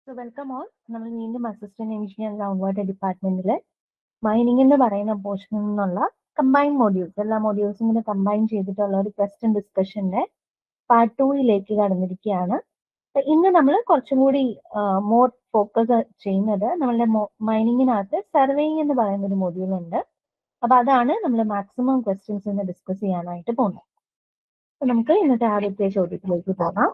So welcome all. നമ്മൾ വീണ്ടും assistant engineer ground water ഡിപ്പാർട്ട്മെന്റിൽ മൈനിങ് എന്ന് പറയുന്ന പോർഷനിൽ നിന്നുള്ള കമ്പൈൻ മോഡ്യൂൾസ് എല്ലാ മോഡ്യൂൾസും ഇങ്ങനെ കമ്പൈൻ ചെയ്തിട്ടുള്ള ഒരു ക്വസ്റ്റ്യൻ ഡിസ്കഷന്റെ പാർട്ട് 2യിലേക്ക് കടന്നിരിക്കുകയാണ്. ഇന്ന് നമ്മൾ കുറച്ചും കൂടി മോർ ഫോക്കസ് ചെയ്യുന്നത് നമ്മളുടെ മൈനിങ്ങിനകത്ത് സർവേയിങ് എന്ന് പറയുന്ന ഒരു മോഡ്യൂൾ ഉണ്ട്. അപ്പൊ അതാണ് നമ്മൾ മാക്സിമം ക്വസ്റ്റ്യൻസ് ഇന്ന് ഡിസ്കസ് ചെയ്യാനായിട്ട് പോകുന്നത്. അപ്പൊ നമുക്ക് ഇന്നത്തെ ആദ്യത്തെ ചോദ്യത്തിലേക്ക് പോകാം.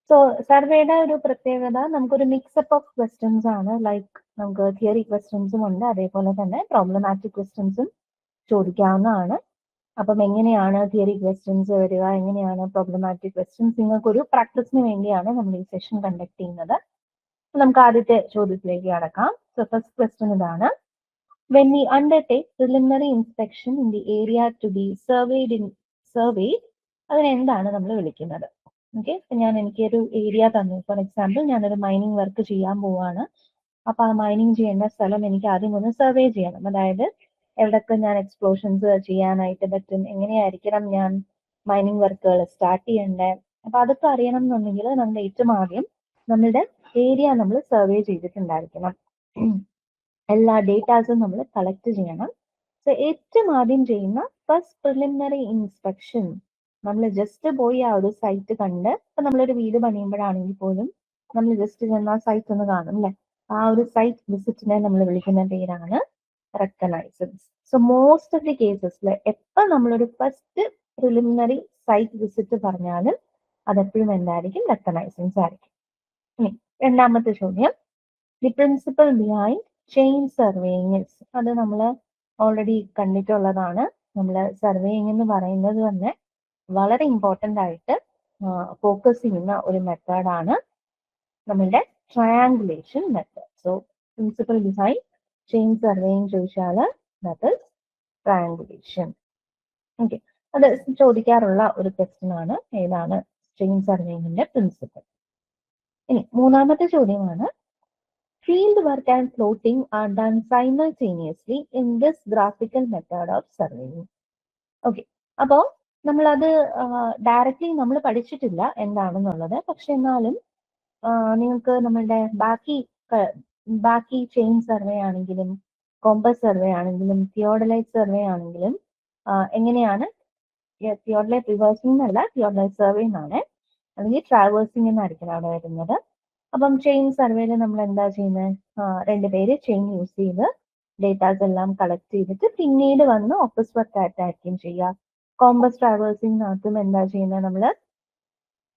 സോ സർവേയുടെ ഒരു പ്രത്യേകത നമുക്കൊരു മിക്സപ്പ് ഓഫ് ക്വസ്റ്റ്യൻസ് ആണ്. ലൈക്ക് നമുക്ക് തിയറി ക്വസ്റ്റ്യൻസും ഉണ്ട്, അതേപോലെ തന്നെ പ്രോബ്ലമാറ്റിക് ക്വസ്റ്റ്യൻസും ചോദിക്കാവുന്നതാണ്. അപ്പം എങ്ങനെയാണ് തിയറി ക്വസ്റ്റ്യൻസ് വരിക, എങ്ങനെയാണ് പ്രോബ്ലമാറ്റിക് ക്വസ്റ്റ്യൻസ്, നിങ്ങൾക്കൊരു പ്രാക്ടീസിന് വേണ്ടിയാണ് നമ്മൾ ഈ സെഷൻ കണ്ടക്ട് ചെയ്യുന്നത്. നമുക്ക് ആദ്യത്തെ ചോദ്യത്തിലേക്ക് കടക്കാം. സോ ഫസ്റ്റ് ക്വസ്റ്റ്യൻ ഇതാണ്: when we undertake preliminary inspection in the area to be surveyed അതിനെ എന്താണ് നമ്മൾ വിളിക്കുന്നത്? ഓക്കെ, അപ്പൊ എനിക്കൊരു ഏരിയ തന്നു. ഫോർ എക്സാമ്പിൾ ഞാനൊരു മൈനിങ് വർക്ക് ചെയ്യാൻ പോവാണ്. അപ്പൊ ആ മൈനിങ് ചെയ്യേണ്ട സ്ഥലം എനിക്ക് ആദ്യം ഒന്ന് സർവേ ചെയ്യണം. അതായത് എവിടൊക്കെ ഞാൻ എക്സ്പ്ലോഷൻസ് ചെയ്യാനായിട്ട് പറ്റും, എങ്ങനെയായിരിക്കണം ഞാൻ മൈനിങ് വർക്കുകൾ സ്റ്റാർട്ട് ചെയ്യണ്ടേ, അപ്പൊ അതൊക്കെ അറിയണം എന്നുണ്ടെങ്കിൽ നമ്മൾ ഏറ്റവും ആദ്യം നമ്മളുടെ ഏരിയ നമ്മൾ സർവേ ചെയ്തിട്ടുണ്ടായിരിക്കണം. എല്ലാ ഡേറ്റാസും നമ്മൾ കളക്ട് ചെയ്യണം. സോ ഏറ്റവും ആദ്യം ചെയ്യുന്ന ഫസ്റ്റ് പ്രിലിമിനറി ഇൻസ്പെക്ഷൻ, നമ്മൾ ജസ്റ്റ് പോയി ആ ഒരു സൈറ്റ് കണ്ട്, ഇപ്പൊ നമ്മളൊരു വീട് പണിയുമ്പോഴാണെങ്കിൽ പോലും നമ്മൾ ജസ്റ്റ് ചെന്ന് ആ സൈറ്റ് ഒന്ന് കാണും അല്ലെ, ആ ഒരു സൈറ്റ് വിസിറ്റിനെ നമ്മൾ വിളിക്കുന്ന പേരാണ് reconnaissance. So most of the കേസസിൽ എപ്പോ നമ്മളൊരു ഫസ്റ്റ് പ്രിലിമിനറി സൈറ്റ് വിസിറ്റ് പറഞ്ഞാലും അതെപ്പോഴും എന്തായിരിക്കും? റെക്കഗ്നൈസൻസ് ആയിരിക്കും. ഇനി രണ്ടാമത്തെ ചോദ്യം: the principal behind chain surveying. അത് നമ്മൾ ഓൾറെഡി കണ്ടിട്ടുള്ളതാണ്. നമ്മൾ സർവേയിങ് എന്ന് പറയുന്നത് തന്നെ വളരെ ഇമ്പോർട്ടൻ്റ് ആയിട്ട് ഫോക്കസ് ചെയ്യുന്ന ഒരു മെത്തേഡാണ് നമ്മളുടെ triangulation method. So principal behind chain surveying ചോദിച്ചാൽ ദാറ്റ് ഈസ് ട്രയാങ്കുലേഷൻ. ഓക്കെ, അത് ചോദിക്കാറുള്ള ഒരു ക്വസ്റ്റ്യൻ ആണ്, ഏതാണ് ചെയിൻ സർവേയിങ്ങിന്റെ പ്രിൻസിപ്പൽ. ഇനി മൂന്നാമത്തെ ചോദ്യമാണ്: field work and plotting are done simultaneously in this graphical method of surveying. Okay, അപ്പോൾ നമ്മളത് ഡയറക്റ്റ്ലി നമ്മൾ പഠിച്ചിട്ടില്ല എന്താണെന്നുള്ളത്. പക്ഷെ എന്നാലും നിങ്ങൾക്ക് നമ്മളുടെ ബാക്കി ചെയിൻ സർവേ ആണെങ്കിലും കോമ്പസ് സർവേ ആണെങ്കിലും തിയോഡലൈറ്റ് സർവേ ആണെങ്കിലും എങ്ങനെയാണ്, തിയോഡലൈറ്റ് റിവേഴ്സിംഗ് എന്നല്ല, തിയോഡലൈറ്റ് സർവേ എന്നാണ്, അല്ലെങ്കിൽ ട്രാവേഴ്സിംഗ് എന്നായിരിക്കും അവിടെ വരുന്നത്. അപ്പം ചെയിൻ സർവേയിൽ നമ്മൾ എന്താ ചെയ്യുന്നത്? രണ്ടുപേര് ചെയിൻ യൂസ് ചെയ്ത് ഡേറ്റാസ് എല്ലാം കളക്ട് ചെയ്തിട്ട് പിന്നീട് വന്ന് ഓഫീസ് വർക്ക് ആയിട്ടായിരിക്കും ചെയ്യുക. കോമ്പസ് ട്രാവേഴ്സിംഗിനകത്തും എന്താ ചെയ്യുന്നത്? നമ്മൾ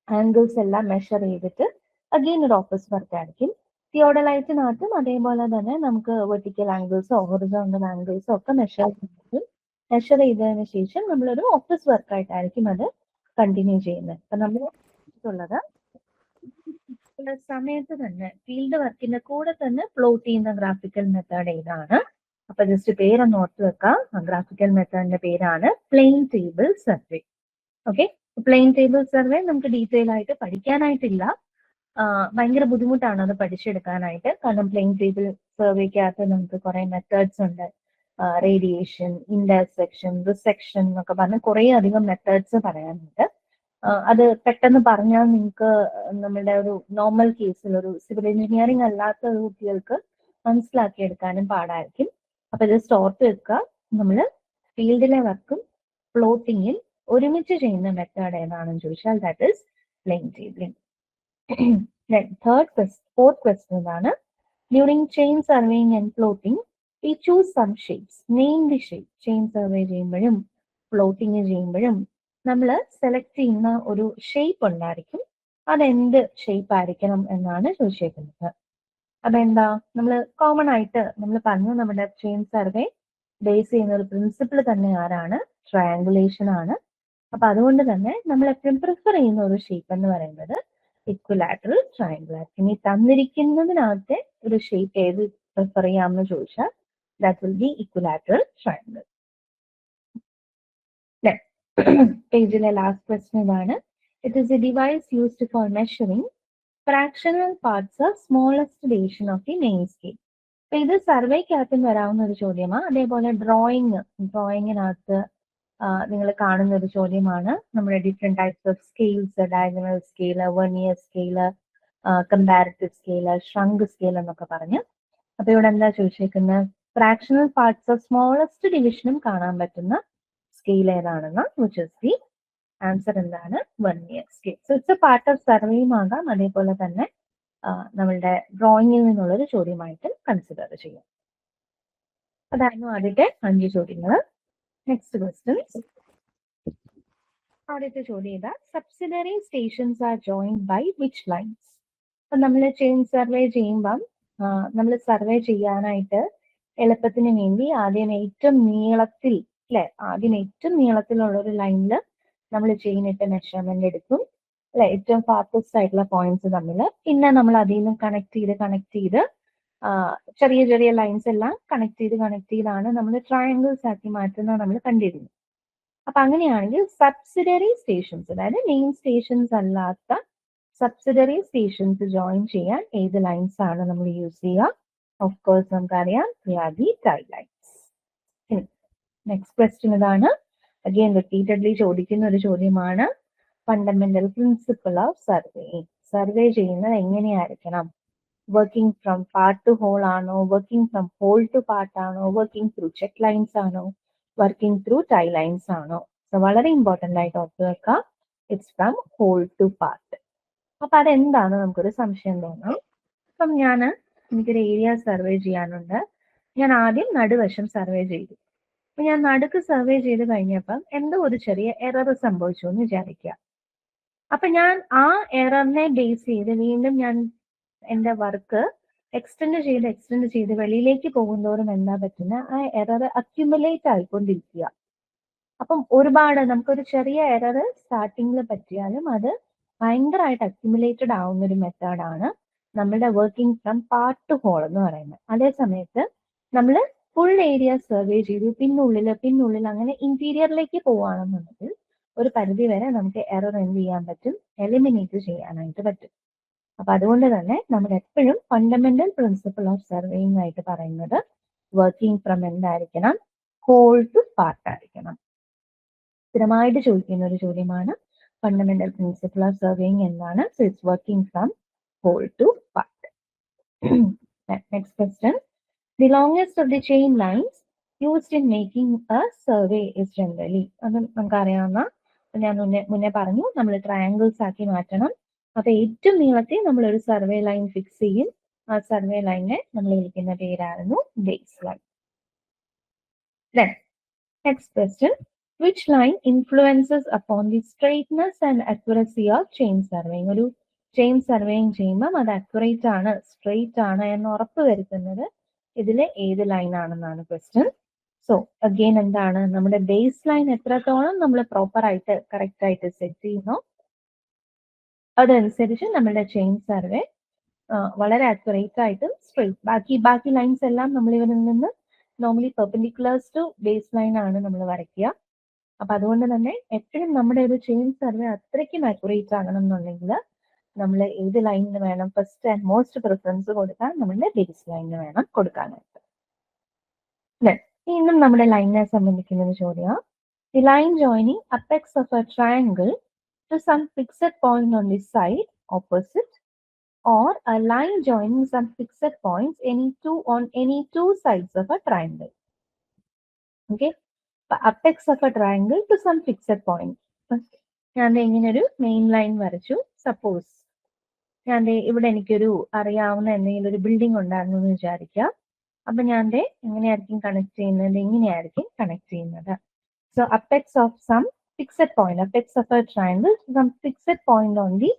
ആംഗിൾസ് എല്ലാം മെഷർ ചെയ്തിട്ട് അഗെയിൻ ഒരു ഓഫീസ് വർക്ക് ആയിരിക്കും. തിയോഡലൈറ്റിനകത്തും അതേപോലെ തന്നെ നമുക്ക് വെർട്ടിക്കൽ ആംഗിൾസോ ഹൊറിസോണ്ടൽ ആംഗിൾസോ ഒക്കെ മെഷർ ചെയ്തതിന് ശേഷം നമ്മളൊരു ഓഫീസ് വർക്ക് ആയിട്ടായിരിക്കും അത് കണ്ടിന്യൂ ചെയ്യുന്നത്. അപ്പൊ നമ്മൾ ഉള്ളത് സമയത്ത് തന്നെ ഫീൽഡ് വർക്കിന്റെ കൂടെ തന്നെ പ്ലോട്ട് ചെയ്യുന്ന ഗ്രാഫിക്കൽ മെത്തേഡ് ഏതാണ്? അപ്പൊ ജസ്റ്റ് പേരൊന്ന് ഓർത്ത് വെക്കാം. ഗ്രാഫിക്കൽ മെത്തേഡിന്റെ പേരാണ് plane table survey. Okay, plane table survey നമുക്ക് ഡീറ്റെയിൽ ആയിട്ട് പഠിക്കാനായിട്ടില്ല. ഭയങ്കര ബുദ്ധിമുട്ടാണ് അത് പഠിച്ചെടുക്കാനായിട്ട്. കാരണം പ്ലെയിൻ ടേബിൾ സർവേക്കകത്ത് നമുക്ക് കുറെ മെത്തേഡ്സ് ഉണ്ട്. റേഡിയേഷൻ, ഇന്റർസെക്ഷൻ, റിസെക്ഷൻ എന്നൊക്കെ പറഞ്ഞ് കുറെ അധികം മെത്തേഡ്സ് പറയാനുണ്ട്. അത് പെട്ടെന്ന് പറഞ്ഞാൽ നിങ്ങൾക്ക് നമ്മുടെ ഒരു നോർമൽ കേസിൽ, ഒരു സിവിൽ എഞ്ചിനീയറിംഗ് അല്ലാത്ത ഒരു കുട്ടികൾക്ക് മനസ്സിലാക്കിയെടുക്കാനും പാടായിരിക്കും. അപ്പൊ ജസ്റ്റ് ഓർത്ത് വെക്കുക, നമ്മൾ ഫീൽഡിലെ വർക്കും പ്ലോട്ടിങ്ങിൽ ഒരുമിച്ച് ചെയ്യുന്ന മെത്തേഡ് ഏതാണെന്ന് ചോദിച്ചാൽ that is plane tabling. Fourth question ഇതാണ്: during chain surveying and plotting we choose some shapes. Name the shape. Chain survey ചെയ്യുമ്പോഴും പ്ലോട്ടിങ് ചെയ്യുമ്പോഴും നമ്മൾ സെലക്ട് ചെയ്യുന്ന ഒരു ഷേപ്പ് ഉണ്ടായിരിക്കും. അതെന്ത് ഷേപ്പ് ആയിരിക്കണം എന്നാണ് ചോദിച്ചേക്കുന്നത്. അതെന്താ? നമ്മൾ കോമൺ ആയിട്ട് നമ്മൾ പറഞ്ഞു, നമ്മുടെ ചെയിൻ സർവേ ബേസ് ചെയ്യുന്ന ഒരു പ്രിൻസിപ്പിൾ തന്നെ ആരാണ്? ട്രയാങ്കുലേഷൻ ആണ്. അപ്പൊ അതുകൊണ്ട് തന്നെ നമ്മൾ എപ്പോഴും പ്രിഫർ ചെയ്യുന്ന ഒരു ഷേപ്പ് എന്ന് പറയുന്നത് ഇക്വിലാറ്ററൽ ട്രയാങ്കിൾ ആയിരിക്കും. ഈ തന്നിരിക്കുന്നതിനകത്തെ ഒരു ഷേപ്പ് ഏത് പ്രിഫർ ചെയ്യാമെന്ന് ചോദിച്ചാൽ that will be equilateral triangle. പേജിലെ ലാസ്റ്റ് ക്വസ്റ്റ്യൻ ഇതാണ്: it is A device used for measuring fractional parts of smallest division of the main scale. അപ്പൊ ഇത് സർവേക്കകത്തും വരാവുന്ന ഒരു ചോദ്യമാണ്. അതേപോലെ ഡ്രോയിങ്ങിനകത്ത് നിങ്ങൾ കാണുന്ന ഒരു ചോദ്യമാണ്. നമ്മുടെ different types of scales, diagonal scale, vernier scale, comparative scale, shrunk scale എന്നൊക്കെ പറഞ്ഞ്. അപ്പൊ ഇവിടെ എന്താ ചോദിച്ചേക്കുന്നത്? ഫ്രാക്ഷണൽ പാർട്സ് ഓഫ് സ്മോളസ്റ്റ് ഡിവിഷനും കാണാൻ പറ്റുന്ന സ്കെയിൽ ഏതാണെന്ന്, വിച്ച് ഇസ് ദി ആൻസർ എന്താണ്? Vernier scale. So it's a part of സർവേയും ആകാം, അതേപോലെ തന്നെ നമ്മളുടെ ഡ്രോയിങ്ങിൽ നിന്നുള്ളൊരു ചോദ്യമായിട്ട് കൺസിഡർ ചെയ്യാം. അതായിരുന്നു ആദ്യത്തെ 5 ചോദ്യങ്ങൾ. Next questions. ആദ്യത്തെ ചോദ്യം ഇതാ, subsidiary stations are joined by which lines? അപ്പൊ നമ്മൾ ചെയിൻ സർവേ ചെയ്യുമ്പം നമ്മൾ സർവേ ചെയ്യാനായിട്ട് എളുപ്പത്തിന് വേണ്ടി ആദ്യം ഏറ്റവും നീളത്തിൽ, അല്ലെ, ആദ്യം ഏറ്റവും നീളത്തിലുള്ള ഒരു ലൈനിൽ നമ്മൾ ചെയിൻ ഇട്ട് മെഷർമെന്റ് എടുക്കും, അല്ലെ, ഏറ്റവും ഫാസ്റ്റസ്റ്റ് ആയിട്ടുള്ള പോയിന്റ്സ് തമ്മിൽ. പിന്നെ നമ്മൾ അതിൽ നിന്ന് കണക്ട് ചെയ്ത് ചെറിയ ചെറിയ ലൈൻസ് എല്ലാം കണക്ട് ചെയ്താണ് നമ്മൾ ട്രയാങ്കിൾസ് ആക്കി മാറ്റുന്നത് നമ്മൾ കണ്ടിരുന്നു. അപ്പൊ അങ്ങനെയാണെങ്കിൽ സബ്സിഡറി സ്റ്റേഷൻസ്, അതായത് മെയിൻ സ്റ്റേഷൻസ് അല്ലാത്ത സബ്സിഡറി സ്റ്റേഷൻസ് ജോയിൻ ചെയ്യാൻ ഏത് ലൈൻസ് ആണ് നമ്മൾ യൂസ് ചെയ്യുക? ഓഫ് കോഴ്സ് നമുക്കറിയാം, the tie lines. Next question ഇതാണ്, അഗെയിൻ റിപ്പീറ്റഡ്ലി ചോദിക്കുന്ന ഒരു ചോദ്യമാണ്. Fundamental principle of surveying. Survey ചെയ്യുന്നത് എങ്ങനെയായിരിക്കണം? Working from part to whole ആണോ, working from whole to part ആണോ, വർക്കിംഗ് ത്രൂ ചെക്ക് ലൈൻസ് ആണോ, വർക്കിംഗ് ത്രൂ ടൈ ലൈൻസ് ആണോ? സോ വളരെ ഇമ്പോർട്ടന്റ് ആയിട്ട് ഓർത്ത് വെക്കാം, it's from whole to part. അപ്പൊ അതെന്താണ് നമുക്കൊരു സംശയം തോന്നാം. അപ്പം എനിക്കൊരു ഏരിയ സർവേ ചെയ്യാനുണ്ട്. ഞാൻ ആദ്യം നടുവശം സർവേ ചെയ്തു. അപ്പൊ ഞാൻ നടുക്ക് സർവേ ചെയ്ത് കഴിഞ്ഞപ്പം എന്തോ ഒരു ചെറിയ എറർ സംഭവിച്ചു എന്ന് വിചാരിക്കുക. അപ്പൊ ഞാൻ ആ എററിനെ ബേസ് ചെയ്ത് വീണ്ടും ഞാൻ എന്റെ വർക്ക് എക്സ്റ്റെൻഡ് ചെയ്ത് വെളിയിലേക്ക് പോകുന്നതോറും എന്താ പറ്റുന്ന, ആ എറർ അക്യുമുലേറ്റ് ആയിക്കൊണ്ടിരിക്കുക. അപ്പം ഒരുപാട് നമുക്കൊരു ചെറിയ എറർ സ്റ്റാർട്ടിങ്ങിൽ പറ്റിയാലും അത് ഭയങ്കരമായിട്ട് അക്യുമുലേറ്റഡ് ആവുന്ന ഒരു മെത്തേഡാണ് നമ്മുടെ working from part to whole എന്ന് പറയുന്നത്. അതേ സമയത്ത് നമ്മൾ ഫുൾ ഏരിയ സർവേ ചെയ്തു, പിന്നുള്ളിൽ അങ്ങനെ ഇന്റീരിയറിലേക്ക് പോവുകയാണെന്നുണ്ടെങ്കിൽ ഒരു പരിധി വരെ നമുക്ക് എറർ എന്ത് ചെയ്യാൻ പറ്റും? എലിമിനേറ്റ് ചെയ്യാനായിട്ട് പറ്റും. അപ്പൊ അതുകൊണ്ട് തന്നെ നമ്മൾ എപ്പോഴും ഫണ്ടമെന്റൽ പ്രിൻസിപ്പിൾ ഓഫ് സർവേയിങ് ആയിട്ട് പറയുന്നത് വർക്കിംഗ് ഫ്രം എന്തായിരിക്കണം? ഹോൾ ടു പാർട്ട് ആയിരിക്കണം. സ്ഥിരമായിട്ട് ചോദിക്കുന്ന ഒരു ചോദ്യമാണ്, ഫണ്ടമെന്റൽ പ്രിൻസിപ്പിൾ ഓഫ് സർവേയിങ് എന്താണ്? So it's working from whole to part. Next question, the longest of the chain lines used in making a survey is generally. അത് നമുക്കറിയാവുന്ന, ഞാൻ മുന്നേ പറഞ്ഞു, നമ്മൾ ട്രയാങ്കിൾസ് ആക്കി മാറ്റണം. അപ്പൊ ഏറ്റവും നീളത്തിൽ നമ്മൾ ഒരു സർവേ ലൈൻ ഫിക്സ് ചെയ്യും. ആ സർവേ ലൈനെ നമ്മൾ വിളിക്കുന്ന പേരായിരുന്നു base line. Next question, which line influences upon the straightness and accuracy of chain surveying? ഒരു ചെയിൻ സർവേയിങ് ചെയ്യുമ്പോൾ അത് അക്യുറേറ്റ് ആണ്, സ്ട്രെയിറ്റ് ആണ് എന്ന് ഉറപ്പ് വരുത്തുന്നത് ഇതിലെ ഏത് ലൈൻ ആണെന്നാണ് ക്വസ്റ്റ്യൻ. സോ അഗെയിൻ എന്താണ്, നമ്മുടെ ബേസ് ലൈൻ എത്രത്തോളം നമ്മൾ പ്രോപ്പർ ആയിട്ട് കറക്റ്റ് ആയിട്ട് സെറ്റ് ചെയ്യുന്നു അതനുസരിച്ച് നമ്മുടെ ചെയിൻ സർവേ വളരെ അക്യുറേറ്റ് ആയിട്ടും സ്ട്രെയിറ്റ്. ബാക്കി ലൈൻസ് എല്ലാം നമ്മൾ ഇവരിൽ നിന്ന് normally perpendiculars to base line ആണ് നമ്മൾ വരയ്ക്കുക. അപ്പൊ അതുകൊണ്ട് തന്നെ എപ്പോഴും നമ്മുടെ ഒരു ചെയിൻ സർവേ അത്രയ്ക്കും അക്യുറേറ്റ് ആകണം എന്നുണ്ടെങ്കിൽ നമ്മൾ ഏത് ലൈനിന് വേണം ഫസ്റ്റ് ആൻഡ് മോസ്റ്റ് പ്രിഫറൻസ് കൊടുക്കാൻ? നമ്മുടെ ബേസ് ലൈനിന് വേണം കൊടുക്കാനായിട്ട്. വീണ്ടും നമ്മുടെ ലൈനിനെ സംബന്ധിക്കുന്ന ഒരു ചോദ്യം, the line joining apex of a triangle to some fixed point on the side opposite, or a line joining some fixed points on any two sides of a triangle. Okay, apex of a triangle to some fixed point. ഞാൻ ഇങ്ങനെ ഒരു main line വരച്ചു. Suppose ഞാൻ ഇവിടെ എനിക്കൊരു അറിയാവുന്ന എന്തെങ്കിലും ഒരു ബിൽഡിംഗ് ഉണ്ടായിരുന്നു എന്ന് വിചാരിക്കാം. അപ്പൊ ഞാൻ എങ്ങനെയായിരിക്കും കണക്ട് ചെയ്യുന്നത്? ഇങ്ങനെയായിരിക്കും കണക്ട് ചെയ്യുന്നത്. So apex of some fixed point, apex of a triangle some fixed point on the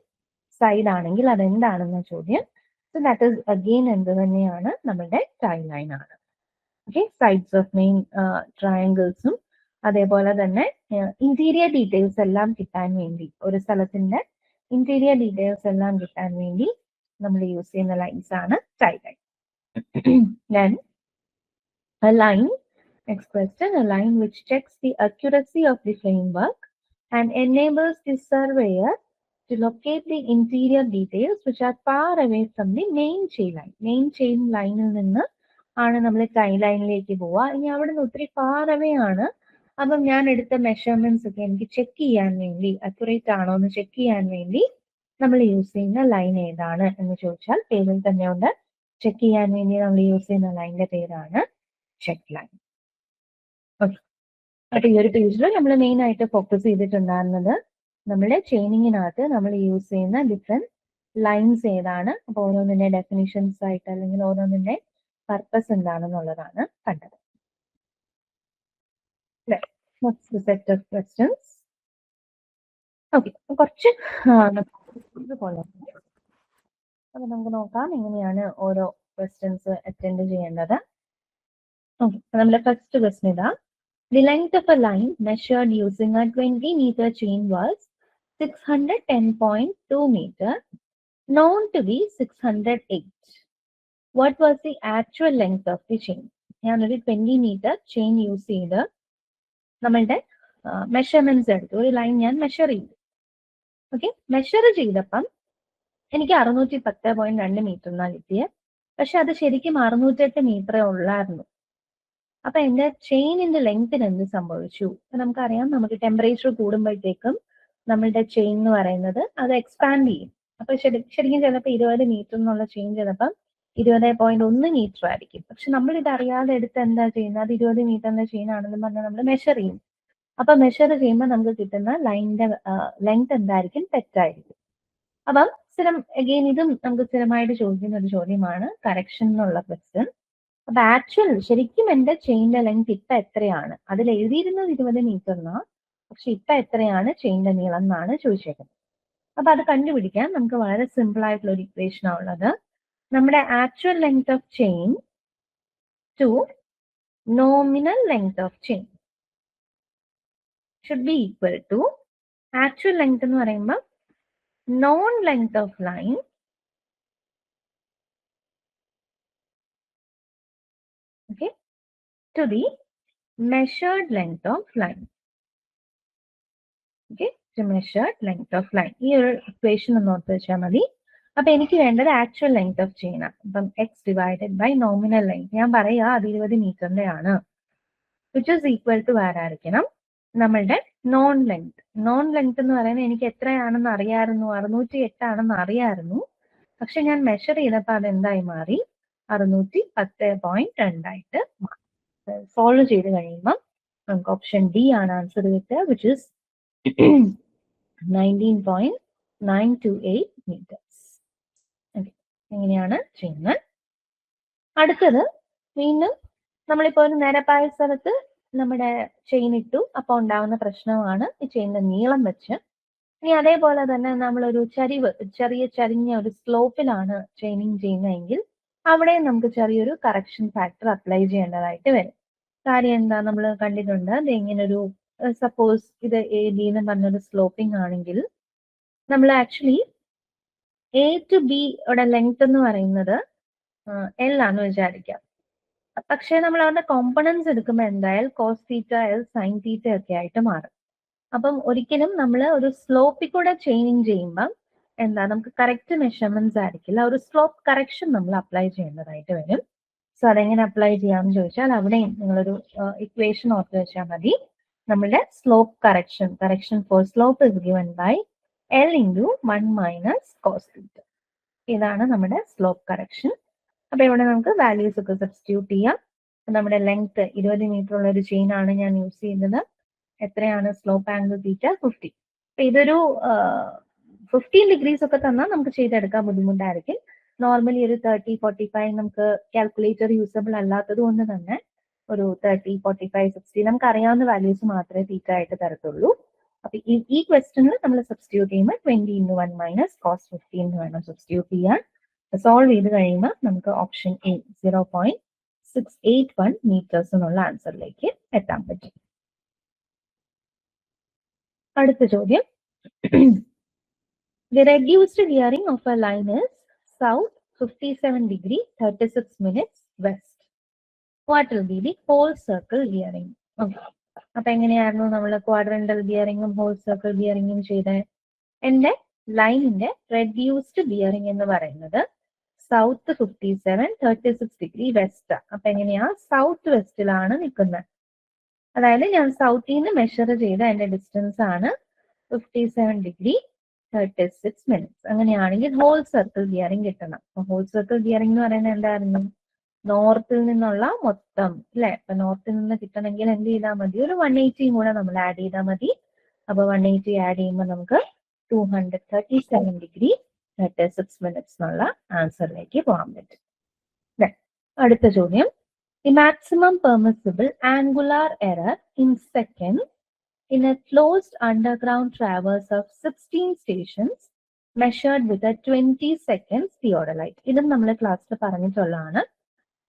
side ആണെങ്കിൽ അതെന്താണെന്ന ചോദ്യം. സോ ദാറ്റ് ഈസ് അഗെയിൻ എന്ത് തന്നെയാണ്? നമ്മുടെ ടൈ ലൈൻ ആണ്. ഓക്കെ, സൈഡ്സ് ഓഫ് മെയിൻ ട്രയാങ്കിൾസും അതേപോലെ തന്നെ ഇന്റീരിയർ ഡീറ്റെയിൽസ് എല്ലാം കിട്ടാൻ വേണ്ടി, ഒരു സ്ഥലത്തിന്റെ ഇന്റീരിയർ ഡീറ്റെയിൽസ് എല്ലാം കിട്ടാൻ വേണ്ടി നമ്മൾ യൂസ് ചെയ്യുന്ന ലൈൻസ് ആണ് tie line. Then a line, next question, a line which checks the accuracy of the framework and enables the surveyor to locate the interior details which are far away from the main chain line. Main chain line നിന്ന് ആണ് നമ്മൾ tie ലൈനിലേക്ക് പോവുക. ഇനി അവിടെ നിന്ന് ഒത്തിരി far away ആണ്. അപ്പം ഞാൻ എടുത്ത മെഷർമെന്റ്സ് ഒക്കെ എനിക്ക് ചെക്ക് ചെയ്യാൻ വേണ്ടി, അക്യുറേറ്റ് ആണോ എന്ന് ചെക്ക് ചെയ്യാൻ വേണ്ടി നമ്മൾ യൂസ് ചെയ്യുന്ന ലൈൻ ഏതാണ് എന്ന് ചോദിച്ചാൽ പേരിൽ തന്നെ ഉണ്ട്. ചെക്ക് ചെയ്യാൻ വേണ്ടി നമ്മൾ യൂസ് ചെയ്യുന്ന ലൈനിന്റെ പേരാണ് ചെക്ക് ലൈൻ. ഓക്കെ, അപ്പൊ ഈ ഒരു പേജിൽ നമ്മൾ മെയിൻ ആയിട്ട് ഫോക്കസ് ചെയ്തിട്ടുണ്ടായിരുന്നത് നമ്മുടെ ചെയിനിങ്ങിനകത്ത് നമ്മൾ യൂസ് ചെയ്യുന്ന ഡിഫറെന്റ് ലൈൻസ് ഏതാണ്, അപ്പൊ ഓരോന്നിന്റെ ഡെഫിനിഷൻസ് ആയിട്ട് അല്ലെങ്കിൽ ഓരോന്നിന്റെ പർപ്പസ് എന്താണെന്നുള്ളതാണ് കണ്ടത്. Set of questions. ഓക്കെ, കുറച്ച് പോലെ അപ്പൊ നമുക്ക് നോക്കാം എങ്ങനെയാണ് ഓരോ ക്വസ്റ്റ്യൻസ് അറ്റൻഡ് ചെയ്യേണ്ടത്. ഓക്കെ, നമ്മുടെ ഫസ്റ്റ് ക്വസ്റ്റ്യൻ ഇതാ. The length of a line measured using a 20-meter chain was 610.2 meter, known to be 608. What was the actual length of the chain? ഞാനൊരു 20-meter chain യൂസ് ചെയ്ത് നമ്മളുടെ measurements എടുത്തു. ഒരു line ഞാൻ measure ചെയ്തു. Okay, measure ചെയ്തപ്പം എനിക്ക് 610.2 metre എന്നാണ് കിട്ടിയത്. പക്ഷെ അത് ശരിക്കും 608 മീറ്ററേ ഉള്ളായിരുന്നു. അപ്പൊ എന്റെ ചെയിനിന്റെ ലെങ്ത്തിന് എന്ത് സംഭവിച്ചു? നമുക്കറിയാം, നമുക്ക് ടെമ്പറേച്ചർ കൂടുമ്പോഴത്തേക്കും നമ്മളുടെ ചെയിൻ എന്ന് പറയുന്നത് അത് എക്സ്പാൻഡ് ചെയ്യും. അപ്പൊ ശരിക്കും ചിലപ്പോൾ 20 മീറ്റർ എന്നുള്ള ചെയിൻ ചിലപ്പം 20.1 മീറ്റർ ആയിരിക്കും. പക്ഷെ നമ്മൾ ഇത് അറിയാതെ എടുത്ത് എന്താ ചെയ്യുന്നത്? അത് 20 മീറ്ററിന്റെ ചെയിൻ ആണെന്ന് പറഞ്ഞാൽ നമ്മൾ മെഷർ ചെയ്യും. അപ്പൊ മെഷർ ചെയ്യുമ്പോൾ നമുക്ക് കിട്ടുന്ന ലൈനിന്റെ ലെങ്ത് എന്തായിരിക്കും? തെറ്റായിരിക്കും. അപ്പം അഗെയിൻ ഇതും നമുക്ക് സ്ഥിരമായിട്ട് ചോദിക്കുന്ന ഒരു ചോദ്യമാണ്, കറക്ഷൻ എന്നുള്ള ക്വസ്റ്റ്യൻ. അപ്പൊ ആക്ച്വൽ ശരിക്കും എന്റെ ചെയിന്റെ ലെങ്ത് ഇപ്പൊ എത്രയാണ്? അതിൽ എഴുതിയിരുന്നത് 20 മീറ്റർ എന്നാ, പക്ഷെ ഇപ്പൊ എത്രയാണ് ചെയിന്റെ നീളം എന്നാണ് ചോദിച്ചേക്കുന്നത്. അപ്പൊ അത് കണ്ടുപിടിക്കാൻ നമുക്ക് വളരെ സിമ്പിൾ ആയിട്ടുള്ള ഒരു ഇക്വേഷനാണ് ഉള്ളത്. നമ്മുടെ actual length of chain to nominal length of chain should be equal to, actual length എന്ന് പറയുമ്പോൾ known length of line okay to the measured length of line. Okay, to measured length of line. ഈ ഒരു equation ഒന്ന് ഓർത്ത് വെച്ചാൽ മതി. അപ്പൊ എനിക്ക് വേണ്ടത് ആക്ച്വൽ ലെങ്ത് ഓഫ് ചെയിൻ ആണ്. അപ്പം X divided by nominal length. ഞാൻ പറയാ അത് 20 മീറ്ററിന്റെ ആണ്, വിച്ച് ഇസ് ഈക്വൽ ടു ആരായിരിക്കണം? നമ്മളുടെ നോൺ ലെങ്ത്. നോൺ ലെങ്ത് എന്ന് പറയുന്നത് എനിക്ക് എത്രയാണെന്ന് അറിയാമായിരുന്നു, 608 ആണെന്ന് അറിയാമായിരുന്നു. പക്ഷെ ഞാൻ മെഷർ ചെയ്തപ്പോൾ അത് എന്തായി മാറി? 610.2 ആയിട്ട് മാറി. സോൾവ് ചെയ്ത് കഴിയുമ്പോൾ നമുക്ക് ഓപ്ഷൻ ഡി ആണ് ആൻസർ കിട്ടുക, വിച്ച് ഇസ് 19.928 മീറ്റേഴ്സ്. എങ്ങനെയാണ് ചെയ്യുന്നത്? അടുത്തത് വീണ്ടും നമ്മളിപ്പോ ഒരു നിരപ്പായ സ്ഥലത്ത് നമ്മുടെ ചെയിൻ ഇട്ടു. അപ്പൊ ഉണ്ടാവുന്ന പ്രശ്നമാണ് ഈ ചെയിനിന്റെ നീളം വെച്ച്. ഇനി അതേപോലെ തന്നെ നമ്മളൊരു ചെറിയ ചരിഞ്ഞ ഒരു സ്ലോപ്പിലാണ് ചെയിനിങ് ചെയ്യുന്നതെങ്കിൽ അവിടെ നമുക്ക് ചെറിയൊരു കറക്ഷൻ ഫാക്ടർ അപ്ലൈ ചെയ്യേണ്ടതായിട്ട് വരും. കാര്യം എന്താ? നമ്മൾ കണ്ടിട്ടുണ്ട്, ഇത് ഇങ്ങനൊരു സപ്പോസ് ഇത് എ ബി എന്ന് പറഞ്ഞൊരു സ്ലോപ്പിംഗ് ആണെങ്കിൽ നമ്മൾ ആക്ച്വലി എ ടു ബി യുടെ ലെങ്ത് എന്ന് പറയുന്നത് എൽ ആണെന്ന് വിചാരിക്കാം. പക്ഷെ നമ്മൾ അവരുടെ കോമ്പണൻസ് എടുക്കുമ്പോൾ എന്തായാലും cos theta L sine theta ഒക്കെ ആയിട്ട് മാറും. അപ്പം ഒരിക്കലും നമ്മൾ ഒരു സ്ലോപ്പിൽ കൂടെ ചെയിനിങ് ചെയ്യുമ്പം എന്താ, നമുക്ക് കറക്റ്റ് മെഷർമെന്റ്സ് ആയിരിക്കില്ല. ഒരു സ്ലോപ്പ് കറക്ഷൻ നമ്മൾ അപ്ലൈ ചെയ്യേണ്ടതായിട്ട് വരും. സോ അതെങ്ങനെ അപ്ലൈ ചെയ്യാമെന്ന് ചോദിച്ചാൽ അവിടെയും നിങ്ങളൊരു ഇക്വേഷൻ ഓർത്ത് വെച്ചാൽ മതി. നമ്മുടെ slope correction for slope is given by L into 1 minus cos theta. ഇതാണ് നമ്മുടെ സ്ലോപ്പ് കറക്ഷൻ. അപ്പൊ ഇവിടെ നമുക്ക് വാല്യൂസ് ഒക്കെ സബ്സ്റ്റിറ്റ്യൂട്ട് ചെയ്യാം. നമ്മുടെ ലെങ്ത് 20 മീറ്റർ ഉള്ള ഒരു ചെയിൻ ആണ് ഞാൻ യൂസ് ചെയ്യുന്നത്. എത്രയാണ് സ്ലോപ്പ് ആംഗിൾ തീറ്റ? 50. അപ്പൊ ഇതൊരു 15 ഡിഗ്രീസ് ഒക്കെ തന്നാൽ നമുക്ക് ചെയ്തെടുക്കാൻ ബുദ്ധിമുട്ടായിരിക്കും. നോർമലി ഒരു 30-45 നമുക്ക് കാൽക്കുലേറ്റർ യൂസബിൾ അല്ലാത്തത് കൊണ്ട് തന്നെ ഒരു 30-45-60 നമുക്ക് അറിയാവുന്ന വാല്യൂസ് മാത്രമേ തീറ്റ ആയിട്ട് തരത്തുള്ളൂ. അപ്പൊ ഈ ക്വസ്റ്റനിൽ നമ്മൾ സബ്സ്റ്റിറ്റ്യൂട്ട് ചെയ്യുമ്പോൾ 20 × 1 മൈനസ് കോസ് 15 എന്ന് വേണം സബ്സ്റ്റിറ്റ്യൂട്ട് ചെയ്യാൻ. സോൾവ് ചെയ്ത് കഴിയുമ്പോൾ നമുക്ക് ഓപ്ഷൻ എ 0.681 മീറ്റേഴ്സ് എന്നുള്ള ആൻസറിലേക്ക് എത്താൻ പറ്റും. അടുത്ത ചോദ്യം, the reduced gearing of a line is south 57 degree 36 minutes west. What will be the whole circle gearing? Okay. അപ്പൊ എങ്ങനെയായിരുന്നു നമ്മൾ ക്വാഡ്രന്റൽ ഗിയറിങ്ങും ഹോൾ സർക്കിൾ ഗിയറിങ്ങും ചെയ്തത്? എന്റെ ലൈനിന്റെ റെഡ്യൂസ്ഡ് ഗിയറിംഗ് എന്ന് പറയുന്നത് സൗത്ത് 57 36 ഡിഗ്രി വെസ്റ്റ്. അപ്പൊ എങ്ങനെയാ? സൗത്ത് വെസ്റ്റിലാണ് നിൽക്കുന്നത്. അതായത് ഞാൻ സൗത്തിൽ നിന്ന് മെഷർ ചെയ്ത എന്റെ ഡിസ്റ്റൻസ് ആണ് 57 ഡിഗ്രി 36 minutes. അങ്ങനെയാണെങ്കിൽ ഹോൾ സർക്കിൾ ഗിയറിംഗ് കിട്ടണം. ഹോൾ സർക്കിൾ ഗിയറിംഗ് എന്ന് പറയുന്നത് എന്തായിരുന്നു? നോർത്തിൽ നിന്നുള്ള മൊത്തം അല്ലെ? അപ്പൊ നോർത്തിൽ നിന്ന് കിട്ടണമെങ്കിൽ എന്ത് ചെയ്താൽ മതി? ഒരു 180 കൂടെ നമ്മൾ ആഡ് ചെയ്താൽ മതി. അപ്പൊ 180 ആഡ് ചെയ്യുമ്പോൾ നമുക്ക് 237 ഡിഗ്രി 36 മിനിറ്റ്സ് എന്നുള്ള ആൻസറിലേക്ക് പോകാൻ പറ്റും. അടുത്ത ചോദ്യം, the maximum permissible angular error in seconds in a closed underground traverse of 16 stations measured with a 20 seconds theodolite. ഇതും നമ്മൾ ക്ലാസ്സിൽ പറഞ്ഞിട്ടുള്ളതാണ്.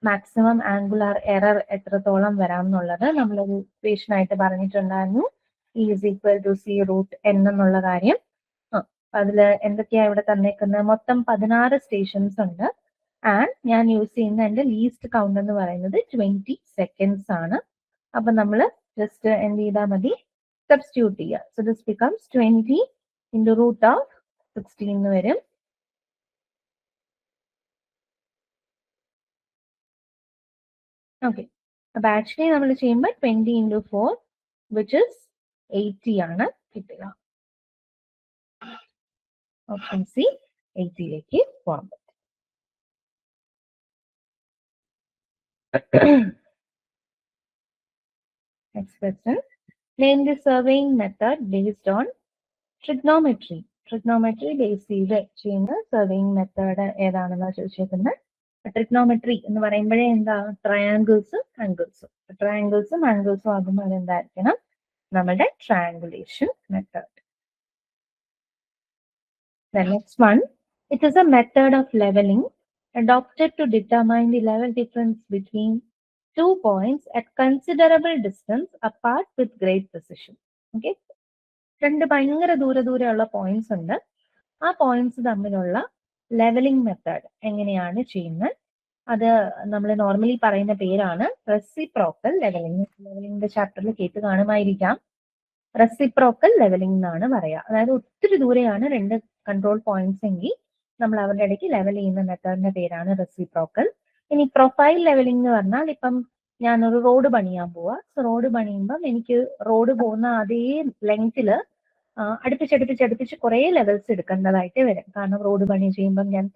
മാക്സിമം ആംഗുലാർ എറർ എത്രത്തോളം വരാം എന്നുള്ളത് നമ്മളൊരു ഇക്വേഷൻ ആയിട്ട് പറഞ്ഞിട്ടുണ്ടായിരുന്നു. E is equal to C root n എന്നുള്ള കാര്യം. അതിൽ എന്തൊക്കെയാ ഇവിടെ തന്നേക്കുന്നത്? മൊത്തം 16 സ്റ്റേഷൻസ് ഉണ്ട്. ആൻഡ് ഞാൻ യൂസ് ചെയ്യുന്ന എന്റെ ലീസ്റ്റ് കൗണ്ട് എന്ന് പറയുന്നത് 20 seconds ആണ്. അപ്പൊ നമ്മൾ ജസ്റ്റ് എന്ത് ചെയ്താൽ മതി? സബ്സ്റ്റിറ്റ്യൂട്ട് ചെയ്യുക. So this becomes 20 into root of 16 എന്ന് വരും. ഓക്കെ, അപ്പൊ ആക്ച്വലി നമ്മൾ ചെയ്യുമ്പോൾ 20 into 4 which is 80 ആണ് കിട്ടുക. ഓപ്ഷൻ സി 80ലേക്ക് പോകാൻ പറ്റും. Next question. Name the surveying method based on trigonometry. Trigonometry base ചെയ്ത് ചെയ്യുന്ന സർവേയിങ് മെത്തേഡ് ഏതാണെന്നാണ് ചോദിച്ചേക്കുന്നത്. ട്രിഗ്നോമെട്രി എന്ന് പറയുമ്പോഴേ എന്താ? ട്രയാങ്കിൾസും ആംഗിൾസും. ട്രയാങ്കിൾസും ആംഗിൾസും ആകുമ്പോൾ അതെന്തായിരിക്കണം? നമ്മുടെ triangulation method. The next one, it is a method of leveling adopted to determine the level difference between two points at considerable distance apart with great precision. Okay, രണ്ട് ഭയങ്കര ദൂരെയുള്ള points ഉണ്ട്. ആ പോയിന്റ്സ് തമ്മിലുള്ള ലെവലിംഗ് മെത്തേഡ് എങ്ങനെയാണ് ചെയ്യുന്നത്? അത് നമ്മൾ നോർമലി പറയുന്ന പേരാണ് റെസിപ്രോക്കൽ ലെവലിംഗ്. ലെവലിംഗിന്റെ ചാപ്റ്ററിൽ കേട്ട് കാണുമായിരിക്കാം. റെസിപ്രോക്കൽ ലെവലിംഗ് എന്നാണ് പറയുക. അതായത് ഒത്തിരി ദൂരെയാണ് രണ്ട് കൺട്രോൾ പോയിന്റ്സ് എങ്കിൽ നമ്മൾ അവരുടെ ഇടയ്ക്ക് ലെവൽ ചെയ്യുന്ന മെത്തേഡിന്റെ പേരാണ് റെസിപ്രോക്കൽ. ഇനി പ്രൊഫൈൽ ലെവലിംഗ് എന്ന് പറഞ്ഞാൽ, ഇപ്പം ഞാനൊരു റോഡ് പണിയാൻ പോവാ. റോഡ് പണിയുമ്പം എനിക്ക് റോഡ് പോകുന്ന അതേ ലെങ്തില് അടുപ്പിച്ചടുപ്പിച്ച് കുറെ ലെവൽസ് എടുക്കേണ്ടതായിട്ട് വരും. കാരണം റോഡ് പണി ചെയ്യുമ്പം ഞാൻ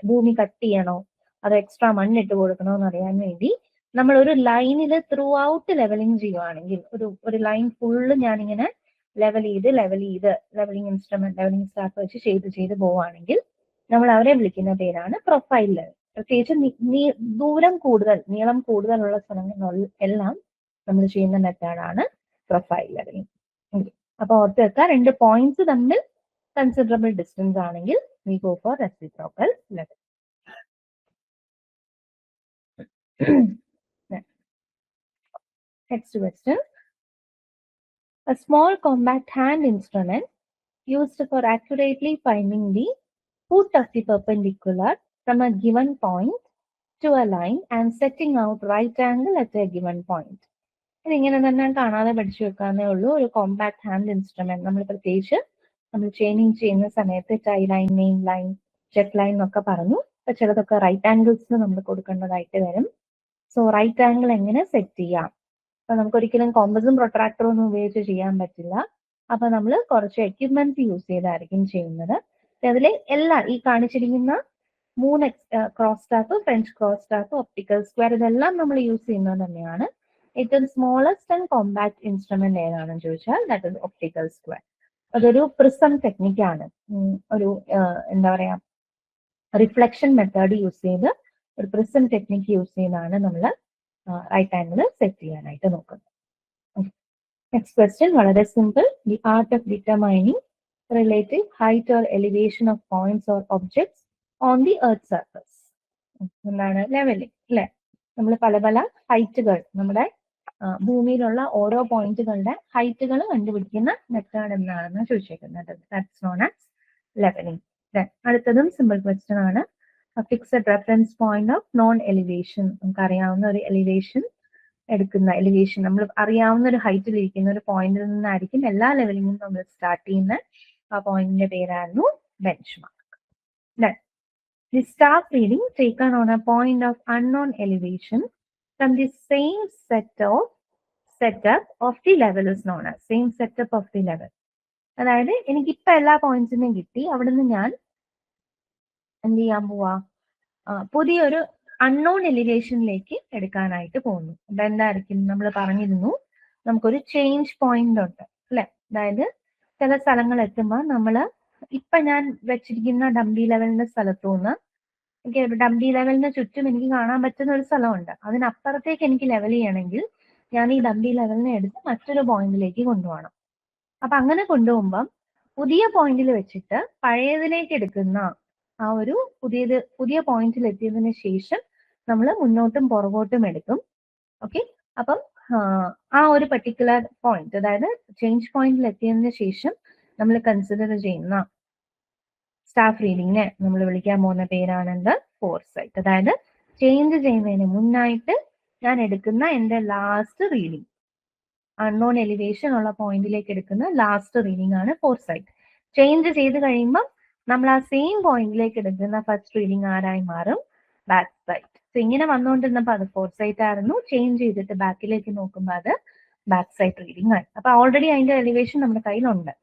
ഭൂമി കട്ട് ചെയ്യണോ അതോ എക്സ്ട്രാ മണ്ണിട്ട് കൊടുക്കണോ എന്ന് അറിയാൻ വേണ്ടി നമ്മൾ ഒരു ലൈനിൽ ത്രൂ ഔട്ട് ലെവലിംഗ് ചെയ്യുവാണെങ്കിൽ, ഒരു ലൈൻ ഫുള്ള് ഞാനിങ്ങനെ ലെവൽ ചെയ്ത് ലെവലിംഗ് ഇൻസ്ട്രുമെന്റ്, ലെവലിംഗ് സ്റ്റാഫ് വെച്ച് ചെയ്ത് പോവുകയാണെങ്കിൽ നമ്മൾ അവരെ വിളിക്കുന്ന പേരാണ് പ്രൊഫൈൽ ലെവൽ. പ്രത്യേകിച്ച് നീളം കൂടുതലുള്ള സ്ഥലങ്ങളിൽ എല്ലാം നമ്മൾ ചെയ്യുന്ന മെത്തേഡാണ് പ്രൊഫൈൽ ലെവലിംഗ്. അപ്പൊ ഓർത്ത് വെക്കുക, രണ്ട് പോയിന്റ്സ് തമ്മിൽ കൺസിഡറബിൾ ഡിസ്റ്റൻസ് ആണെങ്കിൽ we go for reciprocal level. Next question. A small compact hand instrument used for accurately finding the foot of the perpendicular from a given point to a line and setting out right angle at a given point. ഇതിങ്ങനെ തന്നെ കാണാതെ പഠിച്ചു വെക്കാന്നേ ഉള്ളൂ. ഒരു compact hand instrument നമ്മൾ പ്രത്യേകിച്ച് നമ്മൾ chaining ചെയ്യുന്ന സമയത്ത് ടൈ ലൈൻ, മെയിൻ ലൈൻ, ജെറ്റ് ലൈൻ എന്നൊക്കെ പറഞ്ഞു. അപ്പൊ ചിലതൊക്കെ റൈറ്റ് ആംഗിൾസ് നമ്മൾ കൊടുക്കേണ്ടതായിട്ട് വരും. സോ റൈറ്റ് ആംഗിൾ എങ്ങനെ സെറ്റ് ചെയ്യാം? അപ്പൊ നമുക്ക് ഒരിക്കലും കോമ്പസും പ്രൊട്രാക്ടറും ഒന്നും ഉപയോഗിച്ച് ചെയ്യാൻ പറ്റില്ല. അപ്പൊ നമ്മൾ കുറച്ച് എക്യുപ്മെന്റ്സ് യൂസ് ചെയ്തായിരിക്കും ചെയ്യുന്നത്. അതിലെ ഈ കാണിച്ചിരിക്കുന്ന 3 cross staff, French cross staff, optical square, ഇതെല്ലാം നമ്മൾ യൂസ് ചെയ്യുന്നത് തന്നെയാണ്. ഏറ്റവും സ്മോളസ്റ്റ് ആൻഡ് കോമ്പാക്ട് ഇൻസ്ട്രുമെന്റ് ഏതാണെന്ന് ചോദിച്ചാൽ ദാറ്റ് ഇസ് ഒപ്റ്റിക്കൽ സ്ക്വയർ. അതൊരു പ്രിസം ടെക്നിക്കാണ്. ഒരു എന്താ പറയാ, റിഫ്ലക്ഷൻ മെത്തേഡ് യൂസ് ചെയ്ത് ഒരു പ്രിസം ടെക്നിക്ക് യൂസ് ചെയ്താണ് നമ്മൾ റൈറ്റ് ആംഗിൾ സെറ്റ് ചെയ്യാനായിട്ട് നോക്കുന്നത്. നെക്സ്റ്റ് ക്വസ്റ്റ്യൻ വളരെ simple. The art of determining relative height or elevation of points or objects on the earth surface. എന്താണ് ലെവലിംഗ് അല്ലെ? നമ്മൾ പല ഹൈറ്റുകൾ, നമ്മുടെ ഭൂമിയിലുള്ള ഓരോ പോയിന്റുകളുടെ ഹൈറ്റുകൾ കണ്ടുപിടിക്കുന്ന മെത്തേഡ് എന്നാണെന്ന് ചോദിച്ചേക്കുന്നത്. That's known as levelling. അടുത്തതും സിമ്പിൾ ക്വസ്റ്റ്യൻ ആണ്. Fixed reference point of known elevation. നമുക്ക് അറിയാവുന്ന ഒരു എലിവേഷൻ നമ്മൾ അറിയാവുന്ന ഒരു ഹൈറ്റിൽ ഇരിക്കുന്ന ഒരു പോയിന്റിൽ നിന്നായിരിക്കും എല്ലാ ലെവലിംഗും നമ്മൾ സ്റ്റാർട്ട് ചെയ്യുന്ന. ആ പോയിന്റിന്റെ പേരായിരുന്നു bench mark. The staff reading taken on a point of unknown elevation from the same setup of the level is known as same setup of the level. അതായത് എനിക്കിപ്പോ എല്ലാ പോയിന്റ്സിനെയും കിട്ടി. അവിടുന്ന് ഞാൻ എന്ത് ചെയ്യാൻ പോവാ, പുതിയൊരു അൺനോൺ എലിവേഷനിലേക്ക് എടുക്കാനായിട്ട് പോകുന്നു. അപ്പൊ എന്തായിരിക്കും, നമ്മൾ പറഞ്ഞിരുന്നു നമുക്കൊരു ചേഞ്ച് പോയിന്റ് ഉണ്ട് അല്ലെ. അതായത് ചില സ്ഥലങ്ങൾ എത്തുമ്പോൾ നമ്മള് ഇപ്പൊ ഞാൻ വെച്ചിരിക്കുന്ന ഡംബി ലെവലിന്റെ സ്ഥലത്തു നിന്ന് എനിക്ക് ഡംബി ലെവലിന് ചുറ്റും എനിക്ക് കാണാൻ പറ്റുന്ന ഒരു സ്ഥലമുണ്ട്. അതിനപ്പുറത്തേക്ക് എനിക്ക് ലെവൽ ചെയ്യണമെങ്കിൽ ഞാൻ ഈ ഡംബി ലെവലിനെ എടുത്ത് മറ്റൊരു പോയിന്റിലേക്ക് കൊണ്ടുപോകണം. അപ്പൊ അങ്ങനെ കൊണ്ടുപോകുമ്പം പുതിയ പോയിന്റിൽ വെച്ചിട്ട് പഴയതിലേക്ക് എടുക്കുന്ന ആ ഒരു പുതിയ പോയിന്റിൽ എത്തിയതിനു ശേഷം നമ്മൾ മുന്നോട്ടും പുറകോട്ടും എടുക്കും. ഓക്കെ, അപ്പം ആ ഒരു പെർട്ടിക്കുലർ പോയിന്റ്, അതായത് ചേഞ്ച് പോയിന്റിൽ എത്തിയതിനു ശേഷം നമ്മൾ കൺസിഡർ ചെയ്യുന്ന സ്റ്റാഫ് റീഡിങ്ങിനെ നമ്മൾ വിളിക്കാൻ പോകുന്ന പേരാണെന്ത്, ഫോർസൈറ്റ്. അതായത് ചേഞ്ച് ചെയ്യുന്നതിന് മുന്നായിട്ട് ഞാൻ എടുക്കുന്ന എന്റെ ലാസ്റ്റ് റീഡിങ്, അൺനോൺ എലിവേഷൻ ഉള്ള പോയിന്റിലേക്ക് എടുക്കുന്ന ലാസ്റ്റ് റീഡിംഗ് ആണ് ഫോർസൈറ്റ്. ചേഞ്ച് ചെയ്ത് കഴിയുമ്പോൾ നമ്മൾ ആ സെയിം പോയിന്റിലേക്ക് എടുക്കുന്ന ഫസ്റ്റ് റീഡിംഗ് ആരായി മാറും, ബാക്ക് സൈറ്റ്. സോ ഇങ്ങനെ വന്നുകൊണ്ടിരുന്നപ്പോൾ അത് ഫോർസൈറ്റ് ആയിരുന്നു. ചേഞ്ച് ചെയ്തിട്ട് ബാക്കിലേക്ക് നോക്കുമ്പോൾ അത് ബാക്ക് സൈറ്റ് റീഡിംഗ് ആയി. അപ്പൊ ഓൾറെഡി അതിന്റെ എലിവേഷൻ നമ്മുടെ കയ്യിലുണ്ട്.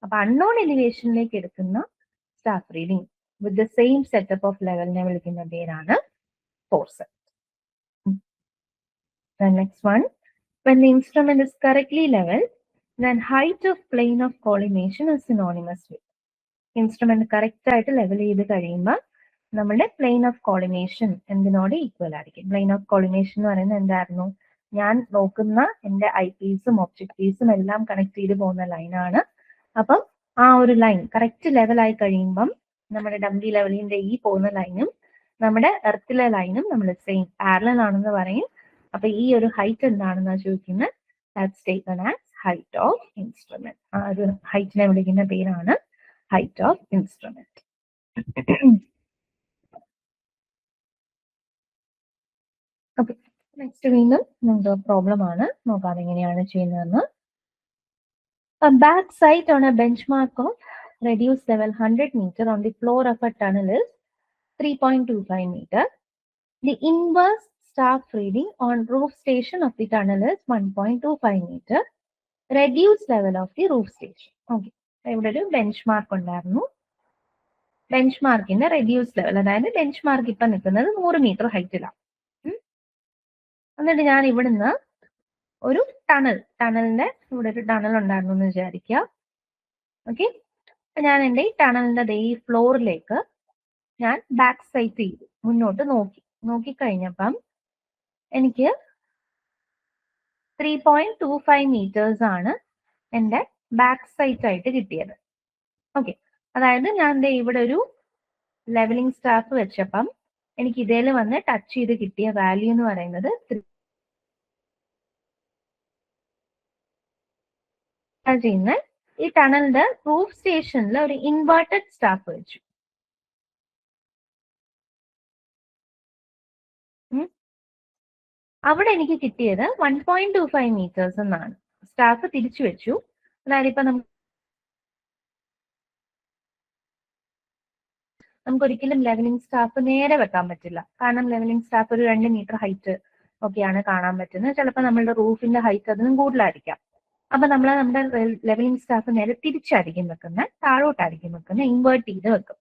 അപ്പൊ അൺനോൺ എലിവേഷനിലേക്ക് എടുക്കുന്ന staff reading with the same setup of ലെവലിനെ വിളിക്കുന്ന പേരാണ് foresight. Next one, when the instrument is correctly leveled, then height of plane of collimation is synonymous with. Instrument correct ആയിട്ട് ലെവൽ ചെയ്ത് കഴിയുമ്പോൾ നമ്മുടെ പ്ലെയിൻ ഓഫ് കോളിനേഷൻ എന്തിനോട് ഈക്വൽ ആയിരിക്കും. Plain of കോളിനേഷൻ എന്ന് പറയുന്നത് എന്തായിരുന്നു, ഞാൻ നോക്കുന്ന എന്റെ ഐ പീസും ഒബ്ജക്റ്റീവ്സും എല്ലാം കണക്ട് ചെയ്ത് പോകുന്ന ലൈനാണ്. അപ്പം ആ ഒരു ലൈൻ കറക്റ്റ് ലെവലായി കഴിയുമ്പം നമ്മുടെ ഡംബി ലെവലിന്റെ ഈ പോകുന്ന ലൈനും നമ്മുടെ എർത്തിലെ ലൈനും നമ്മൾ സെയിം പാരലൽ ആണെന്ന് പറയും. അപ്പൊ ഈ ഒരു ഹൈറ്റ് എന്താണെന്ന് ചോദിക്കുന്നത്, that's taken as height of instrument. ആ ഒരു ഹൈറ്റിനെ വിളിക്കുന്ന പേരാണ് height of instrument. Okay, next വീണ്ടും നമുക്ക് പ്രോബ്ലം ആണ്, നോക്കാം എങ്ങനെയാണ് ചെയ്യുന്നതെന്ന്. Back site on A benchmark of reduced level 100 meter on the floor of a tunnel is 3.25 meter. The inverse staff reading on roof station of the tunnel is 1.25 meter. Reduced level of the roof station. Okay, ഇവിടെ ഒരു bench mark ഉണ്ടായിരുന്നു. Bench മാർക്കിന്റെ reduce level, അതായത് bench mark ഇപ്പൊ നിൽക്കുന്നത് 100 metre ഹൈറ്റിലാണ്. എന്നിട്ട് ഞാൻ ഇവിടുന്ന് ഒരു ടണലിന്റെ ഇവിടെ ഒരു ടണൽ ഉണ്ടായിരുന്നു എന്ന് വിചാരിക്കുക. ഓക്കെ, ഞാൻ എൻ്റെ ഈ ടണലിന്റെ ഈ ഫ്ലോറിലേക്ക് ഞാൻ ബാക്ക് സൈറ്റ് ചെയ്തു, മുന്നോട്ട് നോക്കിക്കഴിഞ്ഞപ്പം എനിക്ക് 3.25 മീറ്റേഴ്സ് ആണ് എൻ്റെ ബാക്ക് സൈറ്റ് ആയിട്ട് കിട്ടിയത്. ഓക്കെ, അതായത് ഞാൻ ഇവിടെ ഒരു ലെവലിംഗ് സ്റ്റാഫ് വെച്ചപ്പം എനിക്ക് ഇതേൽ വന്ന് ടച്ച് ചെയ്ത് കിട്ടിയ വാല്യൂ എന്ന് പറയുന്നത് ചെയ്യുന്ന ഈ ടണലിന്റെ റൂഫ് സ്റ്റേഷനിൽ ഒരു ഇൻവേർട്ടഡ് സ്റ്റാഫ് വെച്ചു. അവിടെ എനിക്ക് കിട്ടിയത് 1.25 മീറ്റേഴ്സ് എന്നാണ്. സ്റ്റാഫ് തിരിച്ചു വെച്ചു. അതായത് ഇപ്പൊ നമുക്കൊരിക്കലും ലെവലിംഗ് സ്റ്റാഫ് നേരെ വെക്കാൻ പറ്റില്ല. കാരണം ലെവലിംഗ് സ്റ്റാഫ് ഒരു 2 മീറ്റർ ഹൈറ്റ് ഒക്കെയാണ് കാണാൻ പറ്റുന്നത്. ചിലപ്പോൾ നമ്മളുടെ റൂഫിന്റെ ഹൈറ്റ് അതിനും കൂടുതലായിരിക്കാം. അപ്പൊ നമ്മൾ നമ്മുടെ ലെവലിംഗ് സ്റ്റാഫ് നേരെ തിരിച്ചായിരിക്കും വെക്കുന്നത്, താഴോട്ടായിരിക്കും വെക്കുന്നത്, ഇൻവേർട്ട് ചെയ്ത് വെക്കും.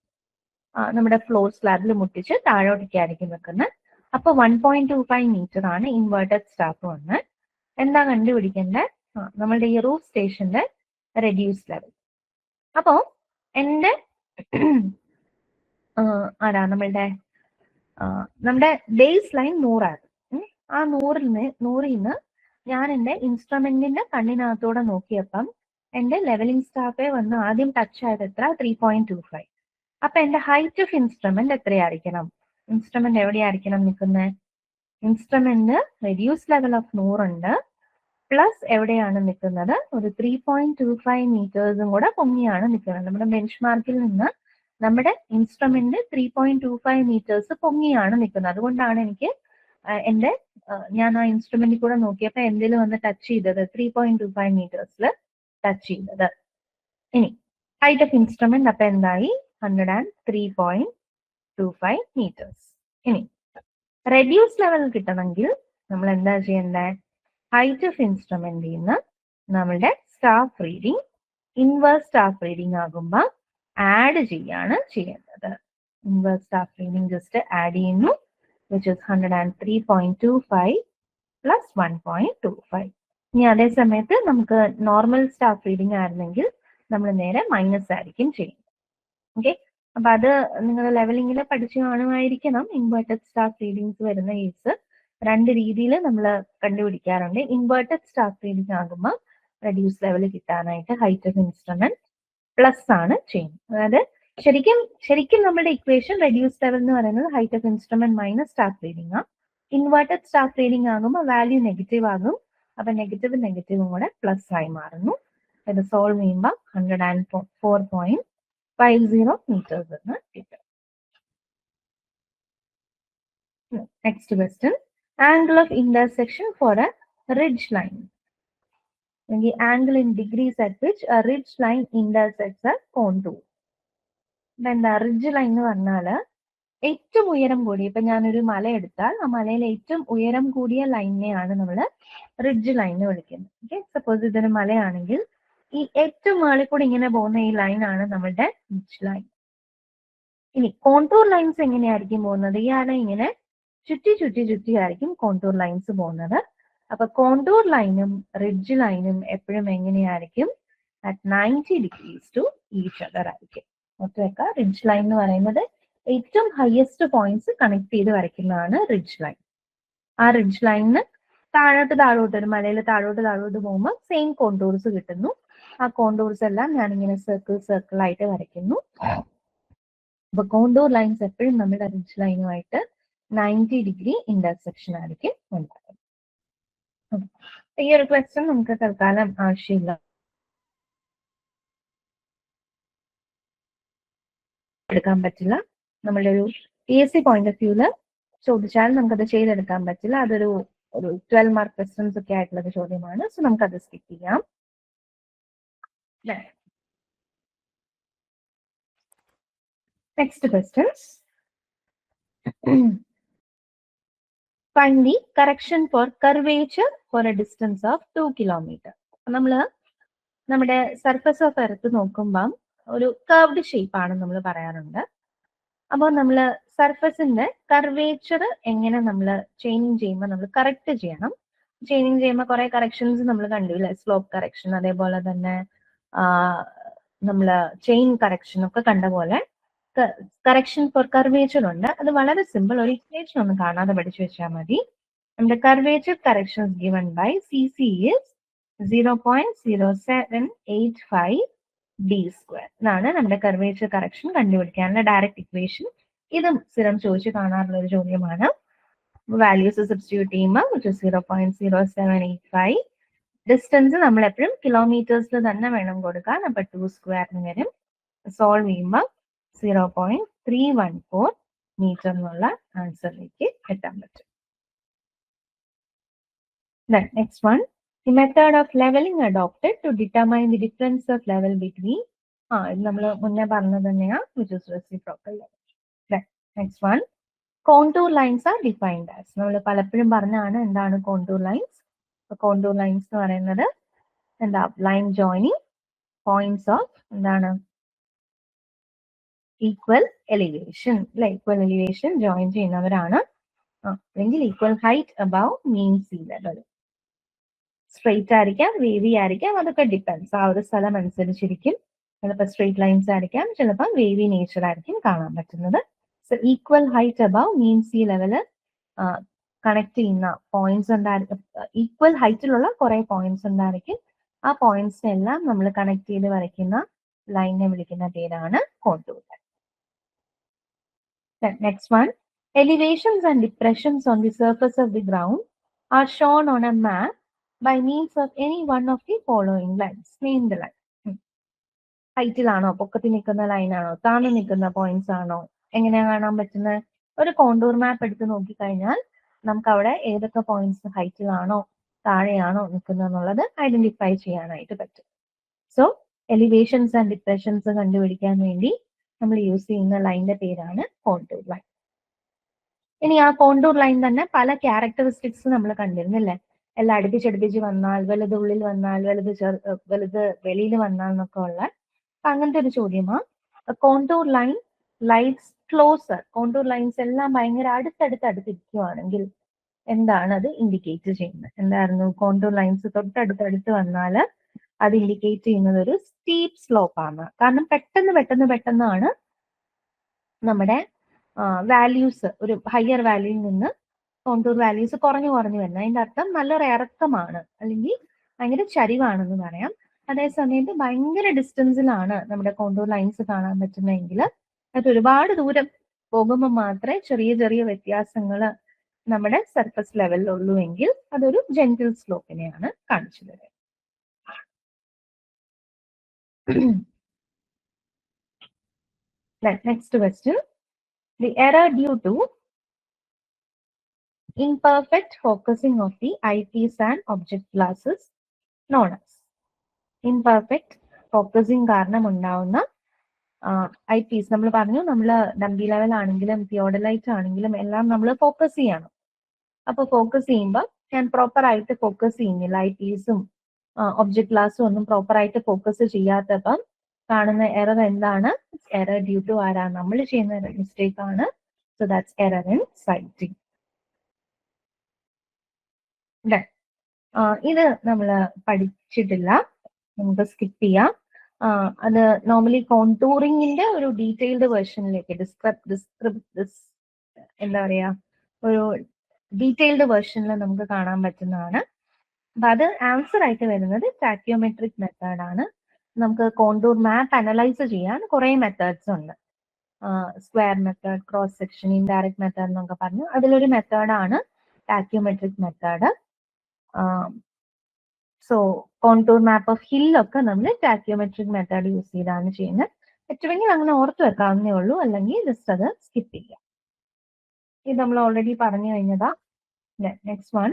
നമ്മുടെ ഫ്ലോർ സ്ലാബിൽ മുട്ടിച്ച് താഴോട്ടേക്കായിരിക്കും വെക്കുന്നത്. അപ്പൊ 1.25 മീറ്റർ ആണ് ഇൻവേർട്ടഡ് സ്റ്റാഫ് വന്ന്. എന്താ കണ്ടുപിടിക്കേണ്ടത്, നമ്മളുടെ ഈ റൂഫ് സ്റ്റേഷന്റെ റെഡ്യൂസ് ലെവൽ. അപ്പോ എന്റെ നമ്മുടെ ബേസ് ലൈൻ 100 ആയിരുന്നു. ആ 100ൽ നിന്ന് ഞാൻ എന്റെ ഇൻസ്ട്രുമെന്റിന്റെ കണ്ണിനകത്തൂടെ നോക്കിയപ്പം എന്റെ ലെവലിംഗ് സ്റ്റാഫെ വന്ന് ആദ്യം ടച്ച് ആയത് എത്ര, 3.25. അപ്പൊ എന്റെ ഹൈറ്റ് ഓഫ് ഇൻസ്ട്രുമെന്റ് എത്രയായിരിക്കണം, ഇൻസ്ട്രുമെന്റ് എവിടെയായിരിക്കണം നിൽക്കുന്നത്, ഇൻസ്ട്രുമെന്റ് റെഡ്യൂസ് ലെവൽ ഓഫ് 100 ഉണ്ട്, പ്ലസ് എവിടെയാണ് നിൽക്കുന്നത്, ഒരു 3.25 മീറ്റേഴ്സും കൂടെ പൊങ്ങിയാണ് നിൽക്കുന്നത്. നമ്മുടെ ബെഞ്ച് മാർക്കിൽ നിന്ന് നമ്മുടെ ഇൻസ്ട്രുമെന്റ് 3.25 മീറ്റേഴ്സ് പൊങ്ങിയാണ് നിൽക്കുന്നത്. അതുകൊണ്ടാണ് എനിക്ക് ഞാൻ ആ ഇൻസ്ട്രുമെന്റിൽ കൂടെ നോക്കിയപ്പോ എന്തെങ്കിലും വന്ന് ടച്ച് ചെയ്തത് 3.25 മീറ്റേഴ്സിൽ ടച്ച് ചെയ്തത്. ഇനി ഹൈറ്റ് ഓഫ് ഇൻസ്ട്രുമെന്റ് അപ്പൊ എന്തായി, 103.25 മീറ്റേഴ്സ്. ഇനി റെഡ്യൂസ് ലെവൽ കിട്ടണമെങ്കിൽ നമ്മൾ എന്താ ചെയ്യേണ്ടത്, ഹൈറ്റ് ഓഫ് ഇൻസ്ട്രുമെന്റിൽ നിന്ന് നമ്മളുടെ staff reading inverse staff reading ആകുമ്പോൾ ആഡ് ചെയ്യാണ് ചെയ്യേണ്ടത്. Inverse staff reading just add ചെയ്യുന്നു, which is 103.25 plus 1.25. ഇനി അതേ സമയത്ത് നമുക്ക് നോർമൽ സ്റ്റാഫ് റീഡിംഗ് ആയിരുന്നെങ്കിൽ നമ്മൾ നേരെ മൈനസ് ആയിരിക്കും ചെയ്യുന്നത്. ഓക്കെ, അപ്പൊ അത് നിങ്ങൾ ലെവലിംഗിൽ പഠിച്ചു കാണുമായിരിക്കണം. ഇൻവേർട്ടഡ് സ്റ്റാഫ് റീഡിങ്സ് വരുന്ന കേസ് രണ്ട് രീതിയിൽ നമ്മൾ കണ്ടുപിടിക്കാറുണ്ട്. ഇൻവേർട്ടഡ് സ്റ്റാഫ് റീഡിംഗ് ആകുമ്പോൾ റെഡ്യൂസ് ലെവൽ കിട്ടാനായിട്ട് ഹൈറ്റ് ഓഫ് ഇൻസ്ട്രുമെന്റ് പ്ലസ് ആണ് ചെയ്യുന്നത്. അതായത് ശരിക്കും നമ്മുടെ ഇക്വേഷൻ റെഡ്യൂസ് ലെവൽ എന്ന് പറയുന്നത് height of instrument minus staff reading ആണ്. ഇൻവേർട്ടഡ് സ്റ്റാഫ് റീഡിംഗ് ആകുമ്പോൾ വാല്യൂ നെഗറ്റീവ് ആകും. അപ്പൊ നെഗറ്റീവും കൂടെ പ്ലസ് ആയി മാറുന്നു. ഇത് സോൾവ് ചെയ്യുമ്പോൾ 104.50 meters എന്ന് കിട്ടും. Next question, angle of intersection for a ridge line. Angle in degrees at which a ridge line intersects a contour. എന്താ റിഡ്ജ് ലൈൻ എന്ന് പറഞ്ഞാല് ഏറ്റവും ഉയരം കൂടിയ, ഇപ്പൊ ഞാനൊരു മല എടുത്താൽ ആ മലയിലെ ഏറ്റവും ഉയരം കൂടിയ ലൈനിനെയാണ് നമ്മൾ റിഡ്ജ് ലൈൻ എന്ന് വിളിക്കുന്നത്. ഓക്കെ, സപ്പോസ് ഇതൊരു മലയാണെങ്കിൽ ഈ ഏറ്റവും മുകളിൽ കൂടി ഇങ്ങനെ പോകുന്ന ഈ ലൈനാണ് നമ്മുടെ റിഡ്ജ് ലൈൻ. ഇനി കോണ്ടൂർ ലൈൻസ് എങ്ങനെയായിരിക്കും പോകുന്നത്? ഇയാളെ ഇങ്ങനെ ചുറ്റിയായിരിക്കും കോണ്ടൂർ ലൈൻസ് പോകുന്നത്. അപ്പൊ കോണ്ടൂർ ലൈനും റിഡ്ജ് ലൈനും എപ്പോഴും എങ്ങനെയായിരിക്കും? At 90 degrees to each other ആയിരിക്കും. ഓർത്തുവെക്കുക, റിഡ്ജ് ലൈൻ എന്ന് പറയുന്നത് ഏറ്റവും ഹയസ്റ്റ് പോയിന്റ്സ് കണക്ട് ചെയ്ത് വരയ്ക്കുന്നതാണ് റിഡ്ജ് ലൈൻ. ആ റിഡ്ജ് ലൈനിന് താഴോട്ട് ഒരു മലയിൽ താഴോട്ട് പോകുമ്പോൾ സെയിം കോണ്ടൂർസ് കിട്ടുന്നു. ആ കോണ്ടൂർസ് എല്ലാം ഞാനിങ്ങനെ സർക്കിൾ ആയിട്ട് വരയ്ക്കുന്നു. അപ്പൊ കോണ്ടൂർ ലൈൻസ് എപ്പോഴും നമ്മുടെ റിഡ്ജ് ലൈനുമായിട്ട് 90 ഡിഗ്രി ഇന്റർസെക്ഷൻ ആയിരിക്കും ഉണ്ടാകുന്നത്. ഈ ഒരു ക്വസ്റ്റ്യൻ നമുക്ക് തൽക്കാലം ആവശ്യമില്ല, എടുക്കാൻ പറ്റില്ല. നമ്മളുടെ ഒരു PSC പോയിന്റ് ഓഫ് വ്യൂല് ചോദിച്ചാൽ നമുക്കത് ചെയ്തെടുക്കാൻ പറ്റില്ല. അതൊരു 12 മാർക്ക് ക്വസ്റ്റ്യൻസ് ഒക്കെ ആയിട്ടുള്ള ചോദ്യമാണ്. സോ നമുക്കത് സ്കിപ്പ് ചെയ്യാം. Next questions, find the correction for curvature for a distance of 2 kilometers. നമ്മള് നമ്മുടെ സർഫസ് ഓഫ് എർത്ത് നോക്കുമ്പം ഒരു കർവ്ഡ് ഷേപ്പ് ആണ് നമ്മൾ പറയാറുണ്ട്. അപ്പോൾ നമ്മൾ സർഫസിന്റെ കർവേച്ചർ എങ്ങനെ നമ്മൾ ചെയിനിങ് ചെയ്യുമ്പോൾ നമ്മൾ കറക്റ്റ് ചെയ്യണം. ചെയിനിങ് ചെയ്യുമ്പോൾ കുറെ കറക്ഷൻസ് നമ്മൾ കണ്ടില്ലേ, സ്ലോപ്പ് കറക്ഷൻ, അതേപോലെ തന്നെ നമ്മൾ ചെയിൻ കറക്ഷൻ ഒക്കെ കണ്ട പോലെ കറക്ഷൻ ഫോർ കർവേച്ചർ ഉണ്ട്. അത് വളരെ സിമ്പിൾ, ഒരു ഇക്വേഷൻ ഒന്നും കാണാതെ പഠിച്ചു വെച്ചാൽ മതി. നമ്മുടെ curvature correction given by CC is 0.0785 d². ഇതാണ് നമ്മുടെ കർവേച്ചർ കറക്ഷൻ കണ്ടുപിടിക്കാനുള്ള ഡയറക്റ്റ് ഇക്വേഷൻ. ഇതും സ്ഥിരം ചോദിച്ചു കാണാറുള്ള ഒരു ചോദ്യമാണ്. വാല്യൂസ് സബ്സ്റ്റിറ്റ്യൂട്ട് ചെയ്യുമ്പോൾ 0.0785. ഡിസ്റ്റൻസ് നമ്മൾ എപ്പോഴും കിലോമീറ്റേഴ്സിൽ തന്നെ വേണം കൊടുക്കാൻ. അപ്പൊ 2² വരും. സോൾവ് ചെയ്യുമ്പോൾ 0.314 മീറ്റർ എന്നുള്ള ആൻസറിലേക്ക് എത്താൻ പറ്റും. Next one, the method of leveling adopted to determine the difference of level between ഇത് നമ്മൾ മുന്നേ പറഞ്ഞത് തന്നെയാണ്, which is reciprocal level. Next one, contour lines are defined as. നമ്മൾ പലപ്പോഴും പറഞ്ഞാണ് എന്താണ് contour lines. contour lines എന്ന് പറയുന്നത് എന്താ? ലൈൻ ജോയിനിങ് പോയിന്റ്സ് ഓഫ് എന്താണ്? Equal elevation. അല്ലെ, ഈക്വൽ എലിവേഷൻ ജോയിൻ ചെയ്യുന്നവരാണ്. അല്ലെങ്കിൽ ഈക്വൽ ഹൈറ്റ് അബവ് മീൻ സീ ലെവൽ. സ്ട്രെയിറ്റ് ആയിരിക്കാം, വേവി ആയിരിക്കാം, അതൊക്കെ ഡിപ്പെൻസ്. ആ ഒരു സ്ഥലം അനുസരിച്ചിരിക്കും. ചിലപ്പോൾ സ്ട്രെയിറ്റ് ലൈൻസ് ആയിരിക്കാം, ചിലപ്പോൾ വേവി നേച്ചർ ആയിരിക്കും കാണാൻ പറ്റുന്നത്. സോ ഈക്വൽ ഹൈറ്റ് അബവ് മീൻ സീ ലെവല് കണക്ട് ചെയ്യുന്ന പോയിന്റ്സ് ഉണ്ടായിരിക്കും. ഈക്വൽ ഹൈറ്റിലുള്ള കുറെ പോയിന്റ്സ് ഉണ്ടായിരിക്കും. ആ പോയിന്റ്സിനെല്ലാം നമ്മൾ കണക്ട് ചെയ്ത് വരയ്ക്കുന്ന ലൈനിനെ വിളിക്കുന്ന പേരാണ് contour. Next one, elevations and depressions on the surface of the ground are shown on a map by means of any one of the following lines. Name the line. ഹൈറ്റിലാണോ, പൊക്കത്തിൽ നിൽക്കുന്ന ലൈനാണോ, താഴ്ന്നു നിൽക്കുന്ന പോയിന്റ്സ് ആണോ, എങ്ങനെയാ കാണാൻ പറ്റുന്നത്? ഒരു കോണ്ടൂർ മാപ്പ് എടുത്ത് നോക്കിക്കഴിഞ്ഞാൽ നമുക്ക് അവിടെ ഏതൊക്കെ പോയിന്റ്സ് ഹൈറ്റിലാണോ താഴെയാണോ നിൽക്കുന്നത് എന്നുള്ളത് ഐഡന്റിഫൈ ചെയ്യാനായിട്ട് പറ്റും. സോ എലിവേഷൻസ് ആൻഡ് ഡിപ്രഷൻസ് കണ്ടുപിടിക്കാൻ വേണ്ടി നമ്മൾ യൂസ് ചെയ്യുന്ന ലൈനിന്റെ പേരാണ് കോണ്ടൂർ ലൈൻ. ഇനി ആ കോണ്ടൂർ ലൈൻ തന്നെ പല ക്യാരക്ടറിസ്റ്റിക്സ് നമ്മൾ കണ്ടിരുന്നില്ലേ? എല്ലാം അടുപ്പിച്ചടുപ്പിച്ച് വന്നാൽ, വലുത് ഉള്ളിൽ വന്നാൽ, വലുത് വെളിയിൽ വന്നാൽ എന്നൊക്കെ ഉള്ള അങ്ങനത്തെ ഒരു ചോദ്യമാണ്. Contour line lights closer, contour lines എല്ലാം ഭയങ്കര അടുത്തിരിക്കുവാണെങ്കിൽ എന്താണ് അത് ഇൻഡിക്കേറ്റ് ചെയ്യുന്നത്? എന്തായിരുന്നു? കോണ്ടൂർ ലൈൻസ് തൊട്ടടുത്തടുത്ത് വന്നാൽ അത് ഇൻഡിക്കേറ്റ് ചെയ്യുന്നത് ഒരു സ്റ്റീപ്പ് സ്ലോപ്പ് ആണ്. കാരണം പെട്ടെന്നാണ് നമ്മുടെ വാല്യൂസ് ഒരു ഹയർ വാല്യൂയിൽ നിന്ന് കോണ്ടൂർ വാല്യൂസ് കുറഞ്ഞു വരുന്നത്. അതിന്റെ അർത്ഥം നല്ലൊരു ഇറക്കമാണ്, അല്ലെങ്കിൽ ഭയങ്കര ചരിവാണെന്ന് പറയാം. അതേസമയത്ത് ഭയങ്കര ഡിസ്റ്റൻസിലാണ് നമ്മുടെ കോണ്ടൂർ ലൈൻസ് കാണാൻ പറ്റുന്നതെങ്കിൽ, അത് ഒരുപാട് ദൂരം പോകുമ്പോൾ മാത്രമേ ചെറിയ വ്യത്യാസങ്ങൾ നമ്മുടെ സർഫസ് ലെവലിൽ ഉള്ളൂ എങ്കിൽ അതൊരു ജെന്റിൽ സ്ലോപ്പിനെയാണ് കാണിച്ചു തരുന്നത്. Next question. The error due to imperfect focusing of the eyepiece and object glass is known as. Imperfect focusing കാരണം ഉണ്ടാവുന്ന ഐപീസ്, നമ്മൾ പറഞ്ഞു നമ്മൾ ഡംബി ലെവൽ ആണെങ്കിലും തിയോഡലൈറ്റ് ആണെങ്കിലും എല്ലാം നമ്മൾ ഫോക്കസ് ചെയ്യണം. അപ്പോൾ ഫോക്കസ് ചെയ്യുമ്പോൾ ഞാൻ പ്രോപ്പർ ആയിട്ട് ഫോക്കസ് ചെയ്യുന്നില്ല, ഐപീസും ഒബ്ജക്ട് ഗ്ലാസും ഒന്നും പ്രോപ്പർ ആയിട്ട് ഫോക്കസ് ചെയ്യാത്തപ്പം കാണുന്ന എറർ എന്താണ്? എറർ ഡ്യൂ ടു ആരാ? നമ്മൾ ചെയ്യുന്ന മിസ്റ്റേക്ക് ആണ്. So that's error in citing. ഇത് നമ്മൾ പഠിച്ചിട്ടില്ല, നമുക്ക് സ്കിപ്പ് ചെയ്യാം. അത് നോർമലി കോണ്ടൂറിങ്ങിന്റെ ഒരു ഡീറ്റെയിൽഡ് വേർഷനിലേക്ക് എന്താ പറയാ, ഒരു ഡീറ്റെയിൽഡ് വേർഷനിൽ നമുക്ക് കാണാൻ പറ്റുന്നതാണ്. അപ്പൊ അത് ആൻസർ ആയിട്ട് വരുന്നത് ടാക്യോമെട്രിക് മെത്തേഡാണ്. നമുക്ക് കോണ്ടൂർ മാപ്പ് അനലൈസ് ചെയ്യാൻ കുറെ മെത്തേഡ്സ് ഉണ്ട്. Square method, cross section, indirect method എന്നൊക്കെ പറഞ്ഞു. അതിലൊരു മെത്തേഡാണ് tacheometric method. So contour map of ഹില്ലൊക്കെ നമ്മൾ ടാക്യോമെട്രിക് മെത്തേഡ് യൂസ് ചെയ്താണ് ചെയ്യുന്നത്. പറ്റുമെങ്കിൽ അങ്ങനെ ഓർത്ത് വെക്കാവുന്നേ ഉള്ളൂ, അല്ലെങ്കിൽ ജസ്റ്റ് അത് സ്കിപ്പ് ചെയ്യാം. ഇത് നമ്മൾ ഓൾറെഡി പറഞ്ഞു കഴിഞ്ഞതാ. Next one.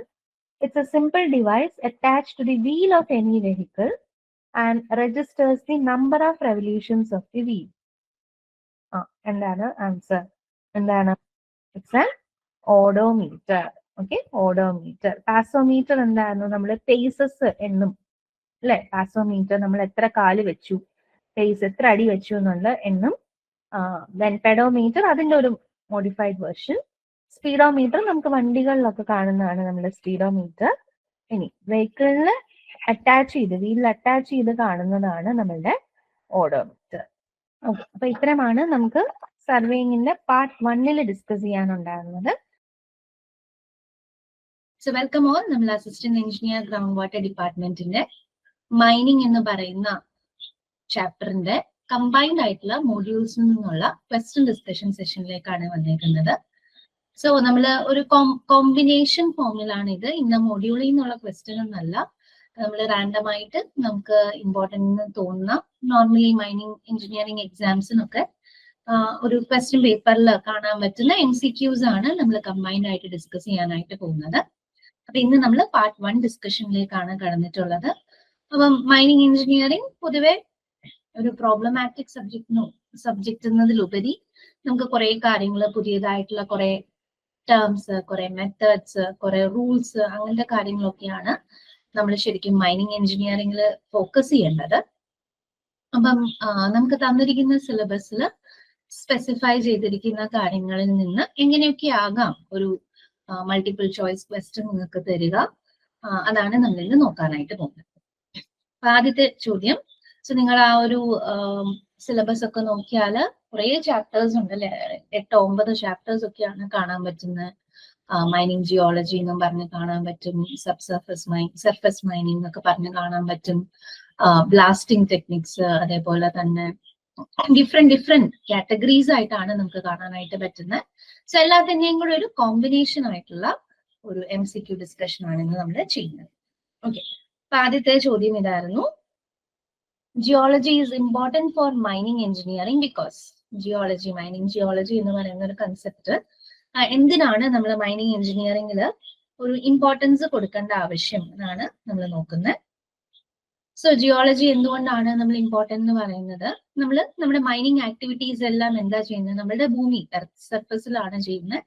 It's a simple device attached to the wheel of any vehicle and registers the number of revolutions of the wheel. എന്താണ് ആൻസർ? എന്താണ്? It's an odometer. Okay, odometer. Passometer എന്തായിരുന്നു? നമ്മൾ paces എന്നും അല്ലെ? Passometer നമ്മൾ എത്ര കാല് വെച്ചു, പേസ് എത്ര അടി വെച്ചു എന്നുള്ള എന്നും. ദെൻ പെഡോമീറ്റർ അതിന്റെ ഒരു മോഡിഫൈഡ് വേർഷൻ. സ്പീഡോമീറ്റർ നമുക്ക് വണ്ടികളിലൊക്കെ കാണുന്നതാണ് നമ്മുടെ സ്പീഡോമീറ്റർ. ഇനി വെഹിക്കിളിൽ അറ്റാച്ച് ചെയ്ത്, വീലിൽ അറ്റാച്ച് ചെയ്ത് കാണുന്നതാണ് നമ്മളുടെ ഓഡോമീറ്റർ. ഓക്കെ, അപ്പൊ ഇത്രയുമാണ് നമുക്ക് സർവേയിങ്ങിന്റെ പാർട്ട് 1 ഡിസ്കസ് ചെയ്യാനുണ്ടായിരുന്നത്. So welcome all. നമ്മൾ അസിസ്റ്റന്റ് എഞ്ചിനീയർ ഗ്രൗണ്ട് വാട്ടർ ഡിപ്പാർട്ട്മെന്റിന്റെ മൈനിങ് എന്ന് പറയുന്ന ചാപ്റ്ററിന്റെ കമ്പൈൻഡ് ആയിട്ടുള്ള മോഡ്യൂൾസിൽ നിന്നുള്ള ക്വസ്റ്റ്യൻ ഡിസ്കഷൻ സെഷനിലേക്കാണ് വന്നേക്കുന്നത്. സോ നമ്മൾ ഒരു കോമ്പിനേഷൻ ഫോമിലാണ് ഇത്. ഇന്ന മൊഡ്യൂളിൽ നിന്നുള്ള ക്വസ്റ്റ്യൻ ഒന്നല്ല, നമ്മൾ റാൻഡം ആയിട്ട് നമുക്ക് ഇമ്പോർട്ടൻ്റ് തോന്നുന്ന നോർമലി മൈനിങ് എഞ്ചിനീയറിംഗ് എക്സാംസിനൊക്കെ ഒരു ക്വസ്റ്റ്യൻ പേപ്പറിൽ കാണാൻ പറ്റുന്ന MCQs ആണ് നമ്മൾ കമ്പൈൻഡ് ആയിട്ട് ഡിസ്കസ് ചെയ്യാനായിട്ട് പോകുന്നത്. അപ്പൊ ഇന്ന് നമ്മൾ പാർട്ട് 1 ഡിസ്കഷനിലേക്കാണ് കടന്നിട്ടുള്ളത്. അപ്പം മൈനിങ് എഞ്ചിനീയറിംഗ് പൊതുവെ ഒരു പ്രോബ്ലമാറ്റിക് സബ്ജക്റ്റ് എന്നതിലുപരി നമുക്ക് കുറെ കാര്യങ്ങൾ, പുതിയതായിട്ടുള്ള കുറെ ടേംസ്, കുറെ മെത്തേഡ്സ്, കുറെ റൂൾസ്, അങ്ങനത്തെ കാര്യങ്ങളൊക്കെയാണ് നമ്മൾ ശരിക്കും മൈനിങ് എഞ്ചിനീയറിംഗിൽ ഫോക്കസ് ചെയ്യേണ്ടത്. അപ്പം നമുക്ക് തന്നിരിക്കുന്ന സിലബസിൽ സ്പെസിഫൈ ചെയ്തിരിക്കുന്ന കാര്യങ്ങളിൽ നിന്ന് എങ്ങനെയൊക്കെ ആകാം ഒരു മൾട്ടിപ്പിൾ ചോയ്സ് ക്വസ്റ്റ്യൻ നിങ്ങൾക്ക് തരിക, അതാണ് നമ്മൾ ഇന്ന് നോക്കാനായിട്ട് പോകുന്നത്. അപ്പൊ ആദ്യത്തെ ചോദ്യം, സോ നിങ്ങൾ ആ ഒരു സിലബസ് ഒക്കെ നോക്കിയാൽ കുറെ ചാപ്റ്റേഴ്സ് ഉണ്ട് അല്ലെ, 8-9 ചാപ്റ്റേഴ്സ് ഒക്കെയാണ് കാണാൻ പറ്റുന്നത്. മൈനിങ് ജിയോളജി എന്നും പറഞ്ഞ് കാണാൻ പറ്റും, സർഫസ് മൈനിങ് എന്നൊക്കെ പറഞ്ഞ് കാണാൻ പറ്റും, ബ്ലാസ്റ്റിംഗ് ടെക്നിക്സ്, അതേപോലെ തന്നെ ഡിഫറെന്റ് കാറ്റഗറീസ് ആയിട്ടാണ് നമുക്ക് കാണാനായിട്ട് പറ്റുന്നത്. സോ എല്ലാത്തിന്റെയും കൂടെ ഒരു കോമ്പിനേഷൻ ആയിട്ടുള്ള ഒരു MCQ ഡിസ്കഷൻ ആണ് ഇന്ന് നമ്മൾ ചെയ്യുന്നത്. ഓക്കെ, അപ്പൊ ആദ്യത്തെ ചോദ്യം ഇതായിരുന്നു. Geology is important for mining engineering because. Geology, mining geology എന്ന് പറയുന്ന ഒരു കൺസെപ്റ്റ് എന്തിനാണ് നമ്മൾ മൈനിങ് എഞ്ചിനീയറിംഗിൽ ഒരു ഇമ്പോർട്ടൻസ് കൊടുക്കേണ്ട ആവശ്യം എന്നാണ് നമ്മൾ നോക്കുന്നത്. സോ ജിയോളജി എന്തുകൊണ്ടാണ് നമ്മൾ ഇമ്പോർട്ടൻ്റ് എന്ന് പറയുന്നത്? നമ്മൾ നമ്മുടെ മൈനിങ് ആക്ടിവിറ്റീസ് എല്ലാം എന്താ ചെയ്യുന്നത്? നമ്മുടെ ഭൂമി, എർത്ത് സർഫസിലാണ് ചെയ്യുന്നത്.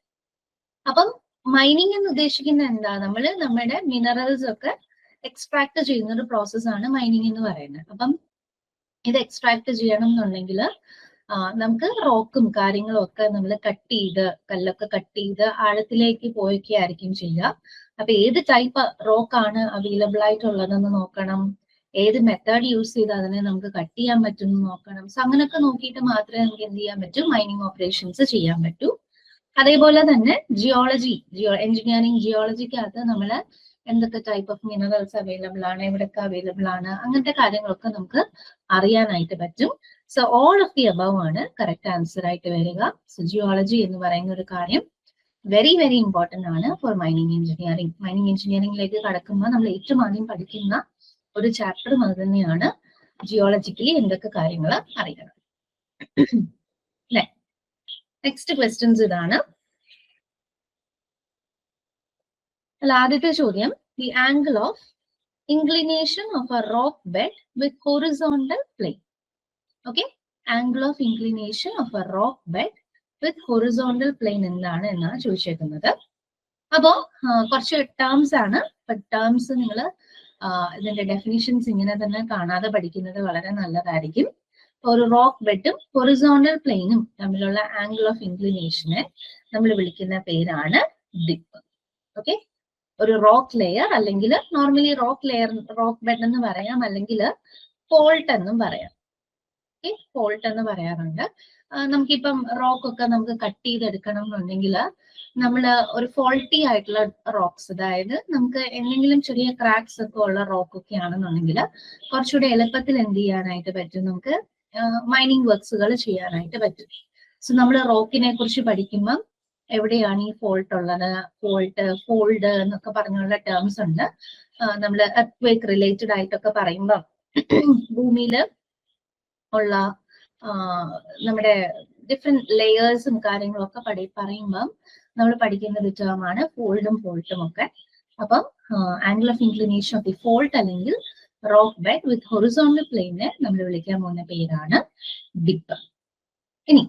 അപ്പം മൈനിങ് എന്ന് ഉദ്ദേശിക്കുന്നത് എന്താ? നമ്മൾ നമ്മുടെ മിനറൽസ് ഒക്കെ എക്സ്ട്രാക്ട് ചെയ്യുന്ന ഒരു പ്രോസസ്സാണ് മൈനിങ് എന്ന് പറയുന്നത്. അപ്പം ഇത് എക്സ്ട്രാക്ട് ചെയ്യണം എന്നുണ്ടെങ്കിൽ നമുക്ക് റോക്കും കാര്യങ്ങളും ഒക്കെ നമ്മൾ കട്ട് ചെയ്ത്, കല്ലൊക്കെ കട്ട് ചെയ്ത് ആഴത്തിലേക്ക് പോയൊക്കെ ആയിരിക്കും ചെയ്യുക. അപ്പൊ ഏത് ടൈപ്പ് റോക്കാണ് അവൈലബിൾ ആയിട്ടുള്ളതെന്ന് നോക്കണം, ഏത് മെത്തേഡ് യൂസ് ചെയ്ത് അതിനെ നമുക്ക് കട്ട് ചെയ്യാൻ പറ്റുമെന്ന് നോക്കണം. സോ അങ്ങനെയൊക്കെ നോക്കിയിട്ട് മാത്രമേ നമുക്ക് എന്ത് ചെയ്യാൻ പറ്റൂ, മൈനിങ് ഓപ്പറേഷൻസ് ചെയ്യാൻ പറ്റൂ. അതേപോലെ തന്നെ എഞ്ചിനീയറിംഗ് ജിയോളജിക്കകത്ത് നമ്മൾ എന്തൊക്കെ ടൈപ്പ് ഓഫ് മിനറൽസ് അവൈലബിൾ ആണ്, എവിടെയൊക്കെ അവൈലബിൾ ആണ്, അങ്ങനത്തെ കാര്യങ്ങളൊക്കെ നമുക്ക് അറിയാനായിട്ട് പറ്റും. So all of the above ആണ് കറക്റ്റ് ആൻസർ ആയിട്ട് വരിക. സോ ജിയോളജി എന്ന് പറയുന്ന ഒരു കാര്യം വെരി വെരി ഇമ്പോർട്ടന്റ് ആണ് ഫോർ മൈനിങ് എഞ്ചിനീയറിംഗ്. മൈനിങ് എഞ്ചിനീയറിംഗിലേക്ക് കടക്കുമ്പോൾ നമ്മൾ ഏറ്റവും ആദ്യം പഠിക്കുന്ന ഒരു ചാപ്റ്ററും അത് തന്നെയാണ്. ജിയോളജിക്കലി എന്തൊക്കെ കാര്യങ്ങൾ അറിയണം. നെക്സ്റ്റ് ക്വസ്റ്റ്യൻസ് ഇതാണ്. ആദ്യത്തെ ചോദ്യം, the angle of inclination of a rock bed with horizontal plane. Okay, angle of inclination of a rock bed with horizontal plane എന്താണ് എന്നാണ് ചോദിച്ചേക്കുന്നത്. അപ്പോ കുറച്ച് ടേംസ് ആണ്. ടേംസ് നിങ്ങൾ ഇതിന്റെ ഡെഫിനിഷൻസ് ഇങ്ങനെ തന്നെ കാണാതെ പഠിക്കുന്നത് വളരെ നല്ലതായിരിക്കും. ഒരു റോക്ക് ബെഡും ഹൊറിസോണ്ടൽ പ്ലെയിനും തമ്മിലുള്ള ആംഗിൾ ഓഫ് ഇൻക്ലിനേഷനെ നമ്മൾ വിളിക്കുന്ന പേരാണ് ഡിപ്പ്. ഓക്കെ, ഒരു റോക്ക് ലെയർ അല്ലെങ്കിൽ നോർമലി റോക്ക് ബെഡ് എന്ന് പറയാം, അല്ലെങ്കിൽ ഫോൾട്ട് എന്നും പറയാം. ഓക്കെ, ഫോൾട്ട് എന്ന് പറയാറുണ്ട്. നമുക്കിപ്പം റോക്ക് ഒക്കെ നമുക്ക് കട്ട് ചെയ്തെടുക്കണം എന്നുണ്ടെങ്കിൽ നമ്മൾ ഒരു ഫോൾട്ടി ആയിട്ടുള്ള റോക്സ്, അതായത് നമുക്ക് എന്തെങ്കിലും ചെറിയ ക്രാക്സ് ഒക്കെ ഉള്ള റോക്ക് ഒക്കെ ആണെന്നുണ്ടെങ്കിൽ കുറച്ചുകൂടെ എളുപ്പത്തിൽ എന്ത് ചെയ്യാനായിട്ട് പറ്റും, നമുക്ക് മൈനിങ് വർക്ക്സുകൾ ചെയ്യാനായിട്ട് പറ്റും. സോ നമ്മൾ റോക്കിനെ കുറിച്ച് പഠിക്കുമ്പം എവിടെയാണ് ഈ ഫോൾട്ട് ഉള്ളത്, ഫോൾഡ് എന്നൊക്കെ പറഞ്ഞുള്ള ടേംസ് ഉണ്ട്. നമ്മൾ എർത്ത് റിലേറ്റഡ് ആയിട്ടൊക്കെ പറയുമ്പം ഭൂമിയിൽ ഉള്ള നമ്മുടെ ഡിഫറെന്റ് ലെയേഴ്സും കാര്യങ്ങളും ഒക്കെ പറയുമ്പം നമ്മൾ പഠിക്കുന്ന ഒരു ടേമാണ് ഫോൾഡും ഫോൾട്ടും ഒക്കെ. അപ്പം angle of inclination of the fault അല്ലെങ്കിൽ റോക്ക് ബെഡ് വിത്ത് ഹൊറിസോണ്ടൽ പ്ലെയിനെ നമ്മൾ വിളിക്കാൻ പോകുന്ന പേരാണ് ഡിപ്പ്. ഇനി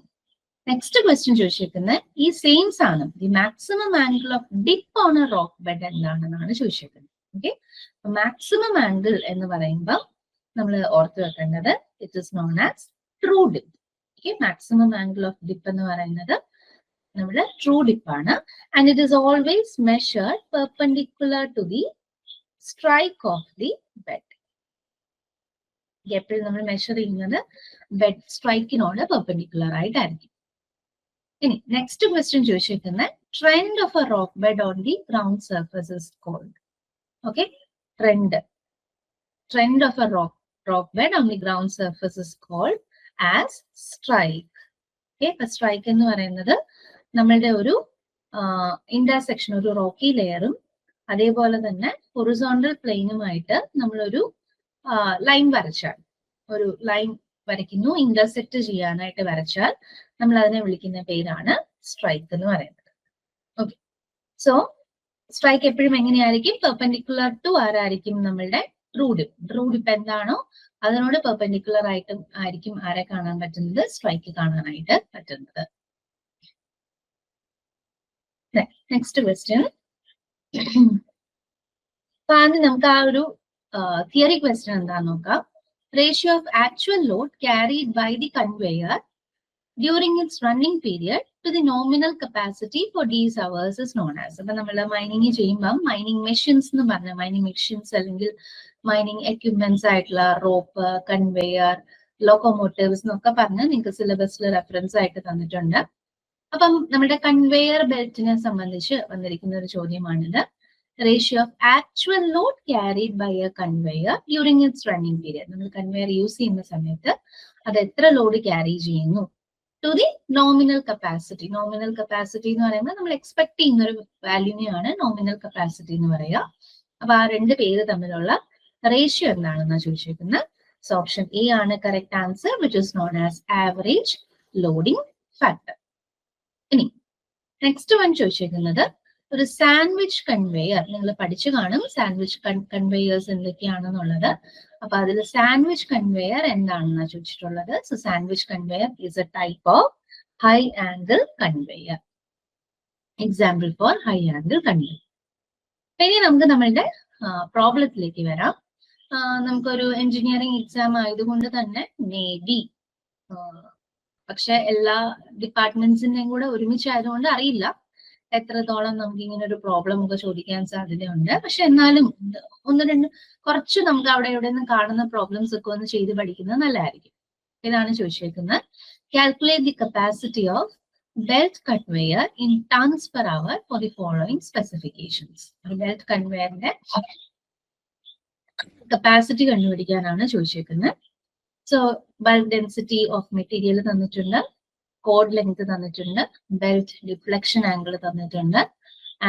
നെക്സ്റ്റ് ക്വസ്റ്റ്യൻ ചോദിച്ചേക്കുന്നത് ഈ സെയിം സാധനം, the maximum angle of dip on A rock bed എന്താണെന്നാണ് ചോദിച്ചേക്കുന്നത്. ഓക്കെ, മാക്സിമം ആംഗിൾ എന്ന് പറയുമ്പോൾ നമ്മൾ ഓർത്ത് വെക്കേണ്ടത് it is known as true dip. Okay, maximum angle of dip എന്ന് പറയുന്നത് നമ്മുടെ ട്രൂ ഡിപ്പ് ആണ്. And it is always measured perpendicular to the strike of the bed. എപ്പോഴും നമ്മൾ മെഷർ ചെയ്യുന്നത് ബെഡ് സ്ട്രൈക്കിനോട് പെർപെൻഡിക്കുലർ ആയിട്ടായിരിക്കും. ഇനി നെക്സ്റ്റ് ക്വസ്റ്റ്യൻ ചോദിച്ചിരിക്കുന്ന trend of a rock bed on the ground surface is called. Okay, trend of a rock bed on the ground surface is called as strike. Okay, strike എന്ന് പറയുന്നത് നമ്മളുടെ ഒരു intersection, ഒരു Rocky ലെയറും അതേപോലെ തന്നെ horizontal പ്ലെയിനുമായിട്ട് നമ്മളൊരു ലൈൻ വരച്ചാൽ, ഒരു ലൈൻ വരയ്ക്കുന്നു, ഇന്റർസെക്ട് ചെയ്യാനായിട്ട് വരച്ചാൽ നമ്മൾ അതിനെ വിളിക്കുന്ന പേരാണ് സ്ട്രൈക്ക് എന്ന് പറയുന്നത്. ഓക്കെ, സോ സ്ട്രൈക്ക് എപ്പോഴും എങ്ങനെയായിരിക്കും, പെർപെൻഡിക്കുലർ ടു ആരായിരിക്കും, നമ്മളുടെ ട്രൂ ഡിപ്പ് എന്താണോ അതിനോട് പെർപെൻഡിക്കുലർ ആയിട്ടും ആയിരിക്കും ആരെ കാണാൻ പറ്റുന്നത്, സ്ട്രൈക്ക് കാണാനായിട്ട് പറ്റുന്നത്. നെക്സ്റ്റ് ക്വസ്റ്റ്യൻ, ആദ്യം നമുക്ക് ആ ഒരു തിയറി ക്വസ്റ്റ്യൻ എന്താന്ന് നോക്കാം. Ratio of actual load carried by the conveyor during its running period to the nominal capacity for these hours is known as. അപ്പൊ നമ്മൾ മൈനിങ് ചെയ്യുമ്പോൾ മൈനിങ് മെഷീൻസ് എന്ന് പറഞ്ഞ മൈനിങ് മെഷീൻസ് അല്ലെങ്കിൽ മൈനിങ് എക്യുപ്മെന്റ്സ് ആയിട്ടുള്ള rope, conveyor, locomotives എന്നൊക്കെ പറഞ്ഞ് നിങ്ങൾക്ക് സിലബസിൽ റെഫറൻസ് ആയിട്ട് തന്നിട്ടുണ്ട്. അപ്പം നമ്മുടെ കൺവെയർ ബെൽറ്റിനെ സംബന്ധിച്ച് വന്നിരിക്കുന്ന ഒരു ചോദ്യമാണിത്. Ratio of actual load carried by a conveyor during its running period. നമ്മൾ കൺവെയർ യൂസ് ചെയ്യുന്ന സമയത്ത് അത് എത്ര ലോഡ് ക്യാരി ചെയ്യുന്നു to the nominal capacity. Nominal capacity എന്ന് പറയുമ്പോൾ നമ്മൾ എക്സ്പെക്ട് ചെയ്യുന്ന ഒരു വാല്യൂനെയാണ് നോമിനൽ കപ്പാസിറ്റി എന്ന് പറയുക. അപ്പൊ ആ രണ്ട് പേര് തമ്മിലുള്ള റേഷ്യോ എന്താണെന്നാണ് ചോദിച്ചിരിക്കുന്നത്. സോ ഓപ്ഷൻ എ ആണ് correct answer, which is known as average loading factor. ഇനി നെക്സ്റ്റ് വൺ ചോദിച്ചിരിക്കുന്നത് ഒരു സാൻഡ്വിച്ച് കൺവെയർ. നിങ്ങൾ പഠിച്ചു കാണും സാൻഡ്വിച്ച് കൺവെയേഴ്സ് എന്തൊക്കെയാണെന്നുള്ളത്. അപ്പൊ അതിൽ സാൻഡ്വിച്ച് കൺവെയർ എന്താണെന്നാണ് ചോദിച്ചിട്ടുള്ളത്. So sandwich conveyor is A type of high angle conveyor. Example for high angle conveyor. ഇനി നമുക്ക് നമ്മളുടെ പ്രോബ്ലത്തിലേക്ക് വരാം. നമുക്കൊരു എഞ്ചിനീയറിംഗ് എക്സാം ആയതുകൊണ്ട് തന്നെ മേ ബി, പക്ഷെ എല്ലാ ഡിപ്പാർട്ട്മെന്റ്സിന്റെയും കൂടെ ഒരുമിച്ചായതുകൊണ്ട് അറിയില്ല എത്രത്തോളം നമുക്ക് ഇങ്ങനെ ഒരു പ്രോബ്ലം ഒക്കെ ചോദിക്കാൻ സാധ്യതയുണ്ട്. പക്ഷെ എന്നാലും ഒന്ന് രണ്ട് കുറച്ച് നമുക്ക് അവിടെ ഇവിടെ നിന്ന് കാണുന്ന പ്രോബ്ലംസ് ഒക്കെ ഒന്ന് ചെയ്ത് പഠിക്കുന്നത് നല്ലതായിരിക്കും. ഇതാണ് ചോദിച്ചേക്കുന്നത്. Calculate the capacity of belt conveyor in tons per hour for the following specifications. ഒരു ബെൽറ്റ് കൺവെയറിന്റെ കപ്പാസിറ്റി കണ്ടുപിടിക്കാനാണ് ചോദിച്ചേക്കുന്നത്. So bulk density of material തന്നിട്ടുണ്ട്, കോഡ് ലെങ്ത് തന്നിട്ടുണ്ട്, ബെൽറ്റ് ഡിഫ്ലക്ഷൻ ആംഗിൾ തന്നിട്ടുണ്ട്,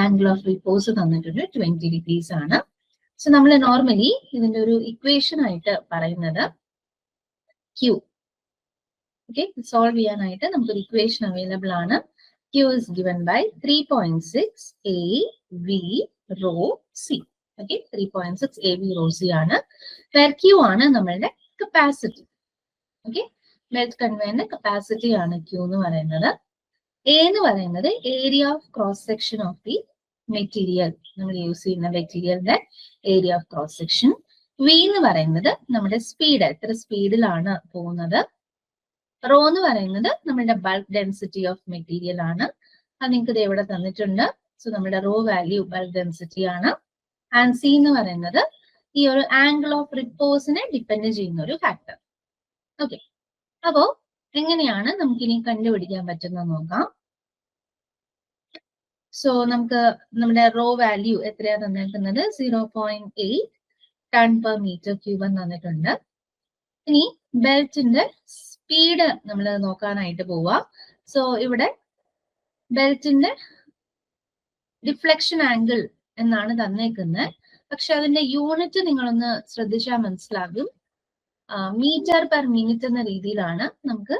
ആംഗിൾ ഓഫ് റിപ്പോസ് തന്നിട്ടുണ്ട്, 20 degrees ആണ്. സോ നമ്മൾ നോർമലി ഇതിന്റെ ഒരു ഇക്വേഷൻ ആയിട്ട് പറയുന്നത് Q. ഓക്കെ, സോൾവ് ചെയ്യാനായിട്ട് നമുക്കൊരു ഇക്വേഷൻ അവൈലബിൾ ആണ്. Q is given by 3.6 AV rho C. Okay, 3.6 AV rho C ആണ്. Where Q ആണ് നമ്മളുടെ കപ്പാസിറ്റി. ഓക്കെ, ബെൽറ്റ് കൺവെയറിന്റെ കപ്പാസിറ്റി ആണ് Q എന്ന് പറയുന്നത്. A എന്ന് പറയുന്നത് area of cross section of the material, നമ്മൾ യൂസ് ചെയ്യുന്ന മെറ്റീരിയലിന്റെ area of cross section. V എന്ന് പറയുന്നത് നമ്മുടെ സ്പീഡ്, എത്ര സ്പീഡിലാണ് പോകുന്നത്. റോ എന്ന് പറയുന്നത് നമ്മുടെ ബൾക്ക് ഡെൻസിറ്റി ഓഫ് മെറ്റീരിയൽ ആണ്. അത് നിങ്ങൾക്ക് ഇത് എവിടെ തന്നിട്ടുണ്ട്. സോ നമ്മുടെ റോ വാല്യൂ ബൾക്ക് ഡെൻസിറ്റി ആണ്. ആൻഡ് സി എന്ന് പറയുന്നത് ഈ ഒരു ആംഗിൾ ഓഫ് റിപ്പോസിനെ ഡിപ്പെൻഡ് ചെയ്യുന്ന ഒരു ഫാക്ടർ. ഓക്കെ, അപ്പോ എങ്ങനെയാണ് നമുക്കിനി കണ്ടുപിടിക്കാൻ പറ്റുന്നത് നോക്കാം. സോ നമുക്ക് നമ്മുടെ റോ വാല്യൂ എത്രയാണ് തന്നിരിക്കുന്നത്, 0.8 ടൺ പെർ മീറ്റർ ക്യൂബ് തന്നിട്ടുണ്ട്. ഇനി ബെൽറ്റിന്റെ സ്പീഡ് നമ്മൾ നോക്കാനായിട്ട് പോവാം. സോ ഇവിടെ ബെൽറ്റിന്റെ ഡിഫ്ലക്ഷൻ ആംഗിൾ എന്നാണ് തന്നേക്കുന്നത്. പക്ഷെ അതിന്റെ യൂണിറ്റ് നിങ്ങളൊന്ന് ശ്രദ്ധിച്ചാൽ മനസ്സിലാകും. മീറ്റർ പെർ മിനിറ്റ് എന്ന രീതിയിലാണ് നമുക്ക്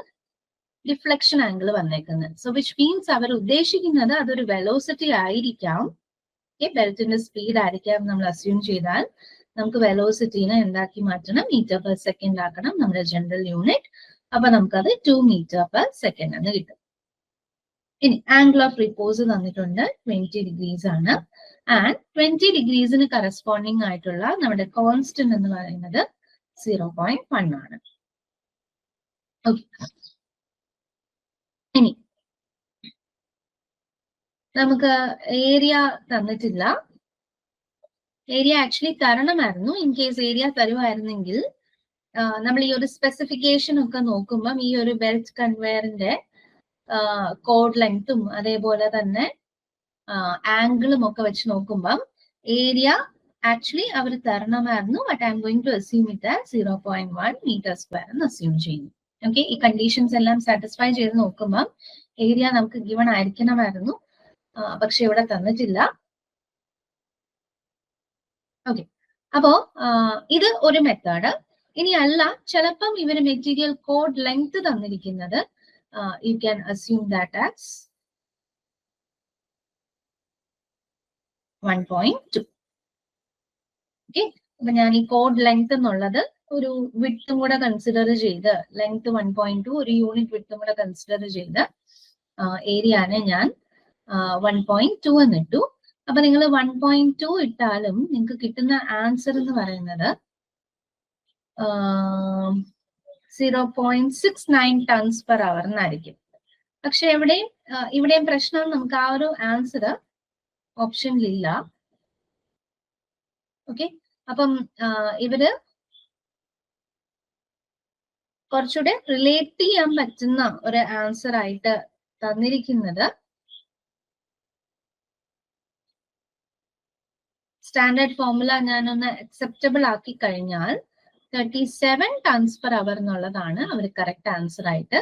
ഡിഫ്ലക്ഷൻ ആംഗിൾ വന്നേക്കുന്നത്. സോ വിച്ച് മീൻസ് അവർ ഉദ്ദേശിക്കുന്നത് അതൊരു വെലോസിറ്റി ആയിരിക്കാം. ബെൽറ്റിന്റെ സ്പീഡ് ആയിരിക്കാം നമ്മൾ അസ്യൂം ചെയ്താൽ നമുക്ക് വെലോസിറ്റിനെ എന്താക്കി മാറ്റണം, മീറ്റർ പെർ സെക്കൻഡ് ആക്കണം നമ്മുടെ ജനറൽ യൂണിറ്റ്. അപ്പൊ നമുക്കത് 2 meter per second എന്ന് കിട്ടും. ഇനി ആംഗിൾ ഓഫ് റിപ്പോസ് തന്നിട്ടുണ്ട്, 20 degrees ആണ്. ആൻഡ് 20 degreesന് കറസ്പോണ്ടിങ് ആയിട്ടുള്ള നമ്മുടെ കോൺസ്റ്റന്റ് എന്ന് പറയുന്നത് 0.1 ആണ്. ഓക്കെ, ഇനി നമുക്ക് ഏരിയ തന്നിട്ടില്ല. ഏരിയ ആക്ച്വലി തരണമായിരുന്നു. ഇൻ കേസ് ഏരിയ തരുമായിരുന്നെങ്കിൽ നമ്മൾ ഈ ഒരു സ്പെസിഫിക്കേഷൻ ഒക്കെ നോക്കുമ്പം ഈ ഒരു ബെൽറ്റ് കൺവെയറിന്റെ കോഡ് ലെങ്ത്തും അതേപോലെ തന്നെ ആംഗിളും ഒക്കെ വെച്ച് നോക്കുമ്പം ഏരിയ ആക്ച്വലി അവർ തരണമായിരുന്നു. But I'm going to assume it as 0.1 meter square എന്ന് അസ്യൂം ചെയ്യുന്നു. ഓക്കെ, ഈ കണ്ടീഷൻസ് എല്ലാം സാറ്റിസ്ഫൈ ചെയ്ത് നോക്കുമ്പം ഏരിയ നമുക്ക് ഗിവൺ ആയിരിക്കണമായിരുന്നു, പക്ഷെ ഇവിടെ തന്നിട്ടില്ല. ഓക്കെ, അപ്പോ ഇത് ഒരു മെത്തേഡ്. ഇനി അല്ല, ചിലപ്പം ഇവര് മെറ്റീരിയൽ കോഡ് ലെങ്ത് തന്നിരിക്കുന്നത് you can assume that as 1.2. Okay, അപ്പൊ ഞാൻ ഈ കോഡ് ലെങ്ത് എന്നുള്ളത് ഒരു വിഡ്ത്തും കൂടെ കൺസിഡർ ചെയ്ത്, ലെങ്ത് 1.2 ഒരു യൂണിറ്റ് വിഡ്ത്തും കൂടെ കൺസിഡർ ചെയ്ത് ഏരിയനെ ഞാൻ 1.2 എന്നിട്ടു. അപ്പൊ നിങ്ങൾ 1.2 ഇട്ടാലും നിങ്ങൾക്ക് കിട്ടുന്ന ആൻസർ എന്ന് പറയുന്നത് 0.69 tons per hour എന്നായിരിക്കും. പക്ഷെ ഇവിടെയും പ്രശ്നം, നമുക്ക് ആ ഒരു ആൻസർ ഓപ്ഷനിലില്ല. ഓക്കെ, അപ്പം ഇവര് കുറച്ചുകൂടെ റിലേറ്റ് ചെയ്യാൻ പറ്റുന്ന ഒരു ആൻസർ ആയിട്ട് തന്നിരിക്കുന്നത് സ്റ്റാൻഡേർഡ് ഫോർമുല ഞാനൊന്ന് അക്സെപ്റ്റബിൾ ആക്കി കഴിഞ്ഞാൽ 37 tons per hour എന്നുള്ളതാണ് അവർ കറക്റ്റ് ആൻസർ ആയിട്ട്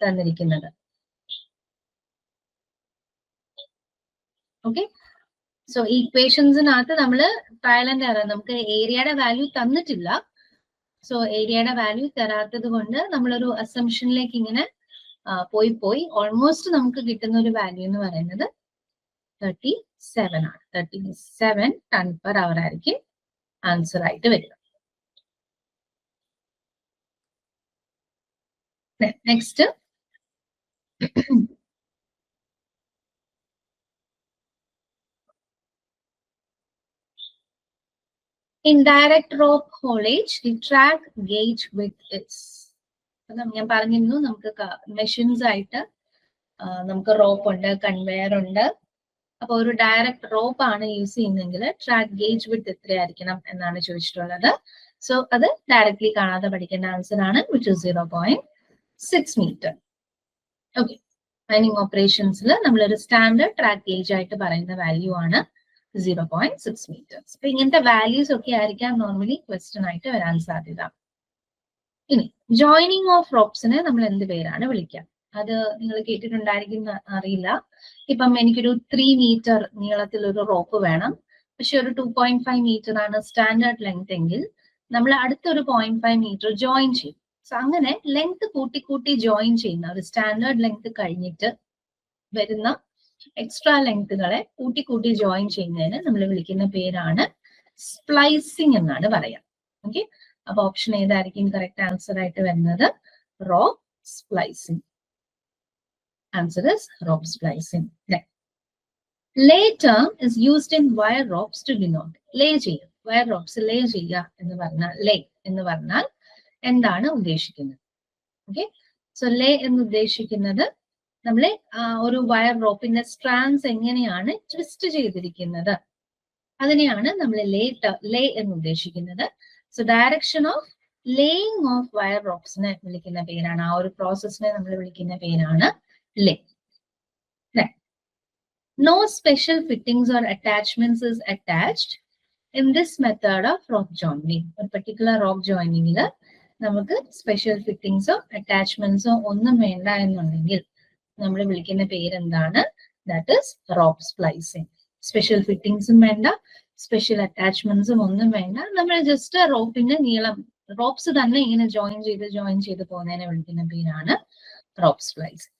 തന്നിരിക്കുന്നത്. ഓക്കെ, സോ ഈ ഇക്വേഷൻസിനകത്ത് നമ്മൾ ട്രയൽ ആൻഡ് എറർ, നമുക്ക് ഏരിയയുടെ വാല്യൂ തന്നിട്ടില്ല. സോ ഏരിയയുടെ വാല്യൂ തരാത്തത് കൊണ്ട് നമ്മളൊരു അസംഷനിലേക്ക് ഇങ്ങനെ പോയി ഓൾമോസ്റ്റ് നമുക്ക് കിട്ടുന്ന ഒരു വാല്യൂ എന്ന് പറയുന്നത് 37 ആണ്. 37 ton per hour ആയിരിക്കും ആൻസർ ആയിട്ട് വരിക. Next, In direct rope haulage, the track gauge width is. ഞാൻ പറഞ്ഞിരുന്നു നമുക്ക് മെഷീൻസ് ആയിട്ട് നമുക്ക് റോപ്പ് ഉണ്ട്, കൺവെയർ ഉണ്ട്. അപ്പൊ ഒരു ഡയറക്റ്റ് റോപ്പ് ആണ് യൂസ് ചെയ്യുന്നതെങ്കിൽ ട്രാക്ക് ഗേജ് വിഡ്ത്ത് എത്രയായിരിക്കണം എന്നാണ് ചോദിച്ചിട്ടുള്ളത്. സോ അത് ഡയറക്ട്ലി കാണാതെ പഠിക്കേണ്ട ആൻസർ ആണ്, which is 0.6 metre. Okay, mining ഓപ്പറേഷൻസിൽ നമ്മളൊരു സ്റ്റാൻഡേർഡ് ട്രാക്ക് ഗേജ് ആയിട്ട് പറയുന്ന വാല്യൂ ആണ് 0.6 മീറ്റേഴ്സ്. അപ്പൊ ഇങ്ങനത്തെ വാല്യൂസ് ഒക്കെ ആയിരിക്കാം നോർമലി ക്വസ്റ്റ്യൻ ആയിട്ട് വരാൻ സാധ്യത. ഇനി ജോയിനിങ് ഓഫ് റോപ്സിനെ നമ്മൾ എന്ത് പേരാണ് വിളിക്കുക? അത് നിങ്ങൾ കേട്ടിട്ടുണ്ടായിരിക്കും അറിയില്ല. ഇപ്പം എനിക്കൊരു 3 മീറ്റർ നീളത്തിൽ ഒരു റോപ്പ് വേണം, പക്ഷെ ഒരു 2.5 മീറ്റർ ആണ് സ്റ്റാൻഡേർഡ് ലെങ്ത് എങ്കിൽ നമ്മൾ അടുത്തൊരു 0.5 മീറ്റർ ജോയിൻ ചെയ്യും. സോ അങ്ങനെ ലെങ്ത് കൂട്ടി ജോയിൻ ചെയ്യുന്ന ഒരു സ്റ്റാൻഡേർഡ് ലെങ്ത് കഴിഞ്ഞിട്ട് വരുന്ന എക്സ്ട്രാ ലെങ്ത്തുകളെ കൂട്ടി ജോയിൻ ചെയ്യുന്നതിന് നമ്മൾ വിളിക്കുന്ന പേരാണ് സ്പ്ലൈസിങ് എന്നാണ് പറയാം. ഓക്കെ, അപ്പൊ ഓപ്ഷൻ ഏതായിരിക്കും കറക്റ്റ് ആൻസർ ആയിട്ട് വരുന്നത്? Rope splicing. Answer is rope splicing. Lay term is used in wire ropes to denote. Lay ചെയ്യുക, wire ropes lay ചെയ്യുക എന്ന് പറഞ്ഞാൽ, lay എന്ന് പറഞ്ഞാൽ എന്താണ് ഉദ്ദേശിക്കുന്നത്? ഓക്കെ, സോ ലേ എന്ന് ഉദ്ദേശിക്കുന്നത് നമ്മളെ ഒരു വയർ റോപ്പിന്റെ സ്ട്രാൻഡ്സ് എങ്ങനെയാണ് ട്വിസ്റ്റ് ചെയ്തിരിക്കുന്നത് അതിനെയാണ് നമ്മൾ ലേ എന്ന് ഉദ്ദേശിക്കുന്നത്. So direction of laying of wire റോപ്സിനെ വിളിക്കുന്ന പേരാണ്, ആ ഒരു പ്രോസസ്സിനെ നമ്മൾ വിളിക്കുന്ന പേരാണ് lay. No special fittings or attachments is attached in this method of rope joining. A particular rope joining il namakku special fittings or attachments onnum venda ennundengil nammal vilikkunna peru endana? That is rope splicing. Special fittings venda, special attachments onnum venda, nammal just rope inde neelam ropes thanne ingane join ചെയ്തു പോകുന്നതിനെ വിളിക്കുന്ന പേരാണ് rope splicing.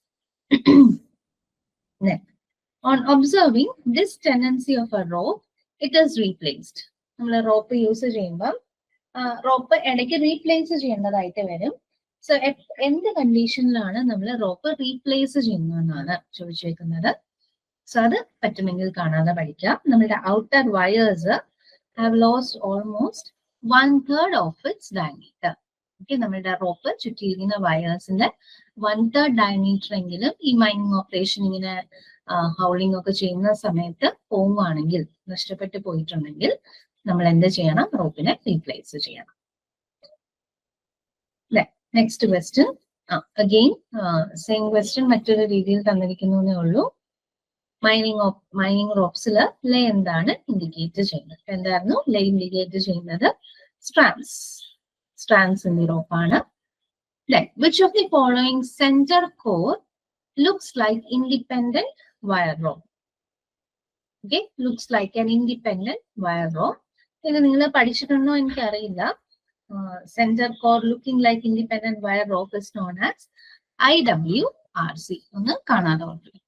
On observing this tendency of a rope, it is replaced. നമ്മൾ rope use ചെയ്യുമ്പോൾ rope ഇടയ്ക്ക് replace ചെയ്യേണ്ടതായിട്ട് വരും. So എന്ത് കണ്ടീഷനിലാണ് നമ്മൾ റോപ്പ് റീപ്ലേസ് ചെയ്യുന്നതെന്നാണ് ചോദിച്ചേക്കുന്നത്. സോ അത് പറ്റുമെങ്കിൽ കാണാതെ പഠിക്കാം. നമ്മുടെ outer wires have lost almost 1/3 of its diameter. Okay, നമ്മുടെ റോപ്പ് ചുറ്റിയിരിക്കുന്ന വയേഴ്സിന്റെ 1/3 ഡയമീറ്റർ എങ്കിലും ഈ മൈനിങ് ഓപ്പറേഷൻ ഇങ്ങനെ ഹൗളിംഗ് ഒക്കെ ചെയ്യുന്ന സമയത്ത് പോവുകയാണെങ്കിൽ, നഷ്ടപ്പെട്ടു പോയിട്ടുണ്ടെങ്കിൽ നമ്മൾ എന്ത് ചെയ്യണം? റോപ്പിനെ റീപ്ലേസ് ചെയ്യണം. Next question, again same question മറ്റൊരു രീതിയിൽ തന്നിരിക്കുന്നേ ഉള്ളൂ. മൈനിങ് റോപ്സിൽ ലേ എന്താണ് ഇൻഡിക്കേറ്റ് ചെയ്യുന്നത്? എന്തായിരുന്നു ലേ ഇൻഡിക്കേറ്റ് ചെയ്യുന്നത്? സ്ട്രാൻഡ്സ് in the rope ആണ്. Which of the following center core looks like independent wire rope? Okay, looks like an independent wire rope. ഇത് നിങ്ങൾ പഠിച്ചിട്ടുണ്ടോ എനിക്കറിയില്ല. Center core looking like independent wire rope is known as IWRC. ഒന്ന് കാണാതെ ഓർക്കുക.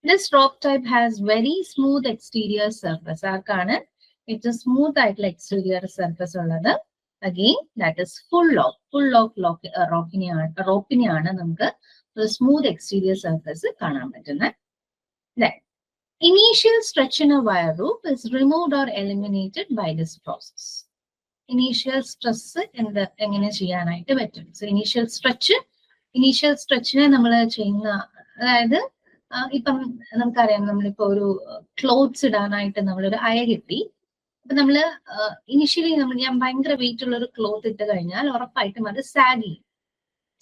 This rope type has very smooth exterior surface. ആർക്കാണ് ഏറ്റവും smooth ആയിട്ടുള്ള എക്സ്റ്റീരിയർ സർഫസ് ഉള്ളത്? Again, that is full of റോപ്പിനെയാണ് നമുക്ക് ഒരു സ്മൂത്ത് എക്സ്റ്റീരിയർ സർഫസ് കാണാൻ പറ്റുന്നത്. Initial stretch in a wire rope is removed or eliminated by this process. Initial stress എങ്ങനെ ചെയ്യാനായിട്ട് പറ്റും? സോ ഇനീഷ്യൽ സ്ട്രെച്ചിനെ നമ്മൾ ചെയ്യുന്ന, അതായത് ഇപ്പം നമുക്കറിയാം, നമ്മളിപ്പോ ഒരു ക്ലോത്ത്സ് ഇടാനായിട്ട് നമ്മളൊരു അയ കെട്ടി. അപ്പൊ നമ്മള് ഇനിഷ്യലി ഞാൻ ഭയങ്കര വെയിറ്റ് ഉള്ള ഒരു ക്ലോത്ത് ഇട്ട് കഴിഞ്ഞാൽ ഉറപ്പായിട്ടും അത് സാഗ് ചെയ്യും.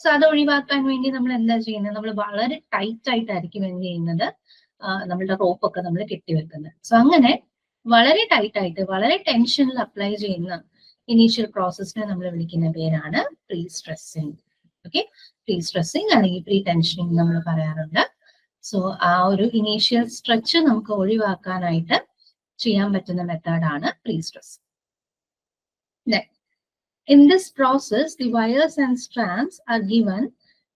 സോ അത് ഒഴിവാക്കാൻ വേണ്ടി നമ്മൾ എന്താ ചെയ്യുന്നത്? നമ്മൾ വളരെ ടൈറ്റ് ആയിട്ടായിരിക്കും എന്ത് ചെയ്യുന്നത്? നമ്മളുടെ റോപ്പൊക്കെ നമ്മൾ കെട്ടിവെക്കുന്നത്. സോ അങ്ങനെ വളരെ ടൈറ്റ് ആയിട്ട് വളരെ ടെൻഷനിൽ അപ്ലൈ ചെയ്യുന്ന ഇനീഷ്യൽ പ്രോസസ്സിനെ നമ്മൾ വിളിക്കുന്ന പേരാണ് pre stressing. Okay, pre stressing അല്ലെങ്കിൽ പ്രീ ടെൻഷനിങ് നമ്മൾ പറയാറുണ്ട്. സോ ആ ഒരു ഇനീഷ്യൽ സ്ട്രെച്ച് നമുക്ക് ഒഴിവാക്കാനായിട്ട് ചെയ്യാൻ പറ്റുന്ന മെത്തേഡാണ് pre stress. In this process, the wires and strands are given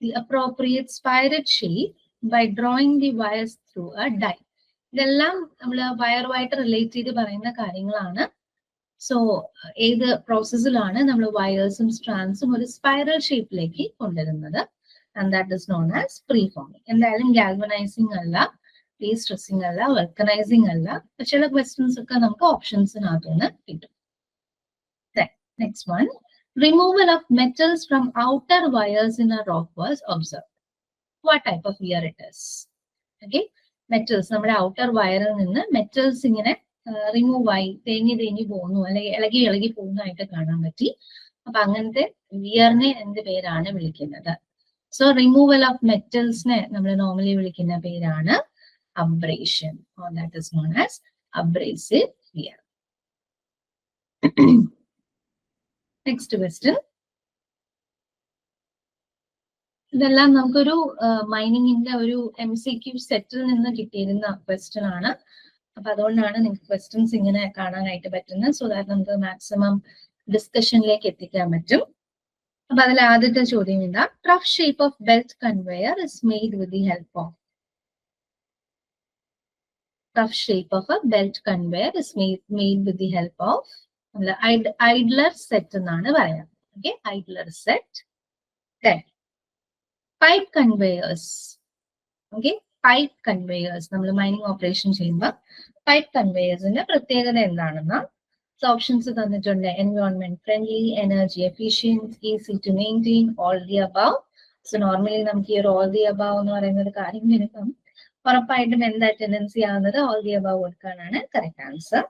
the appropriate spiral shape by drawing the wires through a die. ഇതെല്ലാം നമ്മൾ വയറുമായിട്ട് റിലേറ്റ് ചെയ്ത് പറയുന്ന കാര്യങ്ങളാണ്. സോ ഏത് പ്രോസസ്സിലാണ് നമ്മൾ വയേഴ്സും സ്ട്രാൻഡ്സും ഒരു സ്പൈറൽ ഷേപ്പിലേക്ക് കൊണ്ടുവരുന്നത്? And that is known as preforming. എന്തായാലും ഗാൽവനൈസിംഗ് അല്ല, ഡീസ്ട്രെസ്സിങ് അല്ല, വെൽക്കനൈസിങ് അല്ല. ചില ക്വസ്റ്റ്യൻസ് ഒക്കെ നമുക്ക് ഓപ്ഷൻസിനകത്തുനിന്ന് കിട്ടും. Next one, removal of metals from outer wires in A rock was observe. What type of wear it is? Okay, metals, നമ്മുടെ ഔട്ടർ വയറിൽ നിന്ന് മെറ്റൽസ് ഇങ്ങനെ റിമൂവ് ആയി തേഞ്ഞു പോകുന്നു, അല്ലെങ്കിൽ ഇളകി പോകുന്നതായിട്ട് കാണാൻ പറ്റി. അപ്പൊ അങ്ങനത്തെ വിയറിനെ എന്ത് പേരാണ് വിളിക്കുന്നത്? സോ റിമൂവൽ ഓഫ് മെറ്റൽസിനെ നമ്മൾ നോർമലി വിളിക്കുന്ന പേരാണ് abrasion, or that is known as abrasive wear. Next question. ഇതെല്ലാം നമുക്കൊരു മൈനിങ്ങിന്റെ ഒരു MCQ സെറ്റിൽ നിന്ന് കിട്ടിയിരുന്ന ക്വസ്റ്റ്യൻ ആണ്. അപ്പൊ അതുകൊണ്ടാണ് നിങ്ങൾക്ക് ക്വസ്റ്റ്യൻസ് ഇങ്ങനെ കാണാനായിട്ട് പറ്റുന്നത്, സോ ദാറ്റ് നമുക്ക് മാക്സിമം ഡിസ്കഷനിലേക്ക് എത്തിക്കാൻ പറ്റും. അപ്പൊ അതിൽ ആദ്യത്തെ ചോദ്യം എന്താ? Rough shape of belt conveyor is made with the help of. Rough shape of a belt conveyor is made with the help of idler set എന്നാണ് പറയാം. Okay, idler set. Pipe conveyors. Okay, pipe conveyors നമ്മൾ mining operation ചെയ്യുമ്പോൾ pipe കൺവെയേഴ്സിന്റെ പ്രത്യേകത എന്താണെന്ന options തന്നിട്ടുണ്ട്. Environment friendly, energy efficient, easy to maintain, all the above. So normally നമുക്ക് ഈ ഒരു ഓൾ ദി അബവ് എന്ന് പറയുന്ന ഒരു കാര്യം വരുമ്പം ഉറപ്പായിട്ടും എന്താ ടെൻഡൻസി ആവുന്നത്? ഓൾ ദി അബവ് കൊടുക്കാനാണ് correct answer.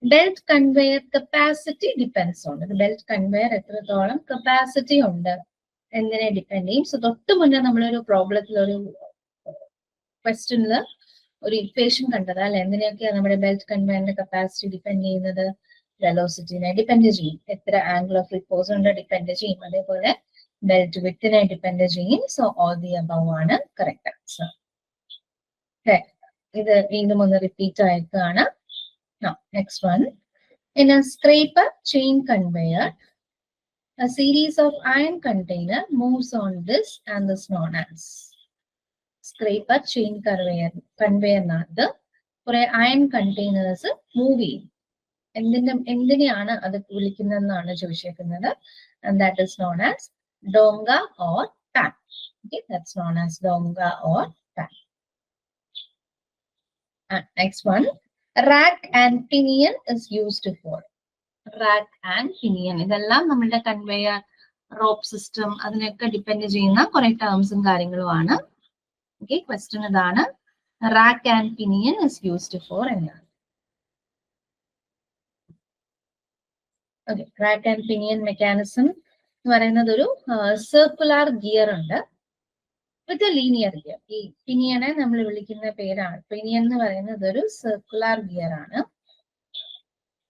Belt conveyor capacity depends on. Belt conveyor എത്രത്തോളം കപ്പാസിറ്റി ഉണ്ട് എന്തിനെ ഡിപ്പെൻഡ് ചെയ്യും. സോ തൊട്ട് മുന്നേ നമ്മളൊരു പ്രോബ്ലത്തിൽ ഒരു ക്വസ്റ്റ്യനില് ഒരു ഇക്വേഷൻ കണ്ടത് അല്ലെ, എന്തിനൊക്കെയാണ് നമ്മുടെ ബെൽറ്റ് കൺവെയറിന്റെ കപ്പാസിറ്റി ഡിപ്പെൻഡ് ചെയ്യുന്നത്? വെലോസിറ്റിനെ ഡിപ്പെൻഡ് ചെയ്യും, എത്ര ആംഗിൾ ഓഫ് റിപ്പോസ് ഉണ്ട് ഡിപ്പെൻഡ് ചെയ്യും, അതേപോലെ ബെൽറ്റ് വിത്തിനെ ഡിപ്പെൻഡ് ചെയ്യും. സോ ഓൾ ദി അബവ് ആണ് കറക്റ്റ് ആൻസർ. ഇത് വീണ്ടും ഒന്ന് റിപ്പീറ്റ് ആയിട്ടാണ്. Next one, in A scraper chain conveyor a series of iron container moves on this and is known as. Scraper chain conveyor നാണ് കുറെ iron containers move ചെയ്യും. എന്തിനെയാണ് അത് വിളിക്കുന്നതെന്നാണ് ചോദിച്ചേക്കുന്നത്. and that is known as donga or pan. Okay, that's known as donga or pan. Next one, rack and pinion is used for. Rack and pinion, ഇതെല്ലാം നമ്മുടെ conveyor rope system അതിനൊക്കെ depend ചെയ്യുന്ന കുറെ ടേംസും കാര്യങ്ങളുമാണ്. ഓക്കെ, ക്വസ്റ്റ്യൻ ഇതാണ്, rack and pinion is used for എന്നാണ്. ഓക്കെ, റാക്ക് ആൻഡ് പിനിയൻ മെക്കാനിസം എന്ന് പറയുന്നത് ഒരു സർക്കുലർ ഗിയർ ഉണ്ട് വിത്ത് ലീനിയർ ഗിയർ. ഈ പിനിയനെ നമ്മൾ വിളിക്കുന്ന പേരാണ്, പിനിയൻ എന്ന് പറയുന്നത് ഒരു സർക്കുലർ ഗിയർ ആണ്.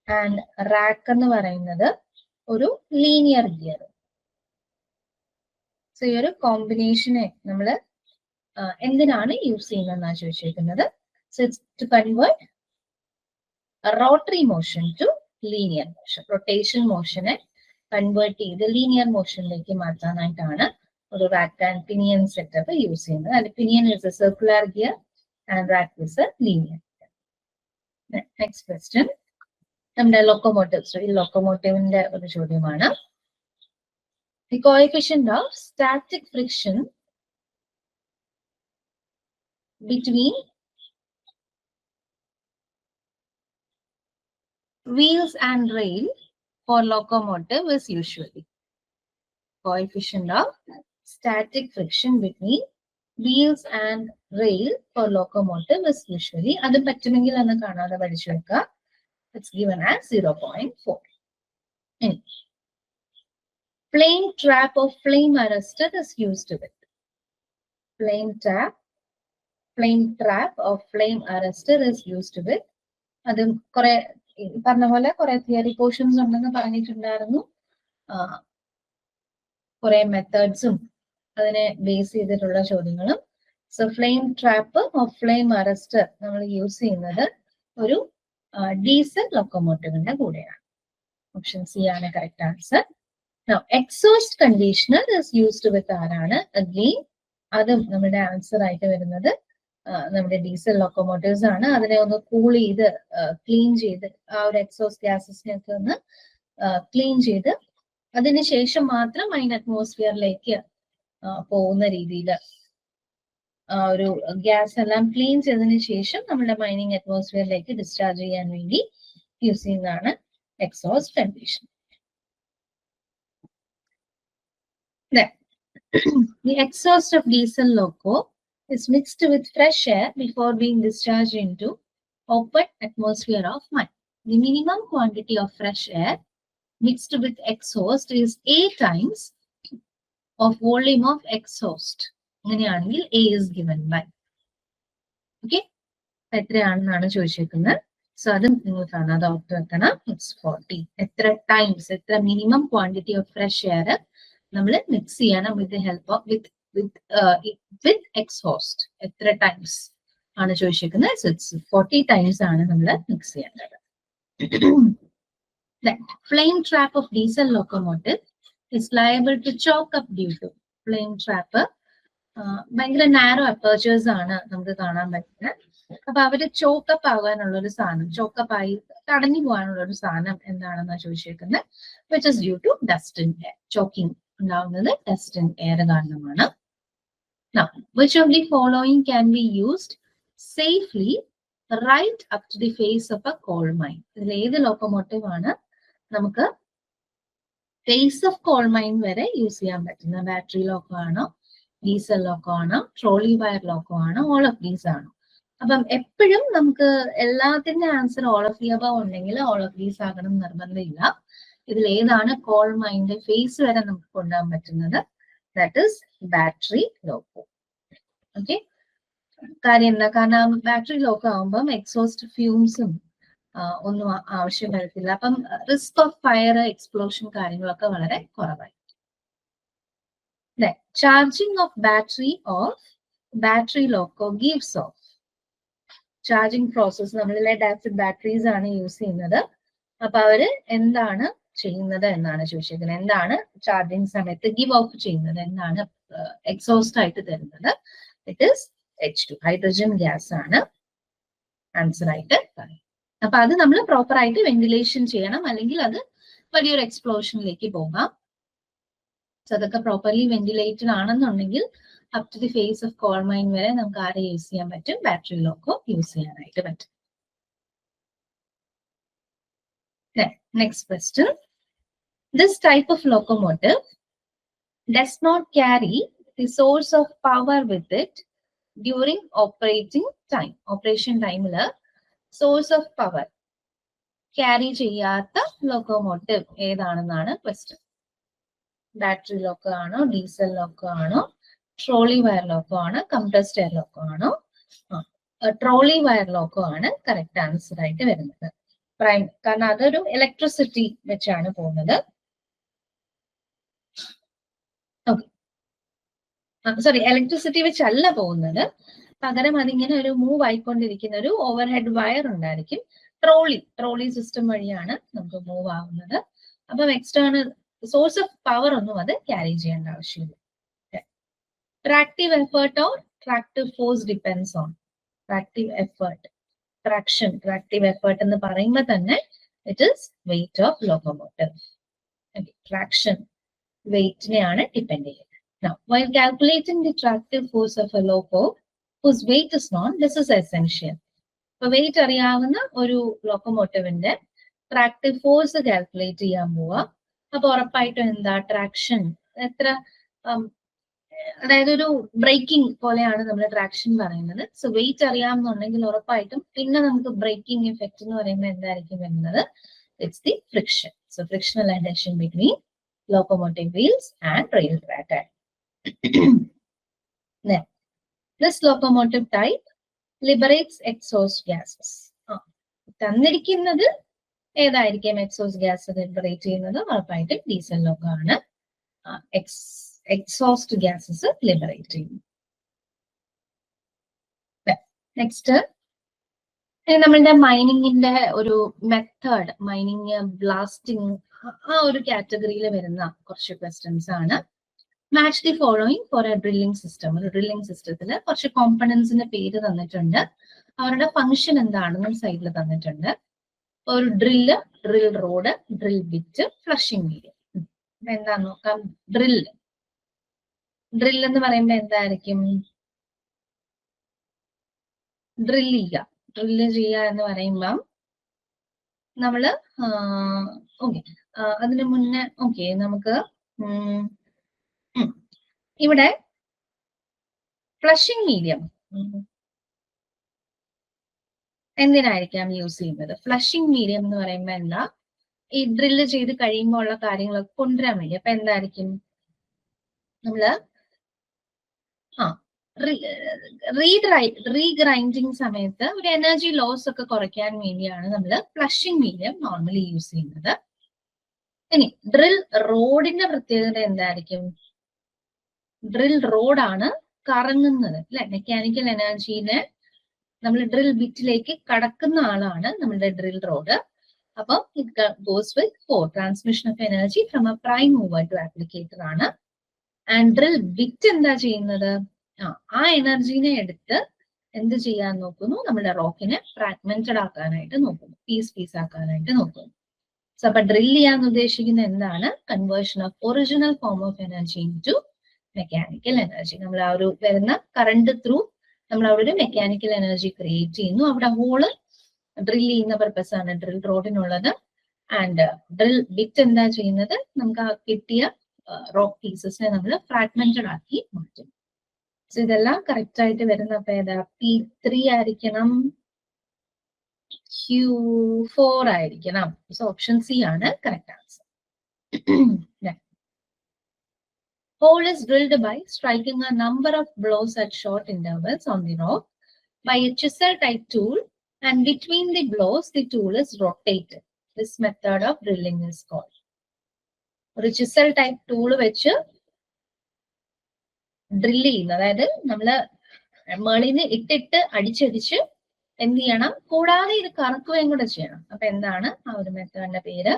ആൻഡ് റാക്ക് എന്ന് പറയുന്നത് ഒരു ലീനിയർ ഗിയർ. സോ ഈ ഒരു കോമ്പിനേഷനെ നമ്മൾ എന്തിനാണ് യൂസ് ചെയ്യുന്നതെന്നാണ് ചോദിച്ചിരിക്കുന്നത്. So it's to convert rotary motion to linear motion. Rotation മോഷനെ കൺവേർട്ട് ചെയ്ത് ലീനിയർ മോഷനിലേക്ക് മാറ്റാനായിട്ടാണ് ഒരു rack and pinion setup use ചെയ്യുന്നത്. അതിൽ pinion is a circular gear and rack is a linear gear. Next question, നമ്മുടെ ലോക്കോമോട്ടീവ്സ്, ഈ ലോക്കോമോട്ടീവിന്റെ ഒരു ചോദ്യമാണ്. The coefficient of static friction between wheels and rail for locomotive is usually. Coefficient of static friction between wheels and rail for locomotive is usually. അത് പറ്റുമെങ്കിൽ അന്ന് കാണാതെ പഠിച്ചു വെക്കുക. It's given as 0.4. Flame trap or flame arrestor is used with. Flame trap or flame arrestor is used with. അത് കുറെ പറഞ്ഞ പോലെ കുറെ തിയറി പോർഷൻസ് ഉണ്ടെന്ന് പറഞ്ഞിട്ടുണ്ടായിരുന്നു. കുറെ മെത്തേഡ്സും അതിനെ ബേസ് ചെയ്തിട്ടുള്ള ചോദ്യങ്ങളും. So flame trap or flame arrester നമ്മൾ യൂസ് ചെയ്യുന്നത് ഒരു ഡീസൽ ലോക്കോമോട്ടീവിന്റെ കൂടെയാണ്. ഓപ്ഷൻ സി ആണ് correct answer. Now, exhaust conditioner is used with ആരാണ്? Again, അതും നമ്മുടെ ആൻസർ ആയിട്ട് വരുന്നത് നമ്മുടെ ഡീസൽ ലോക്കോമോട്ടീവ്സ് ആണ്. അതിനെ ഒന്ന് കൂൾ ചെയ്ത് ക്ലീൻ ചെയ്ത് ആ ഒരു എക്സോസ്റ്റ് ഗ്യാസസിനെ ഒക്കെ ഒന്ന് ക്ലീൻ ചെയ്ത് അതിനുശേഷം മാത്രം അതിന് അറ്റ്മോസ്ഫിയറിലേക്ക് പോകുന്ന രീതിയിൽ ഒരു ഗ്യാസ് എല്ലാം ക്ലീൻ ചെയ്തതിന് ശേഷം നമ്മുടെ മൈനിങ് അറ്റ്മോസ്ഫിയറിലേക്ക് ഡിസ്ചാർജ് ചെയ്യാൻ വേണ്ടി യൂസ് ചെയ്യുന്നതാണ് exhaust ventilation. The exhaust of diesel loco is mixed with fresh air before being discharged into open atmosphere of mine. The minimum quantity of fresh air mixed with exhaust is 8 times of volume of exhaust. അങ്ങനെയാണെങ്കിൽ A is given by. Okay? എത്രയാണെന്നാണ് ചോദിച്ചിരിക്കുന്നത്. So അത് നിങ്ങൾ കാണാതെ ഓർത്ത് വെക്കണം. It's 40. എത്ര times, എത്ര minimum quantity of fresh air നമ്മൾ മിക്സ് ചെയ്യണം with help off with exhaust. എത്ര ടൈംസ് ആണ് ചോദിച്ചിരിക്കുന്നത്. സോ ഇറ്റ്സ് 40 ടൈംസ് ആണ് നമ്മൾ മിക്സ് ചെയ്യേണ്ടത്. The flame trap of diesel locomotive is liable to choke up due to flame trap. ഭയങ്കര narrow അപ്പേർച്ചേഴ്സ് ആണ് നമുക്ക് കാണാൻ പറ്റുന്നത്. അപ്പൊ അവര് ചോക്കപ്പ് ആകാനുള്ള ഒരു സാധനം, ചോക്കപ്പ് ആയി തടഞ്ഞു പോകാനുള്ള ഒരു സാധനം എന്താണെന്നാ ചോദിച്ചേക്കുന്നത്. Which is due to dust in air. Choking ഉണ്ടാവുന്നത് ഡസ്റ്റ് ഇൻ എയർ കാരണമാണ്. Now, which of the following can be used safely right up to the face of a coal mine? ഇതിൽ ഏത് ലോക്കോമോട്ടീവ് ആണ് നമുക്ക് ഫേസ് ഓഫ് കോൾ മൈൻ വരെ use ചെയ്യാൻ പറ്റുന്ന? Battery loco ആണോ, ഡീസൽ ലോക്കോ ആണോ, ട്രോളി വയർ ലോക്കോ ആണോ, ഓൾ ഓഫ് ദീസ് ആണോ? അപ്പം എപ്പോഴും നമുക്ക് എല്ലാത്തിന്റെ answer all of the above ഉണ്ടെങ്കിൽ ഓൾ ഓഫ് ദീസ് ആകണം നിർബന്ധമില്ല. ഇതിൽ ഏതാണ് കോൾ മൈൻഡ് ഫേസ് വരെ നമുക്ക് കൊണ്ടുപോകാൻ പറ്റുന്നത്? That is battery loco. Okay, കാര്യം എന്താ? കാരണം ബാറ്ററി ലോക്കോ ആകുമ്പം എക്സോസ്റ്റ് ഫ്യൂംസും ഒന്നും ആവശ്യം വരത്തില്ല. അപ്പം റിസ്ക് ഓഫ് ഫയർ, എക്സ്പ്ലോഷൻ കാര്യങ്ങളൊക്കെ വളരെ കുറവായി. Charging of battery off battery loco gives of. Charging process നമ്മൾ ലെഡ് ആസിഡ് ബാറ്ററീസ് ആണ് യൂസ് ചെയ്യുന്നത്. അപ്പൊ അവര് എന്താണ് ചെയ്യുന്നത് എന്നാണ് ചോദിച്ചിരിക്കുന്നത്. എന്താണ് ചാർജിങ് സമയത്ത് ഗിവ് ഓഫ് ചെയ്യുന്നത്, എന്താണ് എക്സോസ്റ്റ് ആയിട്ട് തരുന്നത്? It is H2, hydrogen gas ആണ് ആൻസർ ആയിട്ട് പറയും. അപ്പൊ അത് നമ്മൾ പ്രോപ്പർ ആയിട്ട് വെന്റിലേഷൻ ചെയ്യണം, അല്ലെങ്കിൽ അത് വലിയൊരു എക്സ്പ്ലോഷനിലേക്ക് പോകാം. സോ അതൊക്കെ പ്രോപ്പർലി വെന്റിലേറ്റഡ് ആണെന്നുണ്ടെങ്കിൽ up to the face of coal mine വരെ നമുക്ക് ആരെ യൂസ് ചെയ്യാൻ പറ്റും? ബാറ്ററി ലോക്കോ യൂസ് ചെയ്യാനായിട്ട് പറ്റും. Next question. This type of locomotive does not carry the source of power with it during operating time. Operation time la source of power carry ചെയ്യാത്ത locomotive ഏതാണെന്നാണ് question. Battery loco ആണോ, diesel loco ആണോ, trolley wire loco ആണോ, compressed air loco ആണോ? Trolley wire loco ആണ് correct answer ആയിട്ട് വരുന്നത്. കാരണം അതൊരു ഇലക്ട്രിസിറ്റി വെച്ചാണ് പോകുന്നത്. സോറി, ഇലക്ട്രിസിറ്റി വെച്ചല്ല പോകുന്നത്, പകരം അതിങ്ങനെ ഒരു മൂവ് ആയിക്കൊണ്ടിരിക്കുന്ന ഒരു ഓവർ ഹെഡ് വയർ ഉണ്ടായിരിക്കും. ട്രോളി സിസ്റ്റം വഴിയാണ് നമുക്ക് മൂവ് ആവുന്നത്. അപ്പം എക്സ്റ്റേണൽ സോഴ്സ് ഓഫ് പവർ ഒന്നും അത് ക്യാരി ചെയ്യേണ്ട ആവശ്യമില്ല. Tractive effort or tractive force depends on. Tractive effort, traction, tractive effort എന്ന് പറയുമ്പോൾ തന്നെ it is weight of locomotive. Traction വെയിറ്റിനെയാണ് ഡിപ്പെൻഡ് ചെയ്യുന്നത്. Now, while calculating the tractive force of a loco whose weight is known, this is essential. ഇപ്പൊ wait അറിയാവുന്ന ഒരു ലോക്കോമോട്ടീവിന്റെ tractive force calculate ചെയ്യാൻ പോവാ. അപ്പൊ ഉറപ്പായിട്ടും എന്താ? ട്രാക്ഷൻ എത്ര, അതായത് ഒരു ബ്രേക്കിംഗ് പോലെയാണ് നമ്മൾ ട്രാക്ഷൻ പറയുന്നത്. സോ വെയിറ്റ് അറിയാമെന്നുണ്ടെങ്കിൽ ഉറപ്പായിട്ടും പിന്നെ നമുക്ക് ബ്രേക്കിംഗ് എഫക്ട് എന്ന് പറയുമ്പോൾ എന്തായിരിക്കും വരുന്നത്? It's the friction. So frictional adhesion between locomotive wheels and rail track. This locomotive type liberates exhaust gases. തന്നിരിക്കുന്നത് ഏതായിരിക്കും എക്സോസ്റ്റ് ഗ്യാസ് ലിബറേറ്റ് ചെയ്യുന്നത്? ഉറപ്പായിട്ടും ഡീസൽ ലോക്കോ ആണ് എക്സോസ്റ്റ് ഗ്യാസസ് ലിബറേറ്റ് ചെയ്യുന്നത്. നെക്സ്റ്റ്, നമ്മളുടെ മൈനിങ്ങിന്റെ ഒരു മെത്തേഡ്, മൈനിങ്, ബ്ലാസ്റ്റിംഗ്, ആ ഒരു കാറ്റഗറിയിൽ വരുന്ന കുറച്ച് ക്വസ്റ്റ്യൻസ് ആണ്. Match the following for a drilling system. ഒരു ഡ്രില്ലിംഗ് സിസ്റ്റത്തിൽ കുറച്ച് കോമ്പണൻസിന്റെ പേര് തന്നിട്ടുണ്ട്, അവരുടെ ഫംഗ്ഷൻ എന്താണെന്നും സൈഡിൽ തന്നിട്ടുണ്ട്. ഒരു drill, drill road, drill bit, flushing medium. എന്താ നോക്കാം. ഡ്രിൽ എന്ന് പറയുമ്പോൾ എന്തായിരിക്കും? ഡ്രില്ല് ചെയ്യുക എന്ന് പറയുമ്പം നമ്മള് ഓക്കെ അതിനു മുന്നേ ഓക്കെ നമുക്ക് ഇവിടെ ഫ്ലഷിംഗ് മീഡിയം എന്തിനായിരിക്കാം യൂസ് ചെയ്യുന്നത്? ഫ്ലഷിംഗ് മീഡിയം എന്ന് പറയുമ്പോൾ എന്താ, ഈ ഡ്രില്ല് ചെയ്ത് കഴിയുമ്പോൾ ഉള്ള കാര്യങ്ങളൊക്കെ കൊണ്ടുവരാൻ വേണ്ടി. അപ്പൊ എന്തായിരിക്കും നമ്മള് റീഗ്രൈൻഡിങ് സമയത്ത് ഒരു എനർജി ലോസ് ഒക്കെ കുറയ്ക്കാൻ വേണ്ടിയാണ് നമ്മൾ ഫ്ലഷിംഗ് മീഡിയം നോർമലി യൂസ് ചെയ്യുന്നത്. ഇനി ഡ്രിൽ റോഡിന്റെ പ്രത്യേകത എന്തായിരിക്കും? ഡ്രിൽ റോഡാണ് കറങ്ങുന്നത് അല്ലെ, മെക്കാനിക്കൽ എനർജീനെ നമ്മൾ ഡ്രിൽ ബിറ്റിലേക്ക് കടക്കുന്ന ആളാണ് നമ്മുടെ ഡ്രിൽ റോഡ്. അപ്പം it goes with 4 transmission of energy from a prime mover to applicator ആണ്. ആൻഡ് ഡ്രിൽ ബിറ്റ് എന്താ ചെയ്യുന്നത്? ആ എനർജീനെ എടുത്ത് എന്ത് ചെയ്യാൻ നോക്കുന്നു? നമ്മുടെ റോക്കിനെ ഫ്രാഗ്മെന്റഡ് ആക്കാനായിട്ട് നോക്കുന്നു, പീസ് ആക്കാനായിട്ട് നോക്കുന്നു. സോ അപ്പൊ ഡ്രിൽ ചെയ്യാൻ ഉദ്ദേശിക്കുന്ന എന്താണ്? Conversion of original form of energy into mechanical energy. നമ്മൾ ആ ഒരു വരുന്ന കറണ്ട് ത്രൂ നമ്മൾ അവിടെ ഒരു മെക്കാനിക്കൽ എനർജി ക്രിയേറ്റ് ചെയ്യുന്നു. അവിടെ ഹോള് ഡ്രിൽ ചെയ്യുന്ന പർപ്പസ് ആണ് ഡ്രിൽ റോഡിനുള്ളത്. ആൻഡ് ഡ്രിൽ ബിറ്റ് എന്താ ചെയ്യുന്നത്? നമുക്ക് ആ കിട്ടിയ റോക്ക് പീസസിനെ നമ്മൾ ഫ്രാഗ്മെന്റഡ് ആക്കി മാറ്റും. സോ ഇതെല്ലാം കറക്റ്റ് ആയിട്ട് വരുന്ന അപ്പൊ ഏതാ? P3 ആയിരിക്കണം, Q4 ആയിരിക്കണം. സോ ഓപ്ഷൻ സി ആണ് correct answer. Hole is drilled by striking a number of blows at short intervals on the rock by a chisel type tool, and between the blows the tool is rotated. This method of drilling is called. ഒരു chisel type tool വെച്ച് drill ചെയ്യുന്നത്, അതായത് നമ്മള് മേളിന്ന് ഇട്ടിട്ട് അടിച്ചടിച്ച് എന്ത് ചെയ്യണം? കൂടാതെ ഇത് കറക്കുകയും കൂടെ ചെയ്യണം. അപ്പൊ എന്താണ് ആ ഒരു മെത്തേഡിന്റെ പേര്?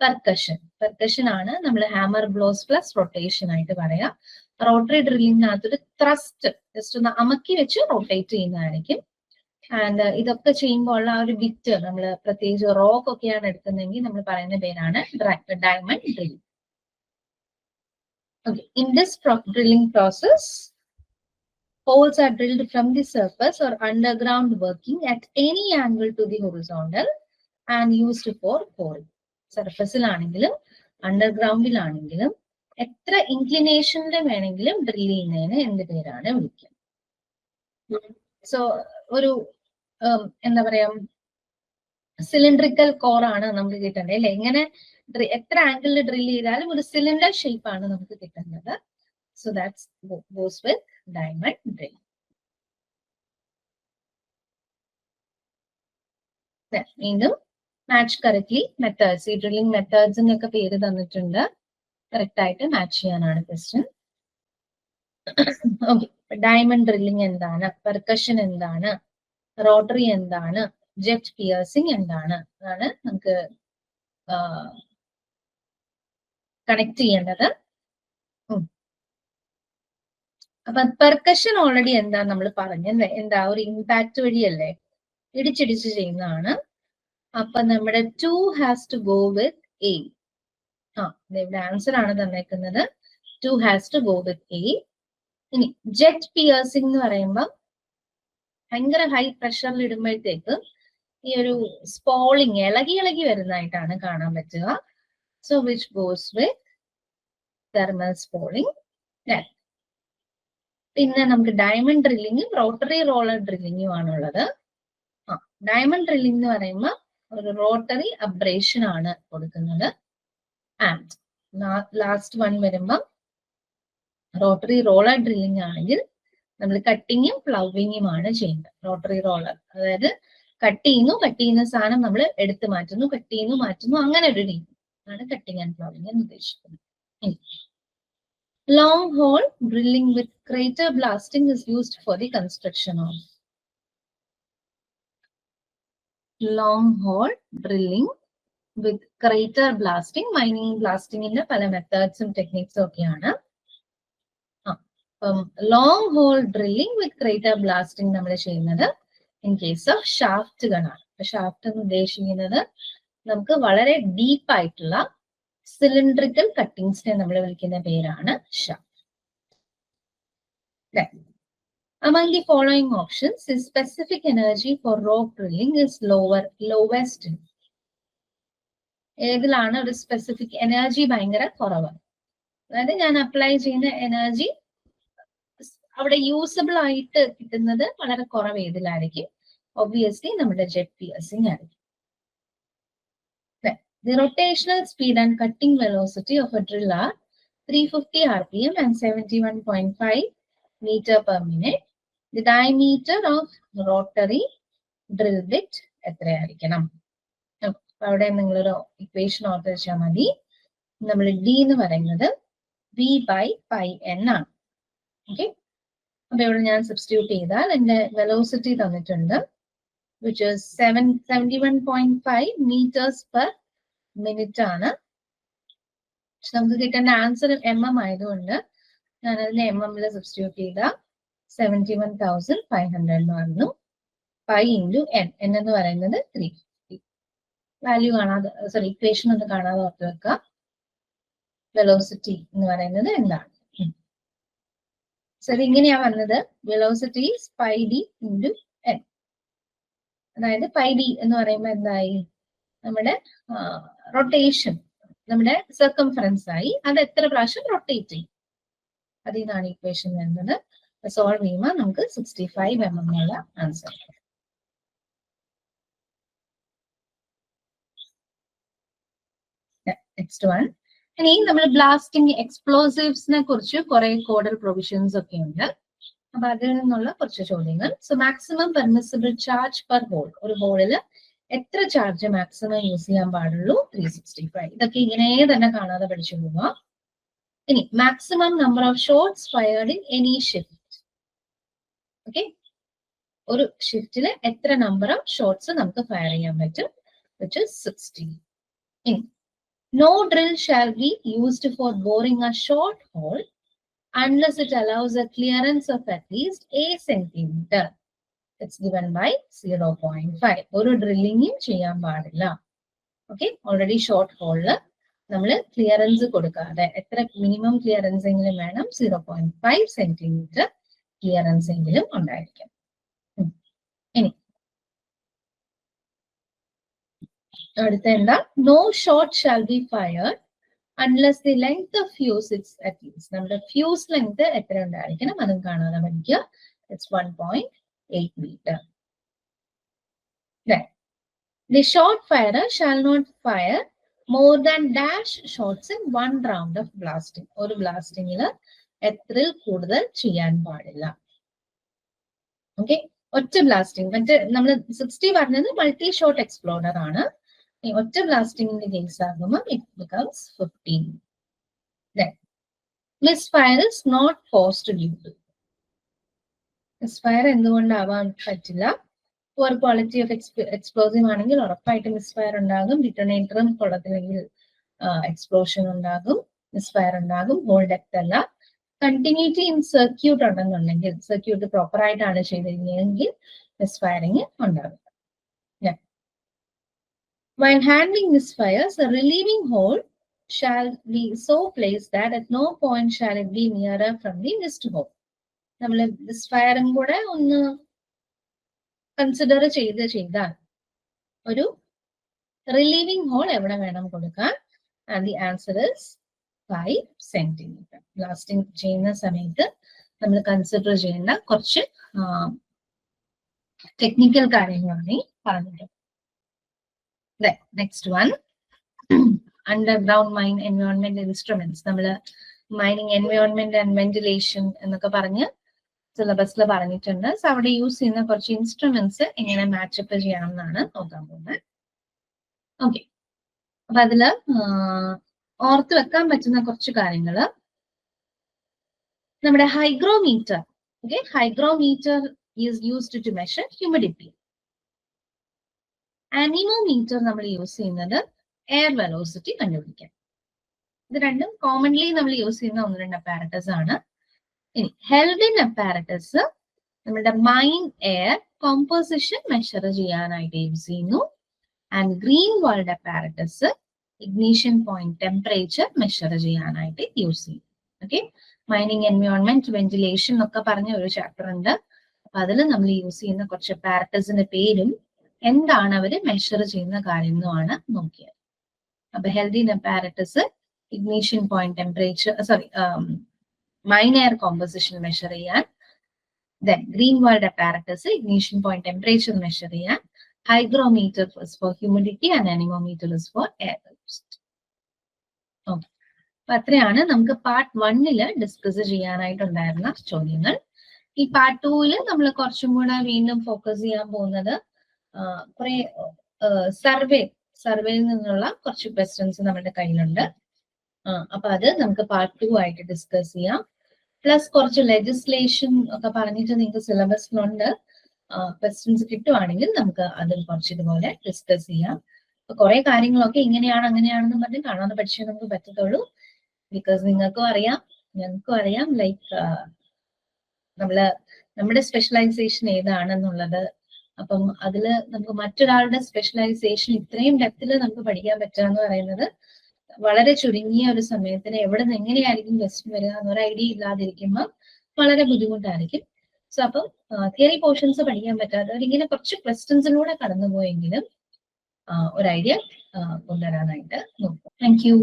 പെർക്കഷൻ. പെർക്കഷൻ ആണ് നമ്മൾ ഹാമർ ബ്ലോസ് പ്ലസ് റൊട്ടേഷൻ ആയിട്ട് പറയാം. റോട്ടറി ഡ്രില്ലിങ്ങിനകത്തൊരു ത്രസ്റ്റ് ജസ്റ്റ് ഒന്ന് അമക്കി വെച്ച് റൊട്ടേറ്റ് ചെയ്യുന്നതായിരിക്കും. ആൻഡ് ഇതൊക്കെ ചെയ്യുമ്പോൾ ഉള്ള ആ ഒരു ബിറ്റ് നമ്മൾ പ്രത്യേകിച്ച് റോക്ക് ഒക്കെയാണ് എടുക്കുന്നതെങ്കിൽ നമ്മൾ പറയുന്ന പേരാണ് diamond drilling. Okay. In this drilling process, holes are drilled from the surface or underground working at any angle to the horizontal and used for coring. സർഫസിലാണെങ്കിലും അണ്ടർഗ്രൗണ്ടിലാണെങ്കിലും എത്ര ഇൻക്ലിനേഷനിൽ വേണമെങ്കിലും ഡ്രിൽ ചെയ്യുന്നതിന് എന്ത് പേരാണ് വിളിക്കുക? സോ ഒരു എന്താ പറയാ, സിലിണ്ടറിക്കൽ കോർ ആണ് നമുക്ക് കിട്ടേണ്ടത് അല്ലെ. ഇങ്ങനെ എത്ര ആംഗിളിൽ ഡ്രിൽ ചെയ്താലും ഒരു സിലിണ്ടർ ഷേപ്പ് ആണ് നമുക്ക് കിട്ടുന്നത്. So that's goes with diamond drill. വീണ്ടും മാച്ച് കറക്റ്റ്ലി മെത്തേഡ്സ്. ഈ ഡ്രില്ലിംഗ് മെത്തേഡ്സിനൊക്കെ പേര് തന്നിട്ടുണ്ട്, കറക്റ്റ് ആയിട്ട് മാച്ച് ചെയ്യാനാണ് ക്വസ്റ്റ്യൻ. ഓക്കെ, ഡയമണ്ട് ഡ്രില്ലിംഗ് എന്താണ്? പെർക്കഷൻ എന്താണ്? റോട്ടറി എന്താണ്? ജെറ്റ് പിയേഴ്സിംഗ് എന്താണ്? അതാണ് നമുക്ക് കണക്ട് ചെയ്യേണ്ടത്. അപ്പൊ പെർക്കഷൻ ഓൾറെഡി എന്താ നമ്മൾ പറഞ്ഞല്ലേ, എന്താ ഒരു ഇമ്പാക്ട് വഴിയല്ലേ, ഇടിച്ചിടിച്ച് ചെയ്യുന്നതാണ്. അപ്പൊ നമ്മുടെ 2 has to go with A. ഇവിടെ ആൻസർ ആണ് തന്നേക്കുന്നത്, 2 has to go with A. ഇനി ജെറ്റ് പിയേഴ്സിംഗ് എന്ന് പറയുമ്പോൾ ഭയങ്കര ഹൈ പ്രഷറിൽ ഇടുമ്പോഴത്തേക്ക് ഈ ഒരു സ്പോളിങ് ഇളകി വരുന്നതായിട്ടാണ് കാണാൻ പറ്റുക. So which goes with thermal spalling. പിന്നെ നമുക്ക് ഡയമണ്ട് ഡ്രില്ലിങ്ങും റോട്ടറി റോളർ ഡ്രില്ലിങ്ങും ആണുള്ളത്. ഡയമണ്ട് ഡ്രില്ലിംഗ് എന്ന് പറയുമ്പോൾ ഒരു റോട്ടറി അബ്രേഷൻ ആണ് കൊടുക്കുന്നത്. ആൻഡ് ലാസ്റ്റ് വൺ വരുമ്പോൾ റോട്ടറി റോളർ ഡ്രില്ലിംഗ് ആണെങ്കിൽ നമ്മൾ കട്ടിങ്ങും പ്ലവിങ്ങുമാണ് ചെയ്യുന്നത്. റോട്ടറി റോളർ അതായത് കട്ട് ചെയ്യുന്ന സാധനം നമ്മൾ എടുത്തു മാറ്റുന്നു, കട്ട് ചെയ്യുന്നു, മാറ്റുന്നു, അങ്ങനെ ഒരു രീതി ആണ് കട്ടിങ് ആൻഡ് പ്ലവിങ് എന്ന് ഉദ്ദേശിക്കുന്നത്. Long hole drilling with crater blasting is used for the construction of. Long hole drilling with crater blasting, mining blasting in പല മെത്തേഡ്സും ടെക്നിക്സും ഒക്കെയാണ്. ലോങ് ഹോൾ ഡ്രില്ലിംഗ് വിത്ത് ക്രേറ്റർ ബ്ലാസ്റ്റിംഗ് നമ്മൾ ചെയ്യുന്നത് ഇൻ കേസ് ഓഫ് ഷാഫ്റ്റുകളാണ്. ഷാഫ്റ്റ് എന്ന് ഉദ്ദേശിക്കുന്നത് നമുക്ക് വളരെ ഡീപ്പ് ആയിട്ടുള്ള cylindrical കട്ടിങ്സിനെ നമ്മൾ വിളിക്കുന്ന പേരാണ് shaft. Among the following options, the specific energy for rock drilling is lowest. ഏതിലാണ് ഒരു സ്പെസിഫിക് എനർജി ഭയങ്കര കുറവാണ്? അതായത് ഞാൻ അപ്ലൈ ചെയ്യുന്ന എനർജി അവിടെ യൂസബിൾ ആയിട്ട് കിട്ടുന്നത് വളരെ കുറവ് ഏതിലായിരിക്കും? ഒബ്വിയസ്ലി നമ്മുടെ ജെറ്റ് പിയേഴ്സിംഗ് ആയിരിക്കും. The rotational speed and cutting velocity of a drill are 350 rpm and 71.5 meter per minute. The diameter of rotary drill bit എത്രയായിരിക്കണം? അവിടെ നിങ്ങളൊരു ഇക്വേഷൻ ഓർത്ത് വെച്ചാൽ മതി. നമ്മൾ ഡി എന്ന് പറയുന്നത് വി ബൈ പൈ എൻ ആണ്. ഓക്കെ, അപ്പൊ ഇവിടെ ഞാൻ സബ്സ്റ്റിറ്റ്യൂട്ട് ചെയ്താൽ എന്റെ വെലോസിറ്റി തന്നിട്ടുണ്ട്, which is 71.5 meters per minute ആണ്. നമുക്ക് കിട്ടേണ്ട ആൻസർ mm ആയതുകൊണ്ട് ഞാൻ അതിനെ mm സബ്സ്റ്റിറ്റ്യൂട്ട് ചെയ്ത 71,500 മാറുന്നു. പൈ ഇൻറ്റു എൻ, എൻ എന്ന് പറയുന്നത് 350. വാല്യൂ കാണാതെ, സോറി, ഇക്വേഷൻ ഒന്ന് കാണാതെ ഓർത്ത് വെക്കുക. വെലോസിറ്റി എന്ന് പറയുന്നത് എന്താണ്? സോ ഇങ്ങനെയാ വന്നത്. Velocity pi D into N. അതായത് പൈ ഡി എന്ന് പറയുമ്പോൾ എന്തായി? നമ്മുടെ റൊട്ടേഷൻ, നമ്മുടെ സർക്കംഫറൻസ് ആയി. അത് എത്ര പ്രാവശ്യം റൊട്ടേറ്റ് ചെയ്യും, അതിൽ നിന്നാണ് ഇക്വേഷൻ വരുന്നത്. സോൾവ് ചെയ്യുമ്പോൾ നമുക്ക് 65 mm എന്നുള്ള ആൻസർ. Next one. ഇനി നമ്മൾ ബ്ലാസ്റ്റിംഗ് എക്സ്പ്ലോസീവ്സിനെ കുറിച്ച് കുറെ കോഡൽ പ്രൊവിഷൻസ് ഒക്കെ ഉണ്ട്. അപ്പൊ അതിൽ നിന്നുള്ള കുറച്ച് ചോദ്യങ്ങൾ. So maximum permissible charge per hole, ഒരു ഹോളില് എത്ര ചാർജ് മാക്സിമം യൂസ് ചെയ്യാൻ പാടുള്ളൂ? 365. ഇതൊക്കെ ഇങ്ങനെ തന്നെ കാണാതെ പഠിച്ചു പോവുക. ഇനി maximum number of shots fired in any shift. Okay, ഒരു ഷിഫ്റ്റില് എത്ര നമ്പർ ഓഫ് ഷോട്ട്സ് നമുക്ക് ഫയർ ചെയ്യാൻ പറ്റും? Which is 60. ഇനി no drill shall be used for boring a short hole unless it allows a clearance of at least a centimeter. It's given by 0.5. ഒരു ഡ്രില്ലിങ്ങും ചെയ്യാൻ പാടില്ല. ഓക്കെ, ഓൾറെഡി ഷോർട്ട് ഹോളില് നമ്മൾ clearance കൊടുക്കാതെ എത്ര മിനിമം ക്ലിയറൻസ് എങ്കിലും വേണം? 0.5 centimetre clearance എങ്കിലും ഉണ്ടായിരിക്കും. ഇനി അടുത്ത എന്താ? No shot shall be fired unless the length of fuse it's at least. നമ്മുടെ ഫ്യൂസ് ലെങ്ത് എത്ര ഉണ്ടായിരിക്കണം? അതും കാണാതെ പഠിക്കുക. It's 1.8 meter. The shot firer shall not fire more than dash shots in one round of blasting. ഒരു ബ്ലാസ്റ്റിംഗില് എത്രയിൽ കൂടുതൽ ചെയ്യാൻ പാടില്ല. ഓക്കെ, ഒറ്റ ബ്ലാസ്റ്റിംഗ്. മറ്റേ നമ്മൾ 60 പറഞ്ഞത് മൾട്ടി ഷോട്ട് എക്സ്പ്ലോഡർ ആണ്. ഒറ്റ ബ്ലാസ്റ്റിംഗിന്റെ കേസ് ആകുമ്പോൾ it becomes 15. Misfire is not post due to. Misfire എന്തുകൊണ്ടാവാൻ പറ്റില്ല? പുവർ ക്വാളിറ്റി ഓഫ് എക്സ്പ്ലോസീവ് ആണെങ്കിൽ ഉറപ്പായിട്ട് മിസ്ഫയർ ഉണ്ടാകും. ഡിറ്റോനേറ്ററും കൊള്ളത്തില്ലെങ്കിൽ എക്സ്പ്ലോഷൻ ഉണ്ടാകും, മിസ്ഫയർ ഉണ്ടാകും. ഹോൾ ഡെപ്ത് അല്ല. കണ്ടിന്യൂറ്റി ഇൻ സർക്യൂട്ട് ഉണ്ടെന്നുണ്ടെങ്കിൽ, സർക്യൂട്ട് പ്രോപ്പർ ആയിട്ടാണ് ചെയ്തിരുന്നെങ്കിൽ മിസ്ഫയറിങ് ഉണ്ടാകും. While handling misfires, a relieving hole shall be so placed that at no point shall it be nearer from the missed hole. നമ്മൾ മിസ്ഫയറും കൂടെ ഒന്ന് കൺസിഡർ ചെയ്താൽ ഒരു റിലീവിംഗ് ഹോൾ എവിടെ വേണം കൊടുക്കാൻ? And the answer is 5 centimeter. Blasting ചെയ്യുന്ന സമയത്ത് നമ്മൾ കൺസിഡർ ചെയ്യേണ്ട കുറച്ച് ടെക്നിക്കൽ കാര്യങ്ങളാണ് ഈ പറഞ്ഞത്. Next one, underground mine environment instruments. നമ്മള് മൈനിങ് എൻവയോൺമെന്റ് ആൻഡ് വെന്റിലേഷൻ എന്നൊക്കെ പറഞ്ഞ് സിലബസിൽ പറഞ്ഞിട്ടുണ്ട്. സോ അവിടെ യൂസ് ചെയ്യുന്ന കുറച്ച് ഇൻസ്ട്രുമെന്റ്സ് എങ്ങനെ മാച്ചപ്പ് ചെയ്യണം എന്നാണ് നോക്കാൻ പോകുന്നത്. ഓക്കെ, അപ്പൊ അതില് ഓർത്ത് വെക്കാൻ പറ്റുന്ന കുറച്ച് കാര്യങ്ങള്, നമ്മുടെ hygrometer. Okay, hygrometer is used to measure humidity. Anemometer നമ്മൾ യൂസ് ചെയ്യുന്നത് എയർ വെലോസിറ്റി കണ്ടുപിടിക്കാൻ. ഇത് രണ്ടും കോമൺലി നമ്മൾ യൂസ് ചെയ്യുന്ന 1-2 അപ്പാരറ്റസ് ആണ്. ഇനി ഹെൽവിൻ അപ്പാരറ്റസ് നമ്മുടെ മൈൻ എയർ കോമ്പോസിഷൻ മെഷർ ചെയ്യാനായിട്ട് യൂസ് ചെയ്യുന്നു. And green world apparatus ignition point temperature measure ചെയ്യാനായിട്ട് യൂസ് ചെയ്യും. ഓക്കെ, മൈനിങ് എൻവയോൺമെന്റ് വെന്റിലേഷൻ എന്നൊക്കെ പറഞ്ഞ ഒരു ചാപ്റ്റർ ഉണ്ട്. അപ്പൊ അതിൽ നമ്മൾ യൂസ് ചെയ്യുന്ന കുറച്ച് പാരറ്റസിന്റെ പേരും എന്താണ് അവര് മെഷർ ചെയ്യുന്ന കാര്യങ്ങളുമാണ് നോക്കിയത്. അപ്പൊ healthy apparatus ignition point temperature mine air composition measure ചെയ്യാൻ, then green world apparatus ignition point temperature measure ചെയ്യാൻ, hygrometer for humidity and anemometer for air. Okay, അപ്പൊ അത്രയാണ് നമുക്ക് പാർട്ട് 1 ഡിസ്കസ് ചെയ്യാനായിട്ടുണ്ടായിരുന്ന ചോദ്യങ്ങൾ. ഈ പാർട്ട് 2 നമ്മൾ കുറച്ചും കൂടെ വീണ്ടും ഫോക്കസ് ചെയ്യാൻ പോകുന്നത് കുറെ സർവേയിൽ നിന്നുള്ള കുറച്ച് ക്വസ്റ്റ്യൻസ് നമ്മുടെ കയ്യിലുണ്ട്. അപ്പൊ അത് നമുക്ക് പാർട്ട് 2 ആയിട്ട് ഡിസ്കസ് ചെയ്യാം. പ്ലസ് കുറച്ച് ലെജിസ്ലേഷൻ ഒക്കെ പറഞ്ഞിട്ട് നിങ്ങൾക്ക് സിലബസിലുണ്ട്. ക്വസ്റ്റ്യൻസ് കിട്ടുവാണെങ്കിൽ നമുക്ക് അതും കുറച്ച് ഇതുപോലെ ഡിസ്കസ് ചെയ്യാം. അപ്പൊ കുറെ കാര്യങ്ങളൊക്കെ ഇങ്ങനെയാണ് അങ്ങനെയാണെന്ന് പറഞ്ഞ് കാണാതെ പഠിച്ചേ നമുക്ക് പറ്റത്തുള്ളൂ. ബിക്കോസ് നിങ്ങൾക്കും അറിയാം, ഞങ്ങൾക്കും അറിയാം, ലൈക്ക് നമ്മുടെ സ്പെഷ്യലൈസേഷൻ ഏതാണെന്നുള്ളത്. അപ്പം അതില് നമുക്ക് മറ്റൊരാളുടെ സ്പെഷ്യലൈസേഷൻ ഇത്രയും ഡെപ്തിൽ നമുക്ക് പഠിക്കാൻ പറ്റുക എന്ന് പറയുന്നത് വളരെ ചുരുങ്ങിയ ഒരു സമയത്തിന് എവിടെ നിന്ന് എങ്ങനെയായിരിക്കും ക്വസ്റ്റ്യൻ വരിക എന്നൊരു ഐഡിയ ഇല്ലാതിരിക്കുമ്പോൾ വളരെ ബുദ്ധിമുട്ടായിരിക്കും. സോ അപ്പം തിയറി പോർഷൻസ് പഠിക്കാൻ പറ്റാത്തവർ ഇങ്ങനെ കുറച്ച് ക്വസ്റ്റ്യൻസിലൂടെ കടന്നുപോയെങ്കിലും ഒരു ഐഡിയ കൊണ്ടുവരാനായിട്ട് നോക്കും. Thank you.